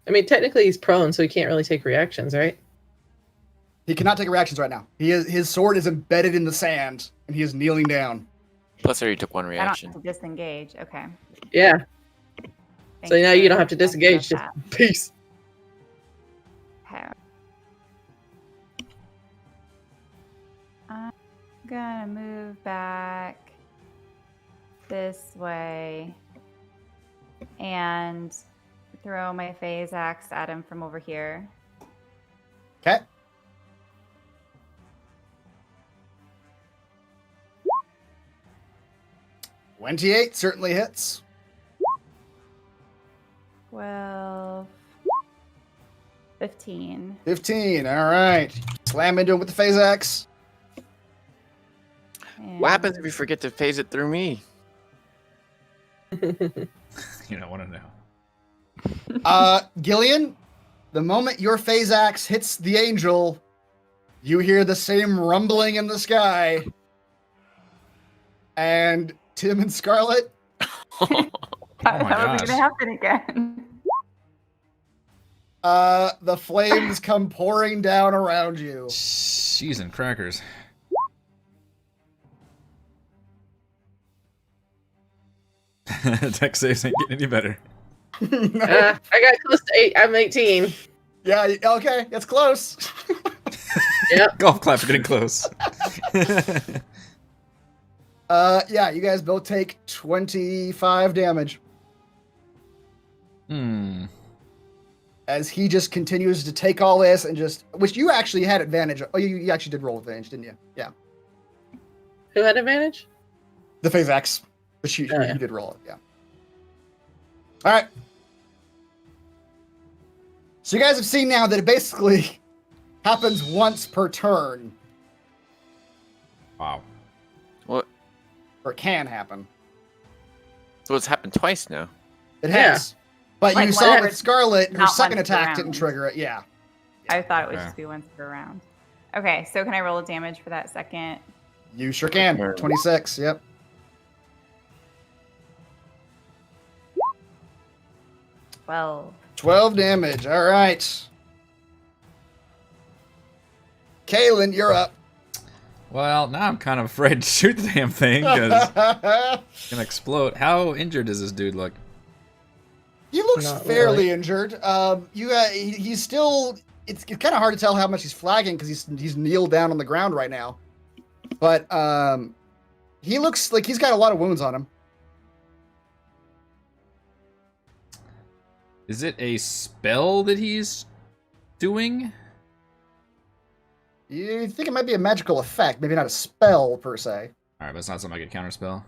[SPEAKER 4] I mean, technically he's prone, so he can't really take reactions, right?
[SPEAKER 2] He cannot take reactions right now. His sword is embedded in the sand, and he is kneeling down.
[SPEAKER 3] Plus, I already took one
[SPEAKER 6] I don't
[SPEAKER 3] reaction.
[SPEAKER 6] have to disengage. Okay.
[SPEAKER 4] Yeah.
[SPEAKER 6] Thanks
[SPEAKER 4] So now you
[SPEAKER 6] for
[SPEAKER 4] don't have to
[SPEAKER 6] letting me
[SPEAKER 4] disengage.
[SPEAKER 6] know
[SPEAKER 4] Just
[SPEAKER 6] that.
[SPEAKER 4] peace.
[SPEAKER 6] Okay. I'm gonna move back this way and throw my phase axe at him from over here.
[SPEAKER 2] Okay. $28 certainly hits.
[SPEAKER 6] 12, 15.
[SPEAKER 2] 15. All right. Slam into him with the phase axe.
[SPEAKER 3] What happens if you forget to phase it through me?
[SPEAKER 1] You don't want to know.
[SPEAKER 2] Gillian, the moment your phase axe hits the angel, you hear the same rumbling in the sky. And Tim and Scarlet,
[SPEAKER 1] Oh my
[SPEAKER 6] How is it
[SPEAKER 1] gosh.
[SPEAKER 6] gonna happen again?
[SPEAKER 2] the flames come pouring down around you.
[SPEAKER 1] Cheese and crackers. Dex saves ain't getting any better.
[SPEAKER 2] No.
[SPEAKER 4] I got close to 8. I'm 18.
[SPEAKER 2] Yeah, okay, it's close.
[SPEAKER 4] Yep.
[SPEAKER 1] Golf clap for getting close.
[SPEAKER 2] Yeah, you guys both take 25 damage as he just continues to take all this and just, which you actually had advantage. Oh, you actually did roll advantage, didn't you? Yeah,
[SPEAKER 4] Who had advantage?
[SPEAKER 2] the phase X, but you did roll it. Yeah. All right. So you guys have seen now that it basically happens once per turn.
[SPEAKER 1] Wow.
[SPEAKER 3] What?
[SPEAKER 2] Or it can happen.
[SPEAKER 3] So it's happened twice now.
[SPEAKER 2] It
[SPEAKER 4] Yeah.
[SPEAKER 2] has. But
[SPEAKER 6] Like
[SPEAKER 2] you saw
[SPEAKER 6] whenever
[SPEAKER 2] with Scarlet, her
[SPEAKER 6] not
[SPEAKER 2] second
[SPEAKER 6] once per
[SPEAKER 2] attack didn't
[SPEAKER 6] round.
[SPEAKER 2] trigger it. Yeah.
[SPEAKER 6] I thought it would
[SPEAKER 1] Okay.
[SPEAKER 6] just be once per round. Okay, so can I roll damage for that second?
[SPEAKER 2] You sure can.
[SPEAKER 3] Sure.
[SPEAKER 2] 26, yep.
[SPEAKER 6] 12.
[SPEAKER 2] 12 damage. All right. Kaylin, you're up.
[SPEAKER 1] Well, now I'm kind of afraid to shoot the damn thing because it's gonna explode. How injured does this dude look?
[SPEAKER 2] He looks
[SPEAKER 4] Not
[SPEAKER 2] fairly injured. He's still. It's kind of hard to tell how much he's flagging because he's kneeled down on the ground right now. But he looks like he's got a lot of wounds on him.
[SPEAKER 1] Is it a spell that he's doing?
[SPEAKER 2] You think it might be a magical effect, maybe not a spell per se.
[SPEAKER 1] All right, but it's not something like a counterspell.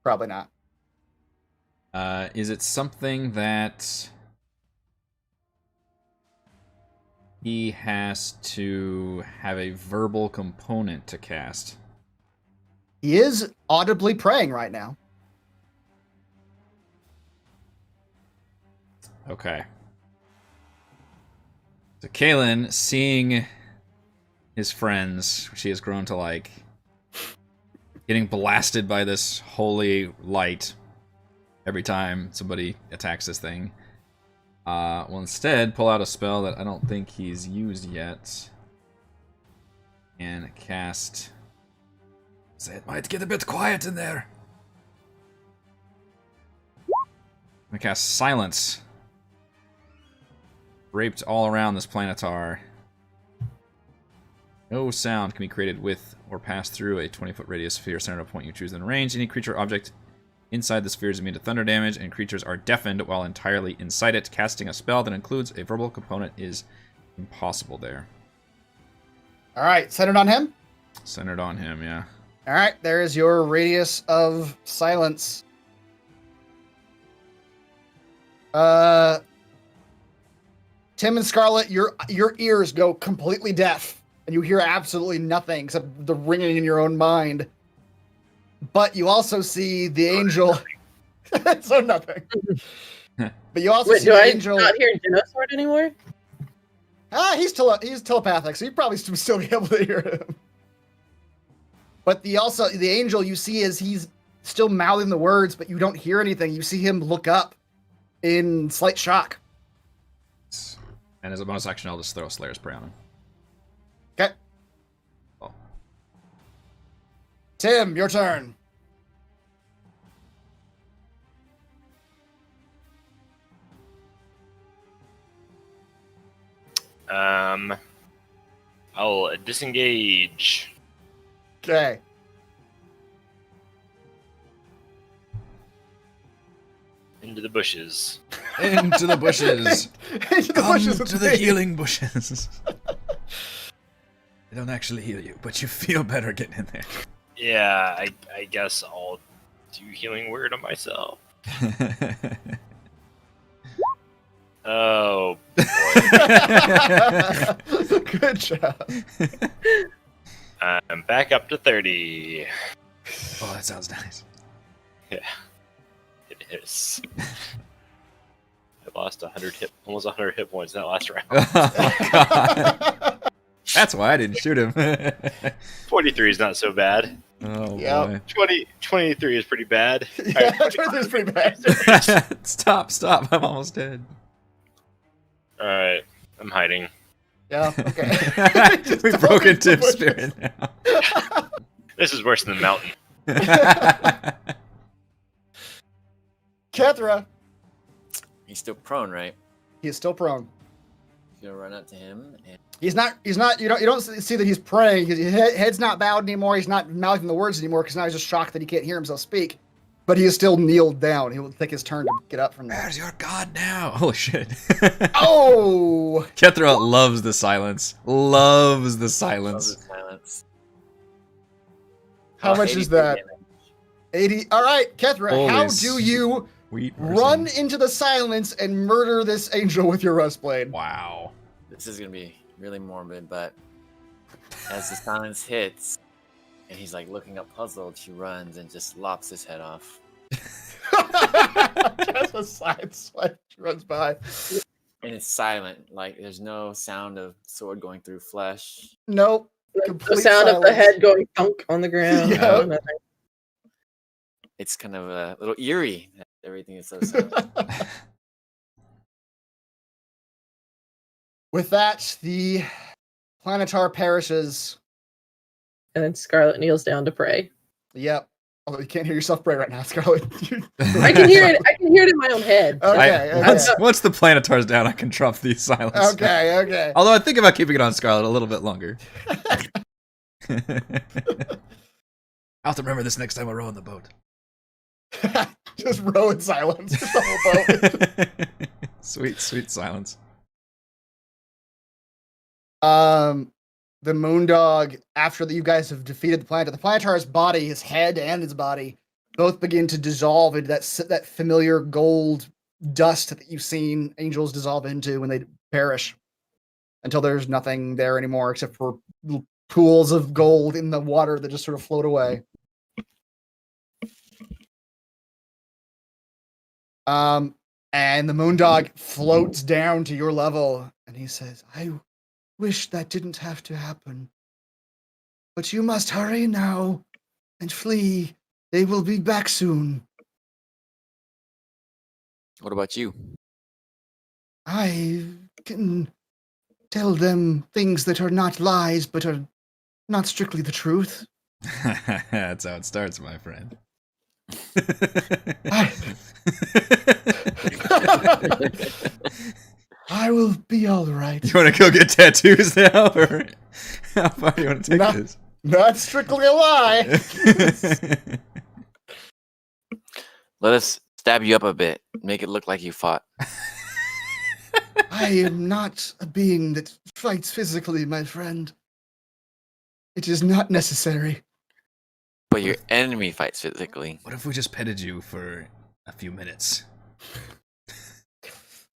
[SPEAKER 2] Probably not.
[SPEAKER 1] Is it something that he has to have a verbal component to cast?
[SPEAKER 2] He is audibly praying right now.
[SPEAKER 1] Okay. So Kaylin, seeing his friends, which he has grown to like, getting blasted by this holy light every time somebody attacks this thing, will instead pull out a spell that I don't think he's used yet and cast. Say it might get a bit quiet in there. I'm gonna cast Silence. Draped all around this planetar. No sound can be created with or pass through a 20-foot radius sphere centered at a point you choose in range. Any creature or object inside the sphere is immune to thunder damage, and creatures are deafened while entirely inside it. Casting a spell that includes a verbal component is impossible there.
[SPEAKER 2] All right, centered on him.
[SPEAKER 1] Centered on him, yeah.
[SPEAKER 2] All right, there is your radius of silence. Tim and Scarlet, your ears go completely deaf, and you hear absolutely nothing except the ringing in your own mind. But you also see the angel. So nothing. But you also
[SPEAKER 4] Wait,
[SPEAKER 2] see
[SPEAKER 4] do
[SPEAKER 2] the
[SPEAKER 4] I
[SPEAKER 2] angel.
[SPEAKER 4] not hear Genosword anymore?
[SPEAKER 2] He's telepathic, so you probably still be able to hear him. But the angel you see is he's still mouthing the words, but you don't hear anything. You see him look up in slight shock.
[SPEAKER 1] And as a bonus action, I'll just throw Slayer's Prey on him.
[SPEAKER 2] Okay.
[SPEAKER 1] Oh.
[SPEAKER 2] Tim, your turn.
[SPEAKER 5] I'll disengage.
[SPEAKER 2] Okay.
[SPEAKER 5] Into the bushes.
[SPEAKER 1] Into the bushes.
[SPEAKER 2] Into the
[SPEAKER 1] Come
[SPEAKER 2] bushes with
[SPEAKER 1] to the
[SPEAKER 2] me.
[SPEAKER 1] healing bushes. They don't actually heal you, but you feel better getting in there.
[SPEAKER 5] Yeah, I guess I'll do healing word on myself. Oh,
[SPEAKER 2] Good job.
[SPEAKER 5] I'm back up to 30.
[SPEAKER 1] Oh, that sounds nice.
[SPEAKER 5] Yeah, it is. I lost almost 100 hit points in that last round.
[SPEAKER 1] Oh, God. That's why I didn't shoot him.
[SPEAKER 5] 43 is not so bad.
[SPEAKER 1] Oh,
[SPEAKER 2] Yep.
[SPEAKER 5] 23 is pretty bad.
[SPEAKER 2] Yeah,
[SPEAKER 5] Alright,
[SPEAKER 2] that's pretty bad.
[SPEAKER 1] boy. Stop. I'm almost dead.
[SPEAKER 5] Alright, I'm hiding.
[SPEAKER 2] Yeah, okay. Just
[SPEAKER 1] We've
[SPEAKER 2] don't
[SPEAKER 1] broken
[SPEAKER 2] leave the
[SPEAKER 1] Tim's
[SPEAKER 2] bushes.
[SPEAKER 1] spirit now.
[SPEAKER 5] This is worse than the mountain.
[SPEAKER 2] Kethra,
[SPEAKER 3] He's still prone, right?
[SPEAKER 2] he is still prone.
[SPEAKER 3] Gonna run up to him and
[SPEAKER 2] He's not, you don't see that he's praying. His head's not bowed anymore. He's not mouthing the words anymore because now he's just shocked that he can't hear himself speak. But he is still kneeled down. He will take his turn to get up from there.
[SPEAKER 1] Where's your god now? Holy shit.
[SPEAKER 2] Oh!
[SPEAKER 1] Kethra loves the silence. Loves the
[SPEAKER 3] loves
[SPEAKER 1] silence.
[SPEAKER 3] the silence.
[SPEAKER 2] How much
[SPEAKER 3] 80
[SPEAKER 2] is that?
[SPEAKER 3] damage.
[SPEAKER 2] 80. All right, Kethra,
[SPEAKER 1] Holy
[SPEAKER 2] how do you
[SPEAKER 1] Sweet
[SPEAKER 2] run
[SPEAKER 1] mercy.
[SPEAKER 2] into the silence and murder this angel with your rust blade?
[SPEAKER 1] Wow.
[SPEAKER 3] This is gonna be really morbid, but as the silence hits, And he's like looking up puzzled. She runs and just lops his head off.
[SPEAKER 2] Just a side swipe. She runs by.
[SPEAKER 3] And it's silent. Like there's no sound of sword going through flesh.
[SPEAKER 2] Nope.
[SPEAKER 4] The
[SPEAKER 2] Complete
[SPEAKER 4] sound of the
[SPEAKER 2] silence.
[SPEAKER 4] head going thunk on the ground.
[SPEAKER 2] Yeah.
[SPEAKER 4] No, nothing.
[SPEAKER 3] It's kind of a little eerie. Everything is so silent.
[SPEAKER 2] With that, the planetar perishes.
[SPEAKER 4] And then Scarlet kneels down to pray.
[SPEAKER 2] Yep. Although you can't hear yourself pray right now, Scarlet.
[SPEAKER 4] I can hear it. I can hear it in my own head.
[SPEAKER 2] Okay.
[SPEAKER 1] Once the planetar's down, I can drop the silence.
[SPEAKER 2] Okay.
[SPEAKER 1] Although I think about keeping it on Scarlet a little bit longer. I'll have to remember this next time I row in the boat.
[SPEAKER 2] Just row in silence. Just the whole boat.
[SPEAKER 1] Sweet silence.
[SPEAKER 2] The Moondog, after you guys have defeated the planetar's body, his head and his body, both begin to dissolve into that familiar gold dust that you've seen angels dissolve into when they perish, until there's nothing there anymore except for pools of gold in the water that just sort of float away. And the Moondog floats down to your level, and he says, I wish that didn't have to happen. But you must hurry now and flee. They will be back soon.
[SPEAKER 3] What about you?
[SPEAKER 2] I can tell them things that are not lies, but are not strictly the truth.
[SPEAKER 1] That's how it starts, my friend.
[SPEAKER 2] I will be all right.
[SPEAKER 1] You want to go get tattoos now, or how far do you want to take this?
[SPEAKER 2] Not strictly a lie.
[SPEAKER 3] Let us stab you up a bit. Make it look like you fought.
[SPEAKER 2] I am not a being that fights physically, my friend. It is not necessary.
[SPEAKER 3] But your enemy fights physically.
[SPEAKER 1] What if we just petted you for a few minutes?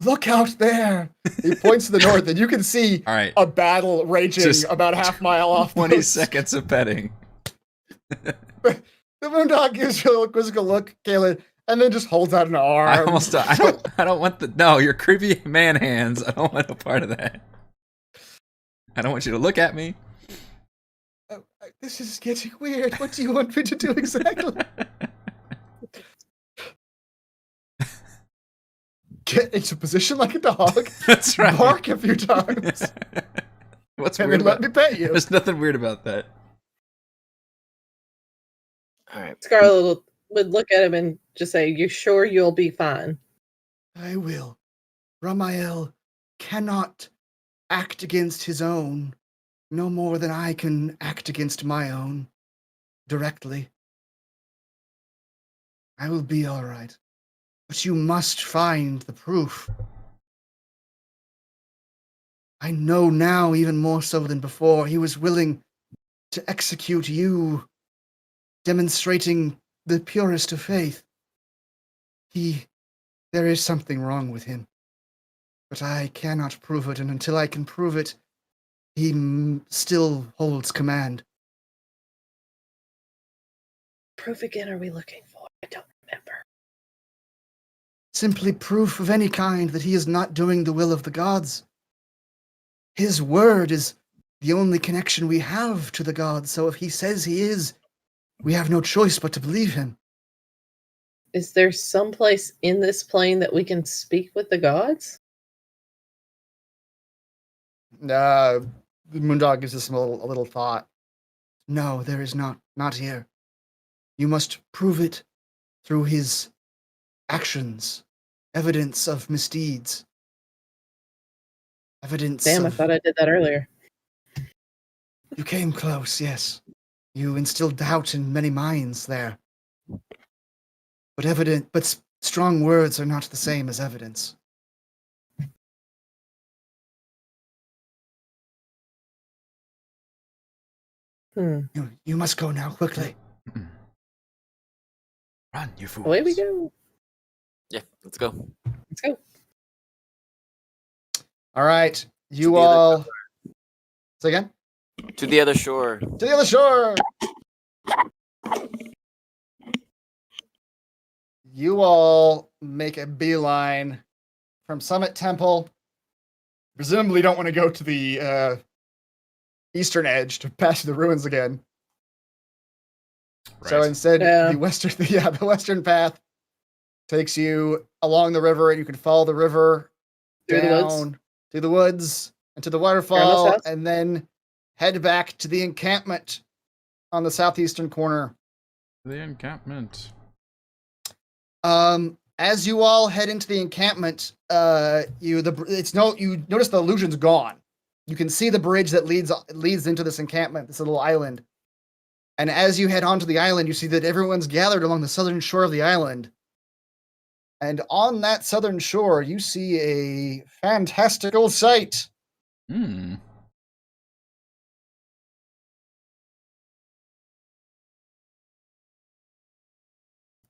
[SPEAKER 2] Look out there! He points to the north, and you can see a battle raging
[SPEAKER 1] Just
[SPEAKER 2] about a half mile off.
[SPEAKER 1] 20 seconds of petting.
[SPEAKER 2] The Moondog gives you a little quizzical look, Kaylin, and then just holds out an arm.
[SPEAKER 1] I don't want no, your creepy man hands. I don't want a part of that. I don't want you to look at me.
[SPEAKER 2] This is getting weird. What do you want me to do exactly? Get into position like a dog.
[SPEAKER 1] That's right.
[SPEAKER 2] Bark a few times.
[SPEAKER 1] What's
[SPEAKER 2] and
[SPEAKER 1] weird
[SPEAKER 2] then let me pet you.
[SPEAKER 1] There's nothing weird about that.
[SPEAKER 3] All right.
[SPEAKER 4] Scarlet would look at him and just say, "You sure you'll be fine?"
[SPEAKER 2] I will. Rahmael cannot act against his own, no more than I can act against my own, directly. I will be all right. But you must find the proof. I know now, even more so than before, he was willing to execute you, demonstrating the purest of faith. There is something wrong with him. But I cannot prove it, and until I can prove it, he still holds command.
[SPEAKER 4] Proof again are we looking for? I don't remember.
[SPEAKER 2] Simply proof of any kind that he is not doing the will of the gods. His word is the only connection we have to the gods, so if he says he is, we have no choice but to believe him.
[SPEAKER 4] Is there some place in this plane that we can speak with the gods?
[SPEAKER 2] The Moondog gives us a little thought. No, there is not here. You must prove it through his actions, evidence of misdeeds. Evidence.
[SPEAKER 4] Damn, I thought I did that earlier.
[SPEAKER 2] You came close, yes. You instilled doubt in many minds there. But strong words are not the same as evidence. You must go now, quickly.
[SPEAKER 1] Run, you fools.
[SPEAKER 4] Away we go.
[SPEAKER 3] Yeah, let's go.
[SPEAKER 4] Let's go.
[SPEAKER 2] All right, you all. Say again?
[SPEAKER 3] To the other shore.
[SPEAKER 2] To the other shore! You all make a beeline from Summit Temple. Presumably don't want to go to the eastern edge to pass through the ruins again. So
[SPEAKER 1] Right.
[SPEAKER 2] instead,
[SPEAKER 4] Yeah.
[SPEAKER 2] the western path takes you along the river, and you can follow the river
[SPEAKER 4] Through the woods?
[SPEAKER 2] down through the woods and to the
[SPEAKER 4] Grandma's
[SPEAKER 2] waterfall,
[SPEAKER 4] house?
[SPEAKER 2] and then head back to the encampment on the southeastern corner.
[SPEAKER 1] The encampment.
[SPEAKER 2] As you all head into the encampment, you notice the illusion's gone. You can see the bridge that leads into this encampment, this little island. And as you head onto the island, you see that everyone's gathered along the southern shore of the island. And on that southern shore, you see a fantastical sight.
[SPEAKER 1] Hmm.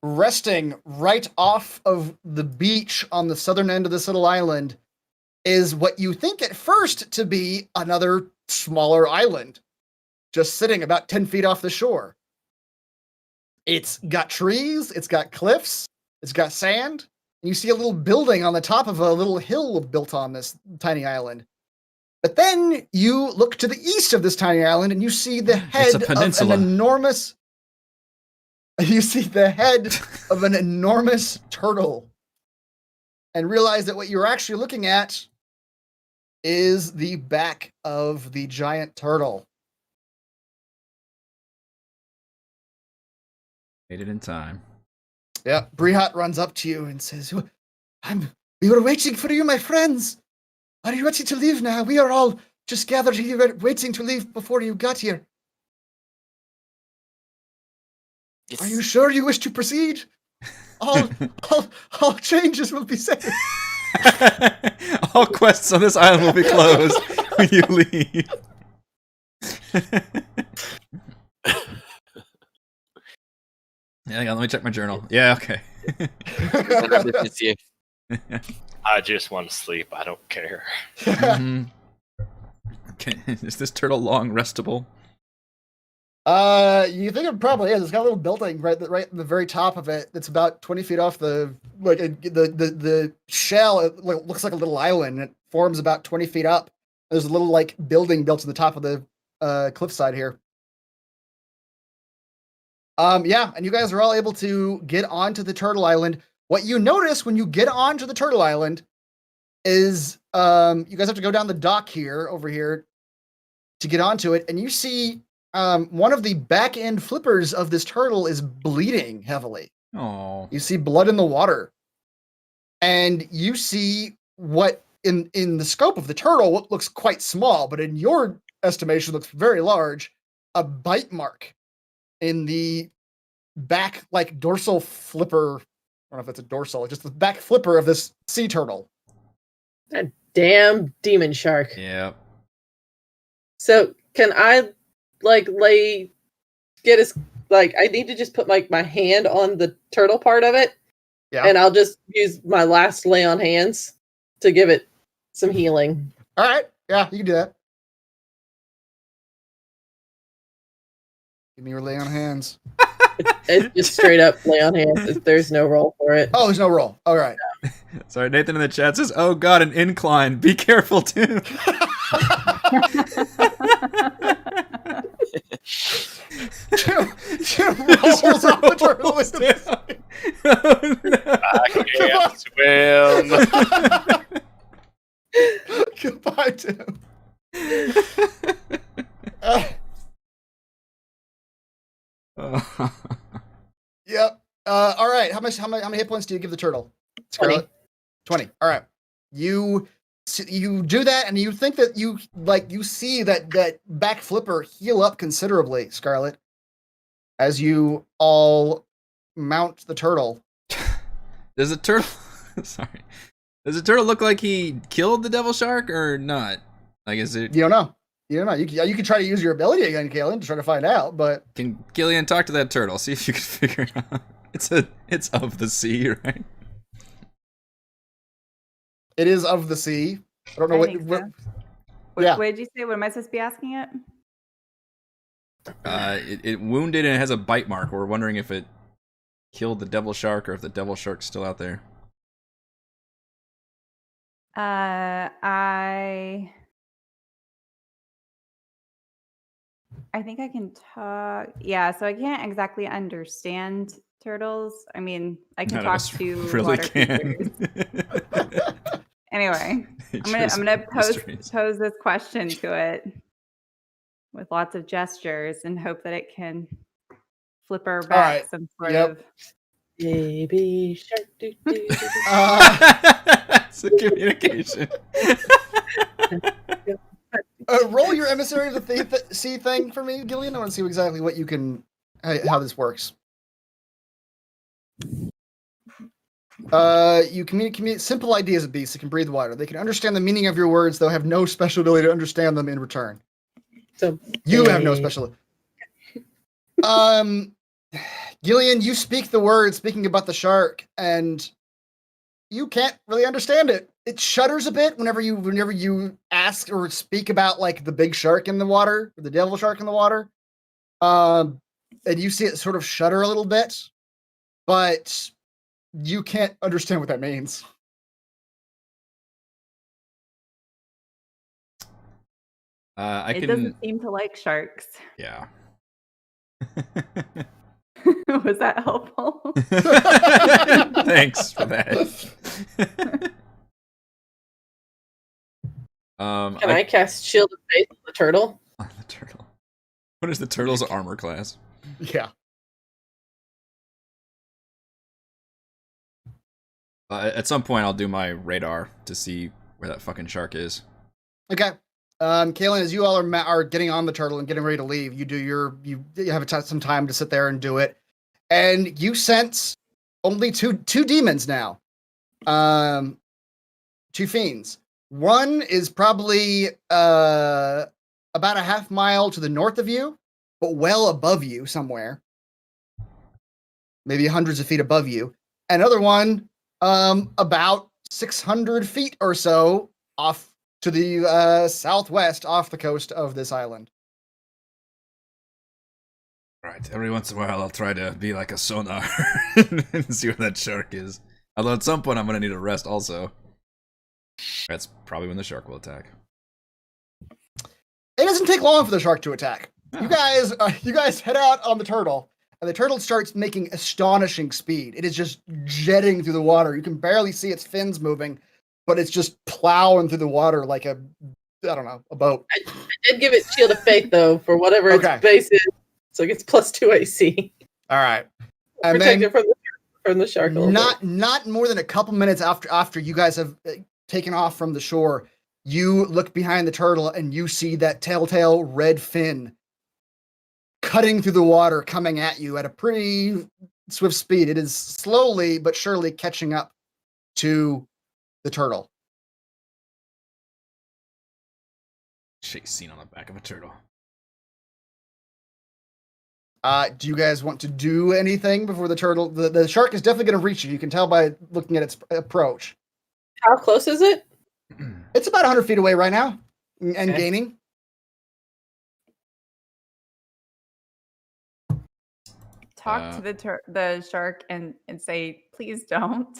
[SPEAKER 2] Resting right off of the beach on the southern end of this little island is what you think at first to be another smaller island, just sitting about 10 feet off the shore. It's got trees, it's got cliffs, it's got sand, and you see a little building on the top of a little hill built on this tiny island. But then you look to the east of this tiny island and you see the head of
[SPEAKER 1] peninsula.
[SPEAKER 2] an enormous... You see the head of an enormous turtle and realize that what you're actually looking at is the back of the giant turtle.
[SPEAKER 1] Made it in time.
[SPEAKER 2] Yeah, Brihat runs up to you and says, "We were waiting for you, my friends. Are you ready to leave now? We are all just gathered here waiting to leave before you got here.
[SPEAKER 3] Yes.
[SPEAKER 2] Are you sure you wish to proceed? All changes will be safe."
[SPEAKER 1] All quests on this island will be closed when you leave. Yeah, hang on, let me check my journal. Yeah, okay.
[SPEAKER 3] It's you.
[SPEAKER 5] I just want to sleep. I don't care.
[SPEAKER 1] Mhm. Okay, is this turtle long restable?
[SPEAKER 2] You think it probably is. It's got a little building right at the very top of it. It's about 20 feet off the shell. It looks like a little island. It forms about 20 feet up. There's a little building built to the top of the cliffside here. Yeah, and you guys are all able to get onto the turtle island. What you notice when you get onto the turtle island is you guys have to go down the dock over here to get onto it, and you see one of the back end flippers of this turtle is bleeding heavily.
[SPEAKER 1] Oh.
[SPEAKER 2] You see blood in the water, and you see what in the scope of the turtle what looks quite small, but in your estimation looks very large, a bite mark in the back dorsal flipper. I don't know if it's a dorsal, just the back flipper of this sea turtle.
[SPEAKER 4] That damn demon shark.
[SPEAKER 1] Yeah.
[SPEAKER 4] So can I I need to just put my hand on the turtle part of it,
[SPEAKER 2] Yeah.
[SPEAKER 4] and I'll just use my last lay on hands to give it some healing.
[SPEAKER 2] All right. Yeah, you can do that. Give me your lay on hands.
[SPEAKER 4] It's just straight up lay on hands. There's no roll for it.
[SPEAKER 2] Oh, there's no roll. All right.
[SPEAKER 1] Sorry, Nathan in the chat says, "Oh God, an incline. Be careful too."
[SPEAKER 2] Two rolls off the turtle with the
[SPEAKER 1] Oh, no.
[SPEAKER 5] I can't swim.
[SPEAKER 2] Goodbye, Tim.
[SPEAKER 1] Oh.
[SPEAKER 2] Yep. All right. How many hit points do you give the turtle? Scarlet? 20. All right. You do that, and you think that you see that back flipper heal up considerably, Scarlet, as you all mount the turtle.
[SPEAKER 1] Does the turtle? Sorry. Does the turtle look like he killed the devil shark or not? Like, is it?
[SPEAKER 2] You don't know. You don't know. You can try to use your ability again, Kaelin, to try to find out, but
[SPEAKER 1] Can Gillian talk to that turtle? See if you can figure it out. It's of the sea, right?
[SPEAKER 2] it is of the sea. I don't know
[SPEAKER 6] I
[SPEAKER 2] what.
[SPEAKER 6] think
[SPEAKER 2] what
[SPEAKER 6] so.
[SPEAKER 2] yeah.
[SPEAKER 6] What did you say? What am I supposed to be asking it?
[SPEAKER 1] It wounded and it has a bite mark. We're wondering if it killed the devil shark or if the devil shark's still out there.
[SPEAKER 6] I think I can talk. Yeah, so I can't exactly understand turtles. I mean, I can
[SPEAKER 1] None of
[SPEAKER 6] talk
[SPEAKER 1] us
[SPEAKER 6] to
[SPEAKER 1] really
[SPEAKER 6] water
[SPEAKER 1] can.
[SPEAKER 6] creatures. Anyway, I'm
[SPEAKER 1] Nature's
[SPEAKER 6] gonna
[SPEAKER 1] mysteries.
[SPEAKER 6] pose this question to it with lots of gestures and hope that it can flip her back
[SPEAKER 2] right.
[SPEAKER 6] some sort
[SPEAKER 2] Yep.
[SPEAKER 6] of.
[SPEAKER 4] Baby shark. Do, do, do, do.
[SPEAKER 1] It's a communication.
[SPEAKER 2] Roll your emissary of the sea thing for me, Gillian. I want to see exactly what you can, how this works. You communicate simple ideas of beasts that can breathe water. They can understand the meaning of your words, though have no special ability to understand them in return.
[SPEAKER 4] So
[SPEAKER 2] You have no special. Gillian, you speak the word, speaking about the shark, and you can't really understand it. It shudders a bit whenever you ask or speak about like the big shark in the water, or the devil shark in the water. And you see it sort of shudder a little bit, but you can't understand what that means.
[SPEAKER 6] It doesn't seem to like sharks.
[SPEAKER 1] Yeah.
[SPEAKER 6] Was that helpful?
[SPEAKER 1] Thanks for that.
[SPEAKER 4] Can I cast Shield of Faith on the turtle?
[SPEAKER 1] On the turtle. What is the turtle's armor class?
[SPEAKER 2] Yeah.
[SPEAKER 1] At some point, I'll do my radar to see where that fucking shark is.
[SPEAKER 2] Okay. Kaylin, as you all are getting on the turtle and getting ready to leave, you have some time to sit there and do it, and you sense only two demons now, two fiends. One is probably about a half mile to the north of you, but well above you somewhere, maybe hundreds of feet above you. Another one, about 600 feet or so off to the southwest, off the coast of this island.
[SPEAKER 1] Right. Every once in a while, I'll try to be like a sonar and see where that shark is. Although at some point, I'm gonna need a rest also. That's probably when the shark will attack.
[SPEAKER 2] It doesn't take long for the shark to attack.
[SPEAKER 1] Oh.
[SPEAKER 2] You guys head out on the turtle, and the turtle starts making astonishing speed. It is just jetting through the water. You can barely see its fins moving, but it's just plowing through the water like a boat.
[SPEAKER 4] I did give it Shield of Faith though, for whatever its base is, so it gets +2 AC.
[SPEAKER 2] All right, and
[SPEAKER 4] Protect
[SPEAKER 2] then
[SPEAKER 4] it from the shark. A little bit.
[SPEAKER 2] Not more than a couple minutes after you guys have taken off from the shore, you look behind the turtle and you see that telltale red fin cutting through the water, coming at you at a pretty swift speed. It is slowly but surely catching up to the turtle.
[SPEAKER 1] Chase scene on the back of a turtle.
[SPEAKER 2] Do you guys want to do anything before the turtle? The shark is definitely going to reach you. You can tell by looking at its approach.
[SPEAKER 4] How close is it?
[SPEAKER 2] It's about 100 feet away right now, and gaining.
[SPEAKER 6] Talk to the shark and say, please don't.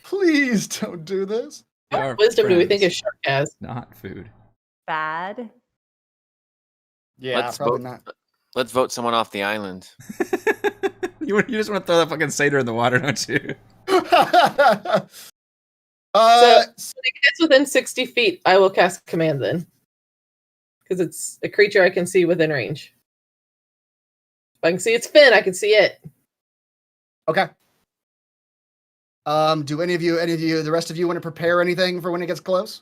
[SPEAKER 2] Please don't do this.
[SPEAKER 4] What wisdom do we think a shark has?
[SPEAKER 1] Not food.
[SPEAKER 6] Bad.
[SPEAKER 2] Yeah, probably not.
[SPEAKER 3] Let's vote someone off the island.
[SPEAKER 1] You just want to throw that fucking satyr in the water, don't you?
[SPEAKER 4] So when it gets within 60 feet, I will cast command then. Because it's a creature I can see within range. If I can see its fin, I can see it.
[SPEAKER 2] Okay. Do any of you, the rest of you want to prepare anything for when it gets close?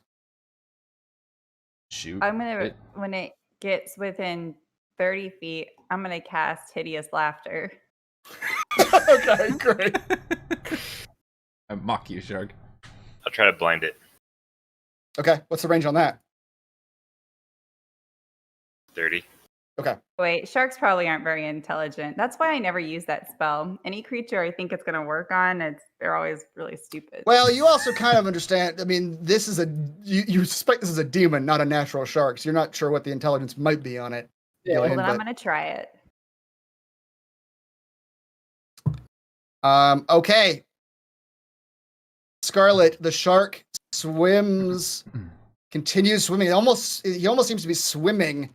[SPEAKER 1] Shoot.
[SPEAKER 6] When it gets within 30 feet, I'm gonna cast Hideous Laughter.
[SPEAKER 2] Okay, great.
[SPEAKER 1] I mock you, shark.
[SPEAKER 5] I'll try to blind it.
[SPEAKER 2] Okay, what's the range on that?
[SPEAKER 5] 30.
[SPEAKER 2] Okay.
[SPEAKER 6] Wait, sharks probably aren't very intelligent. That's why I never use that spell. Any creature I think it's gonna work on, it's they're always really stupid.
[SPEAKER 2] Well, you also kind of understand. I mean, this is you suspect this is a demon, not a natural shark. So you're not sure what the intelligence might be on it.
[SPEAKER 4] Yeah.
[SPEAKER 2] Gillian,
[SPEAKER 6] Well, then I'm
[SPEAKER 2] but-
[SPEAKER 6] gonna try it.
[SPEAKER 2] Okay. Scarlet, the shark swims, continues swimming. He almost seems to be swimming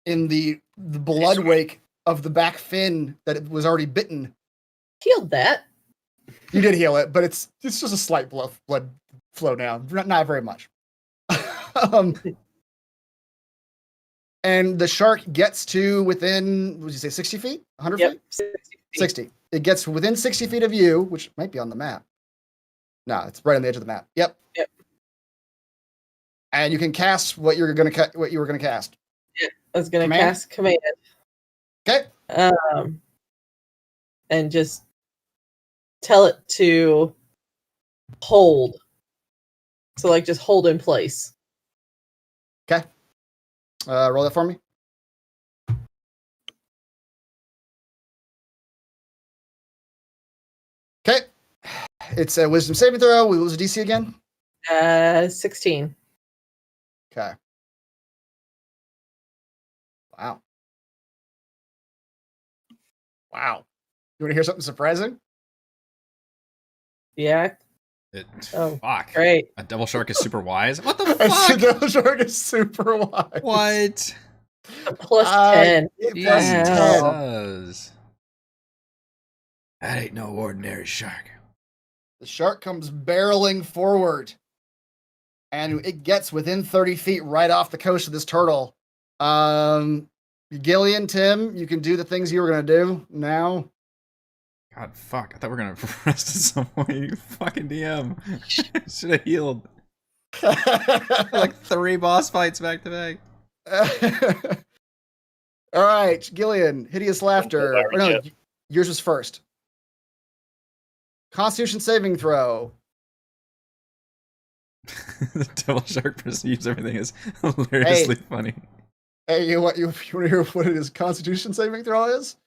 [SPEAKER 2] in the blood wake of the back fin that it was already bitten.
[SPEAKER 4] Healed that.
[SPEAKER 2] You did heal it, but it's just a slight blood flow now. Not very much. And the shark gets to within, what did you say, 60 feet? 100
[SPEAKER 4] Yep.
[SPEAKER 2] feet?
[SPEAKER 4] 60 feet.
[SPEAKER 2] 60. It gets within 60 feet of you, which might be on the map. No, it's right on the edge of the map. Yep.
[SPEAKER 4] Yep.
[SPEAKER 2] And you can cast what you were gonna cast.
[SPEAKER 4] I was gonna
[SPEAKER 2] Command?
[SPEAKER 4] cast command.
[SPEAKER 2] Okay.
[SPEAKER 4] And just tell it to hold. So like just hold in place.
[SPEAKER 2] Okay. Roll that for me. Okay. It's a wisdom saving throw. What was the DC again?
[SPEAKER 4] 16.
[SPEAKER 2] Okay. Wow. Wow. You want to hear something surprising?
[SPEAKER 4] Yeah. Oh,
[SPEAKER 1] Fuck.
[SPEAKER 4] great.
[SPEAKER 1] A devil shark is super wise. What the
[SPEAKER 2] A
[SPEAKER 1] fuck?
[SPEAKER 2] devil shark is super wise.
[SPEAKER 1] What?
[SPEAKER 4] A plus
[SPEAKER 2] Uh,
[SPEAKER 4] 10.
[SPEAKER 2] Plus
[SPEAKER 4] Wow.
[SPEAKER 2] 10.
[SPEAKER 1] Jesus. That ain't no ordinary shark.
[SPEAKER 2] The shark comes barreling forward. And it gets within 30 feet right off the coast of this turtle. Gillian, Tim, you can do the things you were going to do now.
[SPEAKER 1] God, fuck. I thought we were gonna rest at some point. You fucking DM. Should have healed. Like 3 boss fights back to back.
[SPEAKER 2] All right, Gillian, hideous laughter. Or no, yours was first. Constitution saving throw.
[SPEAKER 1] The devil shark perceives everything as hilariously funny.
[SPEAKER 2] Hey, you want to hear what it is? Constitution saving throw is?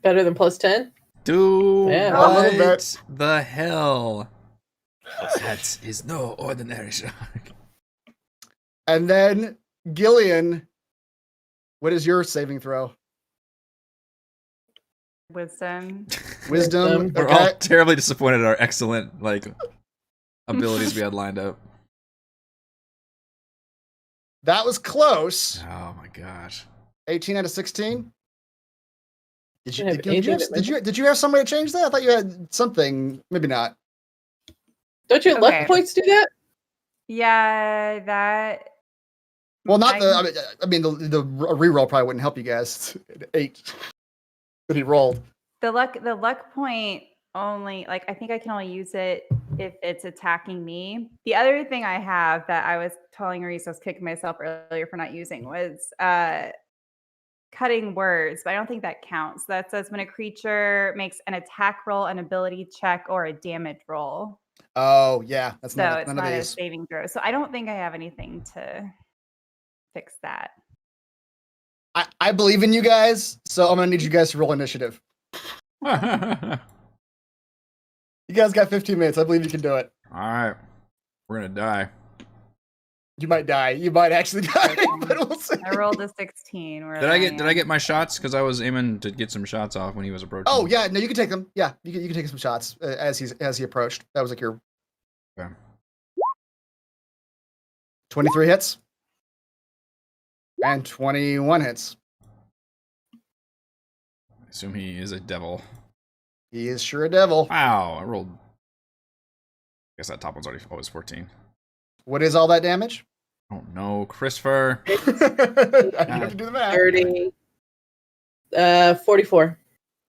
[SPEAKER 4] Better than plus 10?
[SPEAKER 1] Dude,
[SPEAKER 4] Yeah.
[SPEAKER 2] A little
[SPEAKER 1] what
[SPEAKER 2] bit.
[SPEAKER 1] the hell? That is no ordinary shark.
[SPEAKER 2] And then Gillian, what is your saving throw?
[SPEAKER 6] Wisdom.
[SPEAKER 2] Wisdom.
[SPEAKER 1] We're
[SPEAKER 2] Okay.
[SPEAKER 1] all terribly disappointed at our excellent abilities we had lined up.
[SPEAKER 2] That was close.
[SPEAKER 1] Oh my gosh.
[SPEAKER 2] 18 out of 16. Did you,
[SPEAKER 4] I have
[SPEAKER 2] did, you,
[SPEAKER 4] anything
[SPEAKER 2] did you have some way to change that? I thought you had something. Maybe not.
[SPEAKER 4] Don't your
[SPEAKER 6] Okay.
[SPEAKER 4] luck points do that?
[SPEAKER 6] Yeah, that.
[SPEAKER 2] Well, not
[SPEAKER 6] I
[SPEAKER 2] the.
[SPEAKER 6] can-
[SPEAKER 2] I mean, the reroll probably wouldn't help you guys. 8 that he rolled.
[SPEAKER 6] The luck point only, like, I think I can only use it if it's attacking me. The other thing I have that I was telling Reese, I was kicking myself earlier for not using, was cutting words, but I don't think that counts. That says when a creature makes an attack roll, an ability check, or a damage roll.
[SPEAKER 2] Oh yeah, that's
[SPEAKER 6] So
[SPEAKER 2] none,
[SPEAKER 6] it's
[SPEAKER 2] none
[SPEAKER 6] not
[SPEAKER 2] of
[SPEAKER 6] a
[SPEAKER 2] these.
[SPEAKER 6] saving throw. So I don't think I have anything to fix that.
[SPEAKER 2] I believe in you guys, so I'm gonna need you guys to roll initiative.
[SPEAKER 1] Alright.
[SPEAKER 2] You guys got 15 minutes. I believe you can do it.
[SPEAKER 1] We're gonna die.
[SPEAKER 2] You might die. You might actually die, but we'll see.
[SPEAKER 6] I rolled a 16. Where
[SPEAKER 1] Did I get my shots? Because I was aiming to get some shots off when he was approaching.
[SPEAKER 2] Oh yeah, no, you can take them. Yeah, you can take some shots as he approached. That was like your
[SPEAKER 1] Okay.
[SPEAKER 2] 23 hits and 21 hits.
[SPEAKER 1] I assume he is a devil.
[SPEAKER 2] He is sure a devil.
[SPEAKER 1] Wow, I rolled. I guess that top one's already always 14.
[SPEAKER 2] What is all that damage?
[SPEAKER 1] Oh no, Christopher.
[SPEAKER 2] I have to do the math.
[SPEAKER 4] 30. 44.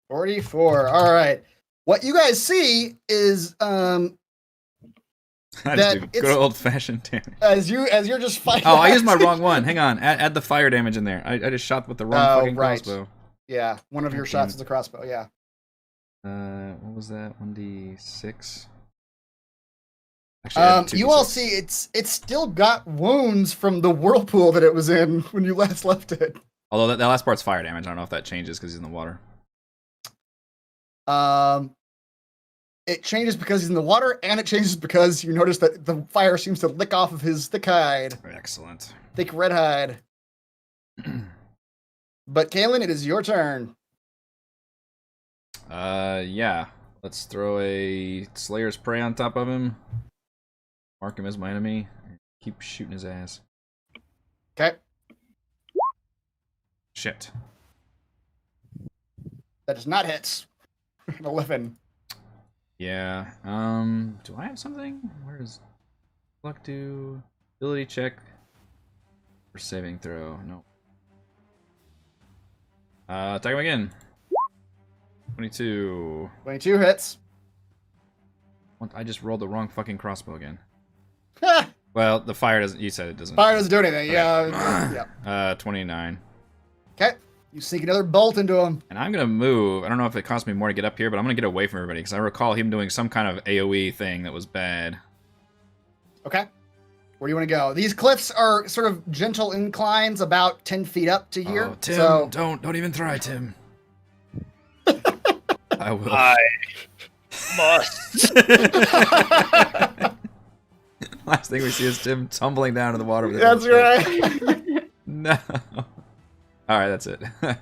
[SPEAKER 2] 44. All right. What you guys see is
[SPEAKER 1] I
[SPEAKER 2] That
[SPEAKER 1] just do
[SPEAKER 2] it's-
[SPEAKER 1] good old fashioned damage.
[SPEAKER 2] as you're just fighting.
[SPEAKER 1] Oh, I used my wrong one. Hang on. Add the fire damage in there. I just shot with the wrong
[SPEAKER 2] Oh,
[SPEAKER 1] fucking
[SPEAKER 2] right.
[SPEAKER 1] crossbow.
[SPEAKER 2] Yeah, one of your
[SPEAKER 1] Okay.
[SPEAKER 2] shots is a crossbow. Yeah.
[SPEAKER 1] What was that? 1d6. Actually, I had two
[SPEAKER 2] You all
[SPEAKER 1] D6.
[SPEAKER 2] see it's still got wounds from the whirlpool that it was in when you last left it.
[SPEAKER 1] Although that last part's fire damage. I don't know if that changes because he's in the water.
[SPEAKER 2] It changes because he's in the water, and it changes because you notice that the fire seems to lick off of his thick hide.
[SPEAKER 1] Excellent.
[SPEAKER 2] Thick red hide. But Kalen, it is your turn.
[SPEAKER 1] Yeah. Let's throw a Slayer's Prey on top of him. Mark him as my enemy. Keep shooting his ass.
[SPEAKER 2] Okay.
[SPEAKER 1] Shit.
[SPEAKER 2] That does not hit. 11.
[SPEAKER 1] Yeah. Do I have something? Where is luck do? Ability check. For saving throw. No. Attack him again. 22.
[SPEAKER 2] 22 hits.
[SPEAKER 1] What? I just rolled the wrong fucking crossbow again.
[SPEAKER 2] Ha!
[SPEAKER 1] Well, the fire doesn't. You said it doesn't.
[SPEAKER 2] Fire doesn't do anything. Yeah. Yeah.
[SPEAKER 1] 29.
[SPEAKER 2] Okay. You sneak another bolt into him.
[SPEAKER 1] And I'm gonna move. I don't know if it cost me more to get up here, but I'm gonna get away from everybody because I recall him doing some kind of AOE thing that was bad.
[SPEAKER 2] Okay. Where do you want to go? These cliffs are sort of gentle inclines, about 10 feet up to here.
[SPEAKER 1] Oh, Tim,
[SPEAKER 2] so
[SPEAKER 1] don't even try, Tim. I will.
[SPEAKER 5] I must.
[SPEAKER 1] Last thing we see is Tim tumbling down to the water. With
[SPEAKER 2] that's right.
[SPEAKER 1] No. All right, that's it.
[SPEAKER 2] All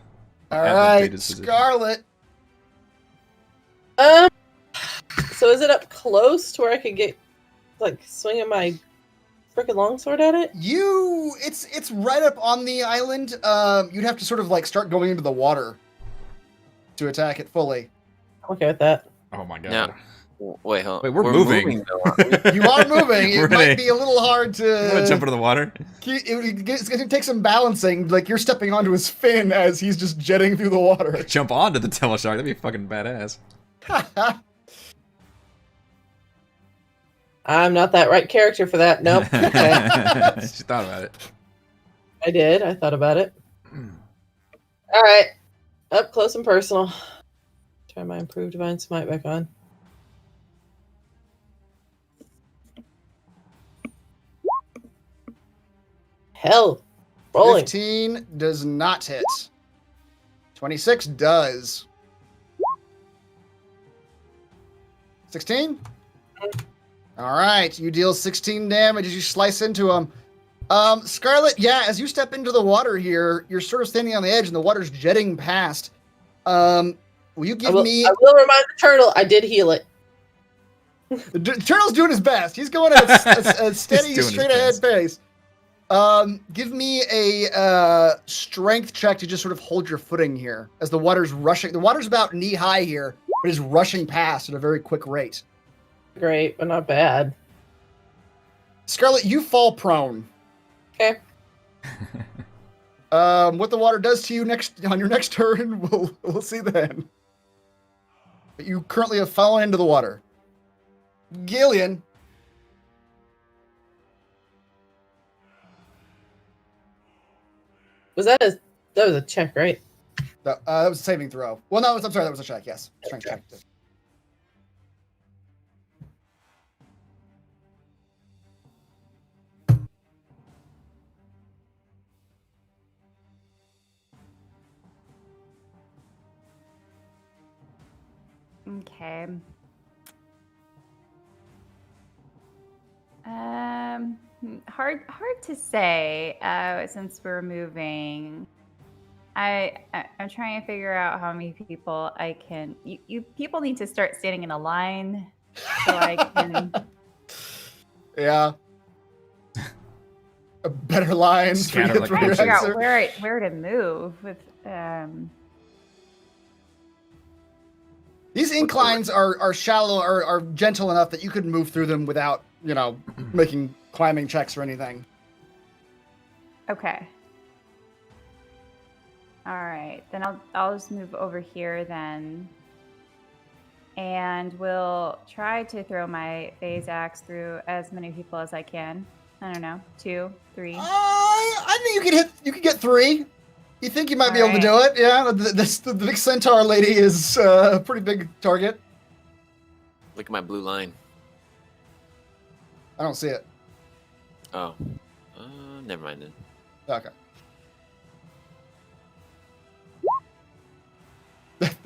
[SPEAKER 2] right, Scarlet.
[SPEAKER 4] So is it up close to where I could get, like, swinging my freaking longsword at it?
[SPEAKER 2] It's right up on the island. You'd have to sort of like start going into the water to attack it fully.
[SPEAKER 4] I'm okay with that.
[SPEAKER 1] Oh my god.
[SPEAKER 3] No. Wait, hold on.
[SPEAKER 1] Wait, we're moving.
[SPEAKER 3] though, aren't we?
[SPEAKER 2] You are moving. It might be a little hard
[SPEAKER 1] I'm gonna
[SPEAKER 2] to.
[SPEAKER 1] jump into the water.
[SPEAKER 2] It's going to take some balancing. Like you're stepping onto his fin as he's just jetting through the water.
[SPEAKER 1] Jump onto the teleshark. That'd be fucking badass.
[SPEAKER 4] I'm not that right character for that. Nope. Okay.
[SPEAKER 1] She thought about it.
[SPEAKER 4] I did. I thought about it. All right. Up close and personal. Turn my improved divine smite back on. Hell. Rolling.
[SPEAKER 2] 15 does not hit. 26 does. 16? All right, you deal 16 damage as you slice into him. Scarlet, yeah, as you step into the water here, you're sort of standing on the edge and the water's jetting past. Will you give me...
[SPEAKER 4] I will remind the turtle I did heal it.
[SPEAKER 2] The turtle's doing his best. He's going at a steady, straight-ahead pace. Give me a strength check to just sort of hold your footing here as the water's rushing. The water's about knee-high here, but is rushing past at a very quick rate.
[SPEAKER 4] Great, but not bad.
[SPEAKER 2] Scarlet, you fall prone.
[SPEAKER 4] Okay.
[SPEAKER 2] What the water does to you on your next turn, we'll see then. But you currently have fallen into the water. Gillian.
[SPEAKER 4] That was a check, right?
[SPEAKER 2] That was a saving throw. Well, no, I'm sorry, that was a check. Yes, strength check.
[SPEAKER 6] Okay. Hard to say. Since we're moving, I'm trying to figure out how many people I can. You people need to start standing in a line so I can.
[SPEAKER 2] Yeah. A better line.
[SPEAKER 1] Scatter like
[SPEAKER 6] Trying to figure
[SPEAKER 1] bushes.
[SPEAKER 6] out where to move with.
[SPEAKER 2] These inclines are shallow, are gentle enough that you could move through them without, making climbing checks or anything.
[SPEAKER 6] Okay. All right, then I'll just move over here then, and we'll try to throw my phase axe through as many people as I can. I don't know, 2, 3.
[SPEAKER 2] I think you could get 3. You think you might be able to do it? Yeah, the big centaur lady is a pretty big target.
[SPEAKER 3] Look at my blue line.
[SPEAKER 2] I don't see it.
[SPEAKER 3] Oh. Never mind then.
[SPEAKER 2] Okay.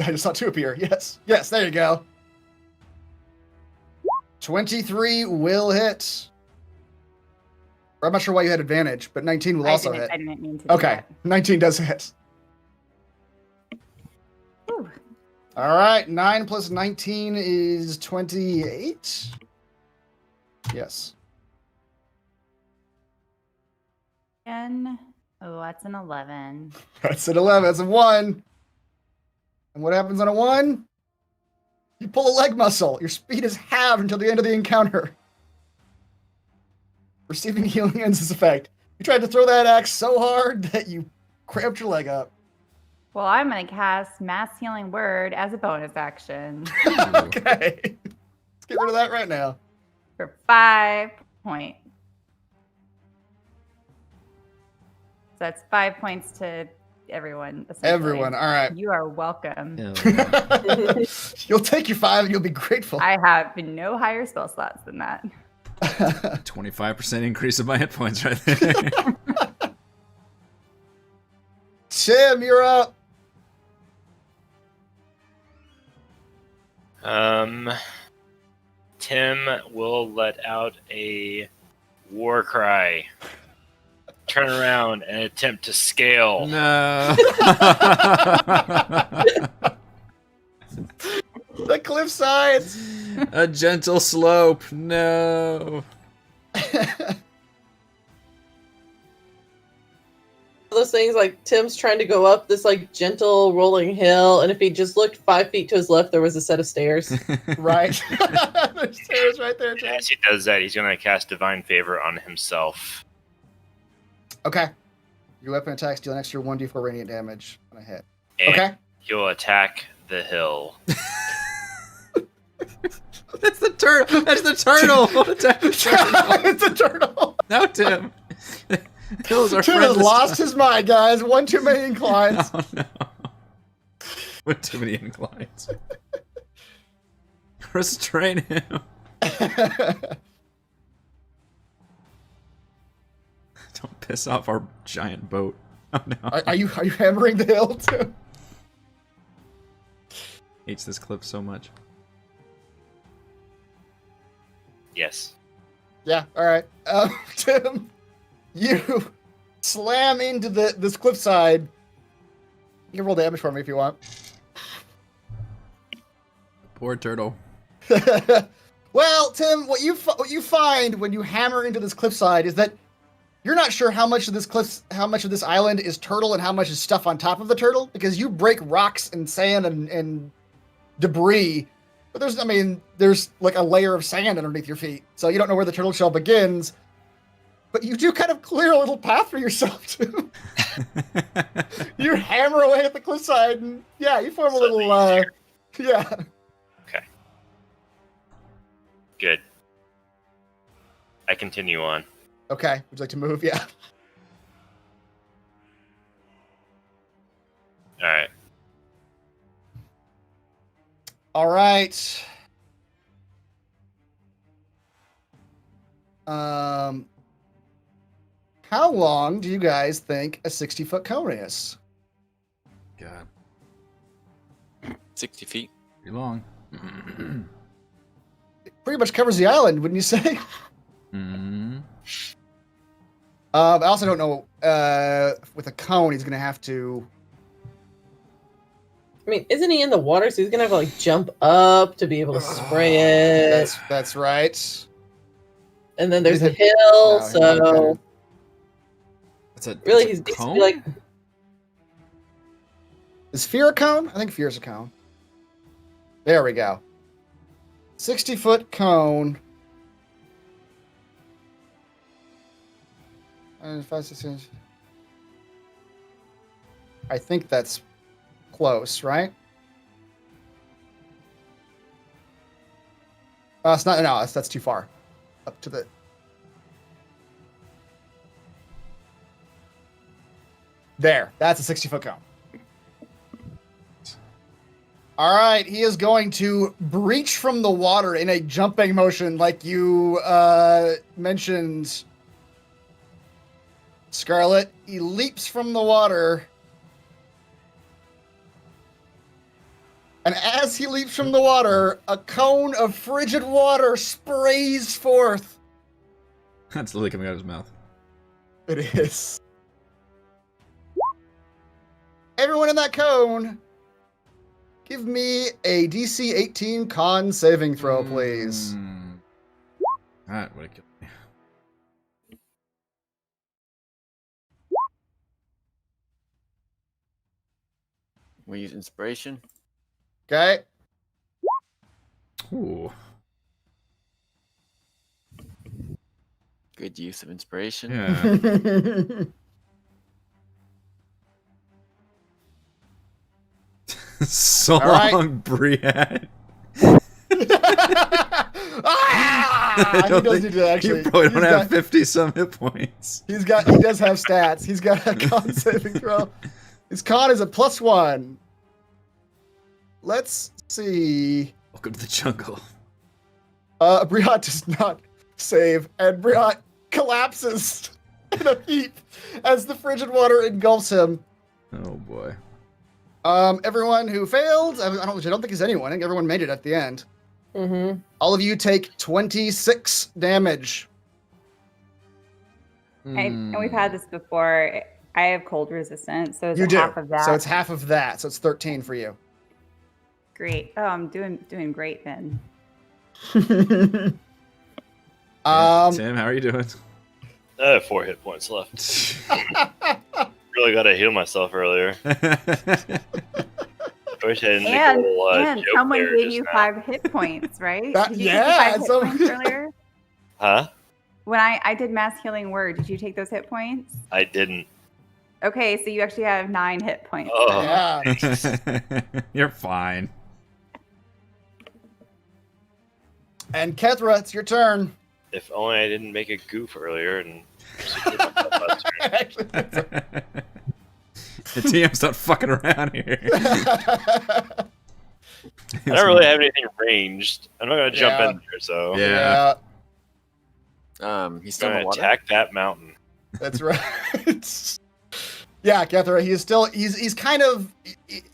[SPEAKER 2] I just saw 2 appear. Yes, there you go. 23 will hit. I'm not sure why you had advantage, but 19 will also hit.
[SPEAKER 6] I didn't mean to do
[SPEAKER 2] Okay,
[SPEAKER 6] that.
[SPEAKER 2] 19 does hit.
[SPEAKER 6] Whew.
[SPEAKER 2] All right, 9 plus 19 is 28. Yes.
[SPEAKER 6] 10. Oh, that's an 11.
[SPEAKER 2] That's an 11. That's a 1. And what happens on a 1? You pull a leg muscle. Your speed is halved until the end of the encounter. Receiving healing ends its effect. You tried to throw that axe so hard that you cramped your leg up.
[SPEAKER 6] Well, I'm going to cast Mass Healing Word as a bonus action
[SPEAKER 2] Okay. Let's get rid of that right now.
[SPEAKER 6] for 5 points. So that's 5 points to everyone. essentially.
[SPEAKER 2] Everyone, all right.
[SPEAKER 6] You are welcome.
[SPEAKER 2] You'll take your 5 and you'll be grateful.
[SPEAKER 6] I have no higher spell slots than that.
[SPEAKER 1] 25% increase of my hit points right there.
[SPEAKER 2] Tim, you're up.
[SPEAKER 5] Tim will let out a war cry, turn around, and attempt to scale.
[SPEAKER 1] No.
[SPEAKER 2] The cliff sides.
[SPEAKER 1] A gentle slope. No.
[SPEAKER 4] Those things like Tim's trying to go up this like gentle rolling hill, and if he just looked 5 feet to his left, there was a set of stairs.
[SPEAKER 2] Right. There's stairs right there, Tim.
[SPEAKER 5] As he does that, he's going to cast Divine Favor on himself.
[SPEAKER 2] Okay. Your weapon attacks deal an extra 1d4 radiant damage on a hit.
[SPEAKER 5] And
[SPEAKER 2] Okay.
[SPEAKER 5] he'll attack the hill.
[SPEAKER 1] That's the turtle. That's the turtle. Attack the turtle.
[SPEAKER 2] It's a turtle.
[SPEAKER 1] No, Tim. Kills our
[SPEAKER 2] Tim
[SPEAKER 1] friend
[SPEAKER 2] has
[SPEAKER 1] this
[SPEAKER 2] lost
[SPEAKER 1] time.
[SPEAKER 2] his mind, guys. One too many inclines.
[SPEAKER 1] Oh no. One too many inclines. Restrain him. Don't piss off our giant boat. Oh no.
[SPEAKER 2] Are you hammering the hill too?
[SPEAKER 1] Hates this clip so much.
[SPEAKER 5] Yes.
[SPEAKER 2] Yeah. All right. Tim, you slam into this cliffside. You can roll damage for me if you want.
[SPEAKER 1] Poor turtle.
[SPEAKER 2] Well, Tim, what you find when you hammer into this cliffside is that you're not sure how much of this island is turtle and how much is stuff on top of the turtle, because you break rocks and sand and debris, but there's like a layer of sand underneath your feet, so you don't know where the turtle shell begins. But you do kind of clear a little path for yourself too. You hammer away at the cliffside, and yeah, you form a little yeah.
[SPEAKER 5] Okay. Good. I continue on.
[SPEAKER 2] Okay, would you like to move? Yeah.
[SPEAKER 5] All right.
[SPEAKER 2] All right. How long do you guys think a 60-foot cone is?
[SPEAKER 1] God.
[SPEAKER 3] 60 feet.
[SPEAKER 1] Pretty long.
[SPEAKER 2] It pretty much covers the island, wouldn't you say?
[SPEAKER 1] Mm.
[SPEAKER 2] I also don't know. With a cone, he's gonna have to.
[SPEAKER 4] I mean, isn't he in the water? So he's gonna have to like jump up to be able to spray it.
[SPEAKER 2] That's right.
[SPEAKER 4] And then there's a
[SPEAKER 2] He's
[SPEAKER 4] hill,
[SPEAKER 2] No,
[SPEAKER 4] so really he's basically like
[SPEAKER 2] Is fear a cone? I think fear's a cone. There we go. 60-foot cone. 5, 6 inches. I think that's close, right? It's not. No, that's too far. Up to the. There. That's a 60-foot cone. All right, he is going to breach from the water in a jumping motion, like you mentioned, Scarlet. He leaps from the water And as he leaps from the water, a cone of frigid water sprays forth.
[SPEAKER 1] That's literally coming out of his mouth.
[SPEAKER 2] It is. Everyone in that cone, give me a DC 18 con saving throw, please.
[SPEAKER 1] Alright, what a kill me.
[SPEAKER 3] We use inspiration.
[SPEAKER 2] Okay.
[SPEAKER 1] Ooh.
[SPEAKER 3] Good use of inspiration.
[SPEAKER 1] Yeah. So
[SPEAKER 2] All right.
[SPEAKER 1] long, Brienne.
[SPEAKER 2] He does need to actually.
[SPEAKER 1] You probably don't
[SPEAKER 2] he's
[SPEAKER 1] have
[SPEAKER 2] got-
[SPEAKER 1] 50-some hit points.
[SPEAKER 2] He does have stats. He's got a con saving throw. His con is a +1. Let's see.
[SPEAKER 1] Welcome to the jungle.
[SPEAKER 2] Briot does not save, and Briot collapses in a heap as the frigid water engulfs him.
[SPEAKER 1] Oh boy.
[SPEAKER 2] Everyone who failed, I don't think there's anyone. I think everyone made it at the end.
[SPEAKER 4] Mm-hmm.
[SPEAKER 2] All of you take 26 damage.
[SPEAKER 6] And we've had this before. I have cold resistance, so it's
[SPEAKER 2] You do.
[SPEAKER 6] half of that.
[SPEAKER 2] So it's half of that. So it's 13 for you.
[SPEAKER 6] Great. Oh, I'm doing great then.
[SPEAKER 1] Tim, how are you doing?
[SPEAKER 5] I have 4 hit points left. Really got to heal myself earlier. I wish I didn't make a little
[SPEAKER 6] And
[SPEAKER 5] joke
[SPEAKER 6] someone
[SPEAKER 5] there
[SPEAKER 6] gave
[SPEAKER 5] just
[SPEAKER 6] you
[SPEAKER 5] now.
[SPEAKER 6] 5 hit points, right?
[SPEAKER 2] That-
[SPEAKER 6] Did you
[SPEAKER 2] yeah,
[SPEAKER 6] take the 5
[SPEAKER 2] so-
[SPEAKER 6] hit points earlier?
[SPEAKER 5] Huh?
[SPEAKER 6] When I did mass healing word, did you take those hit points?
[SPEAKER 5] I didn't.
[SPEAKER 6] Okay, so you actually have 9 hit points.
[SPEAKER 5] Oh.
[SPEAKER 2] Yeah.
[SPEAKER 1] You're fine.
[SPEAKER 2] And Kethra, it's your turn.
[SPEAKER 5] If only I didn't make a goof earlier and secured myself last turn.
[SPEAKER 2] Actually,
[SPEAKER 1] The TM's not fucking around here.
[SPEAKER 5] I don't really have anything ranged. I'm not gonna jump
[SPEAKER 2] Yeah.
[SPEAKER 5] in there, so
[SPEAKER 1] Yeah.
[SPEAKER 3] He's
[SPEAKER 5] I'm
[SPEAKER 3] still in
[SPEAKER 5] gonna
[SPEAKER 3] the water.
[SPEAKER 5] attack that mountain.
[SPEAKER 2] That's right. Yeah, Kethra, he's kind of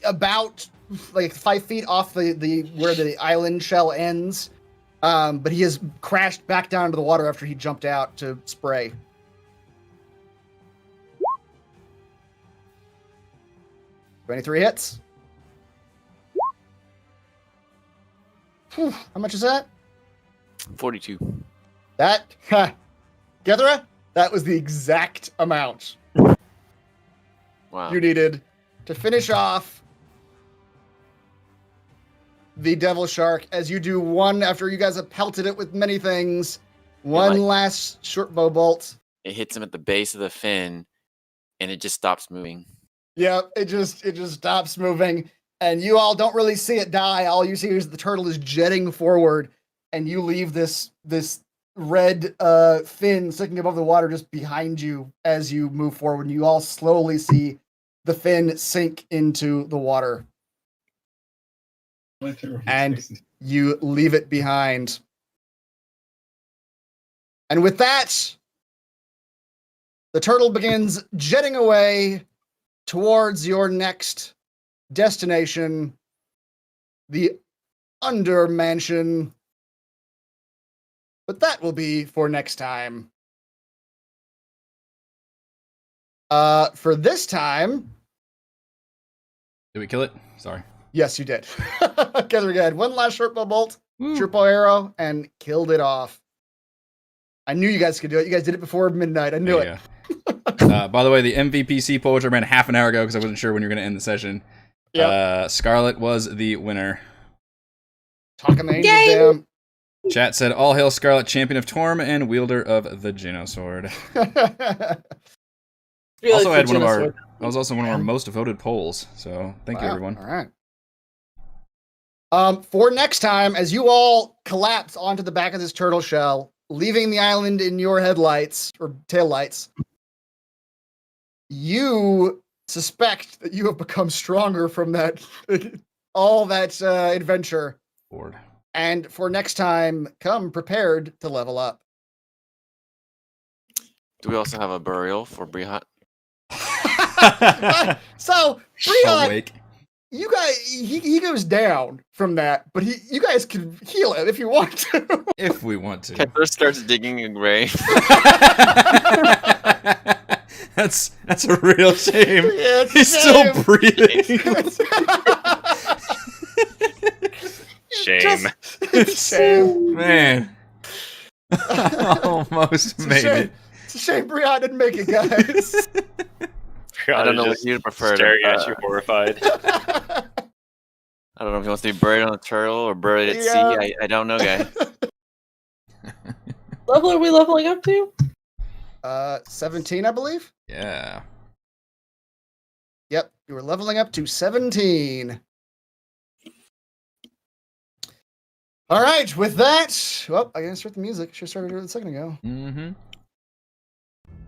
[SPEAKER 2] about like 5 feet off the where the island shell ends. But he has crashed back down into the water after he jumped out to spray. $23 hits. Whew, how much is that?
[SPEAKER 3] 42.
[SPEAKER 2] That, Kethra, that was the exact amount
[SPEAKER 3] Wow.
[SPEAKER 2] you needed to finish off the devil shark as you do one after you guys have pelted it with many things. One last short bow bolt.
[SPEAKER 3] It hits him at the base of the fin, and it just stops moving.
[SPEAKER 2] Yep, it just stops moving, and you all don't really see it die. All you see is the turtle is jetting forward, and you leave this red fin sticking above the water just behind you as you move forward. And you all slowly see the fin sink into the water, and you leave it behind. And with that, the turtle begins jetting away towards your next destination, the Under Mansion. But that will be for next time. For this time,
[SPEAKER 1] Did we kill it? Sorry.
[SPEAKER 2] yes, you did. Because we had one last short bow bolt,
[SPEAKER 1] Woo.
[SPEAKER 2] short bow arrow, and killed it off. I knew you guys could do it. You guys did it before midnight. I knew it.
[SPEAKER 1] By the way, the MVPC poll, which I ran half an hour ago because I wasn't sure when you were going to end the session.
[SPEAKER 2] Yep.
[SPEAKER 1] Scarlet was the winner.
[SPEAKER 2] Talking the angels
[SPEAKER 4] Yay!
[SPEAKER 2] down.
[SPEAKER 1] Chat said, all hail Scarlet, champion of Torm and wielder of the Genosword.
[SPEAKER 4] Really
[SPEAKER 1] Also had one of
[SPEAKER 4] Genosword.
[SPEAKER 1] that was also one of our most voted polls. So thank you,
[SPEAKER 2] Wow,
[SPEAKER 1] everyone.
[SPEAKER 2] All right. For next time, as you all collapse onto the back of this turtle shell, leaving the island in your headlights or taillights, you suspect that you have become stronger from that all that adventure.
[SPEAKER 1] Bored.
[SPEAKER 2] And for next time, come prepared to level up.
[SPEAKER 3] Do we also have a burial for Brihat?
[SPEAKER 2] So, Briot,
[SPEAKER 1] Awake.
[SPEAKER 2] you guys, he goes down from that, but you guys can heal him if you want to.
[SPEAKER 1] If we want to.
[SPEAKER 3] Kepler starts digging a grave.
[SPEAKER 1] That's a real shame.
[SPEAKER 2] Yeah, it's a
[SPEAKER 1] He's still
[SPEAKER 2] shame.
[SPEAKER 1] breathing.
[SPEAKER 5] Shame.
[SPEAKER 2] It's a shame.
[SPEAKER 1] Man. Almost
[SPEAKER 2] It's a
[SPEAKER 1] made
[SPEAKER 2] shame.
[SPEAKER 1] it.
[SPEAKER 2] It's a shame Brian didn't make it, guys.
[SPEAKER 3] I don't know what
[SPEAKER 5] Just
[SPEAKER 3] you'd prefer.
[SPEAKER 5] staring at you horrified.
[SPEAKER 3] I don't know if he wants to be buried on a turtle or buried at
[SPEAKER 2] Yeah.
[SPEAKER 3] sea. I don't know, guys.
[SPEAKER 4] Level are we leveling up to?
[SPEAKER 2] 17, I believe.
[SPEAKER 1] Yeah.
[SPEAKER 2] Yep, you were leveling up to 17. All right, with that, well, I gotta start the music. Should have started it a second ago.
[SPEAKER 1] Mm-hmm.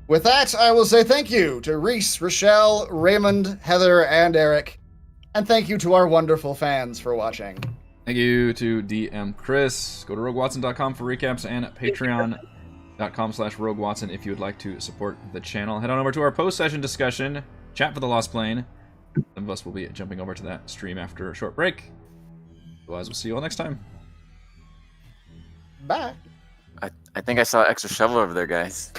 [SPEAKER 2] With that, I will say thank you to Reese, Rochelle, Raymond, Heather, and Eric. And thank you to our wonderful fans for watching.
[SPEAKER 1] Thank you to DM Chris. Go to roguewatson.com for recaps and patreon.com/roguewatson if you would like to support the channel. Head on over to our post-session discussion, Chat for the Lost Plane. Some of us will be jumping over to that stream after a short break. Otherwise, we'll see you all next time.
[SPEAKER 2] Bye.
[SPEAKER 3] I think I saw an extra shovel over there, guys.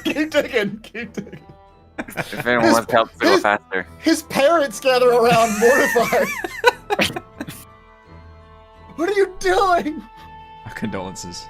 [SPEAKER 2] Keep digging, keep digging.
[SPEAKER 3] If anyone wants to help to go faster.
[SPEAKER 2] His parents gather around mortified. What are you doing?
[SPEAKER 1] Our condolences.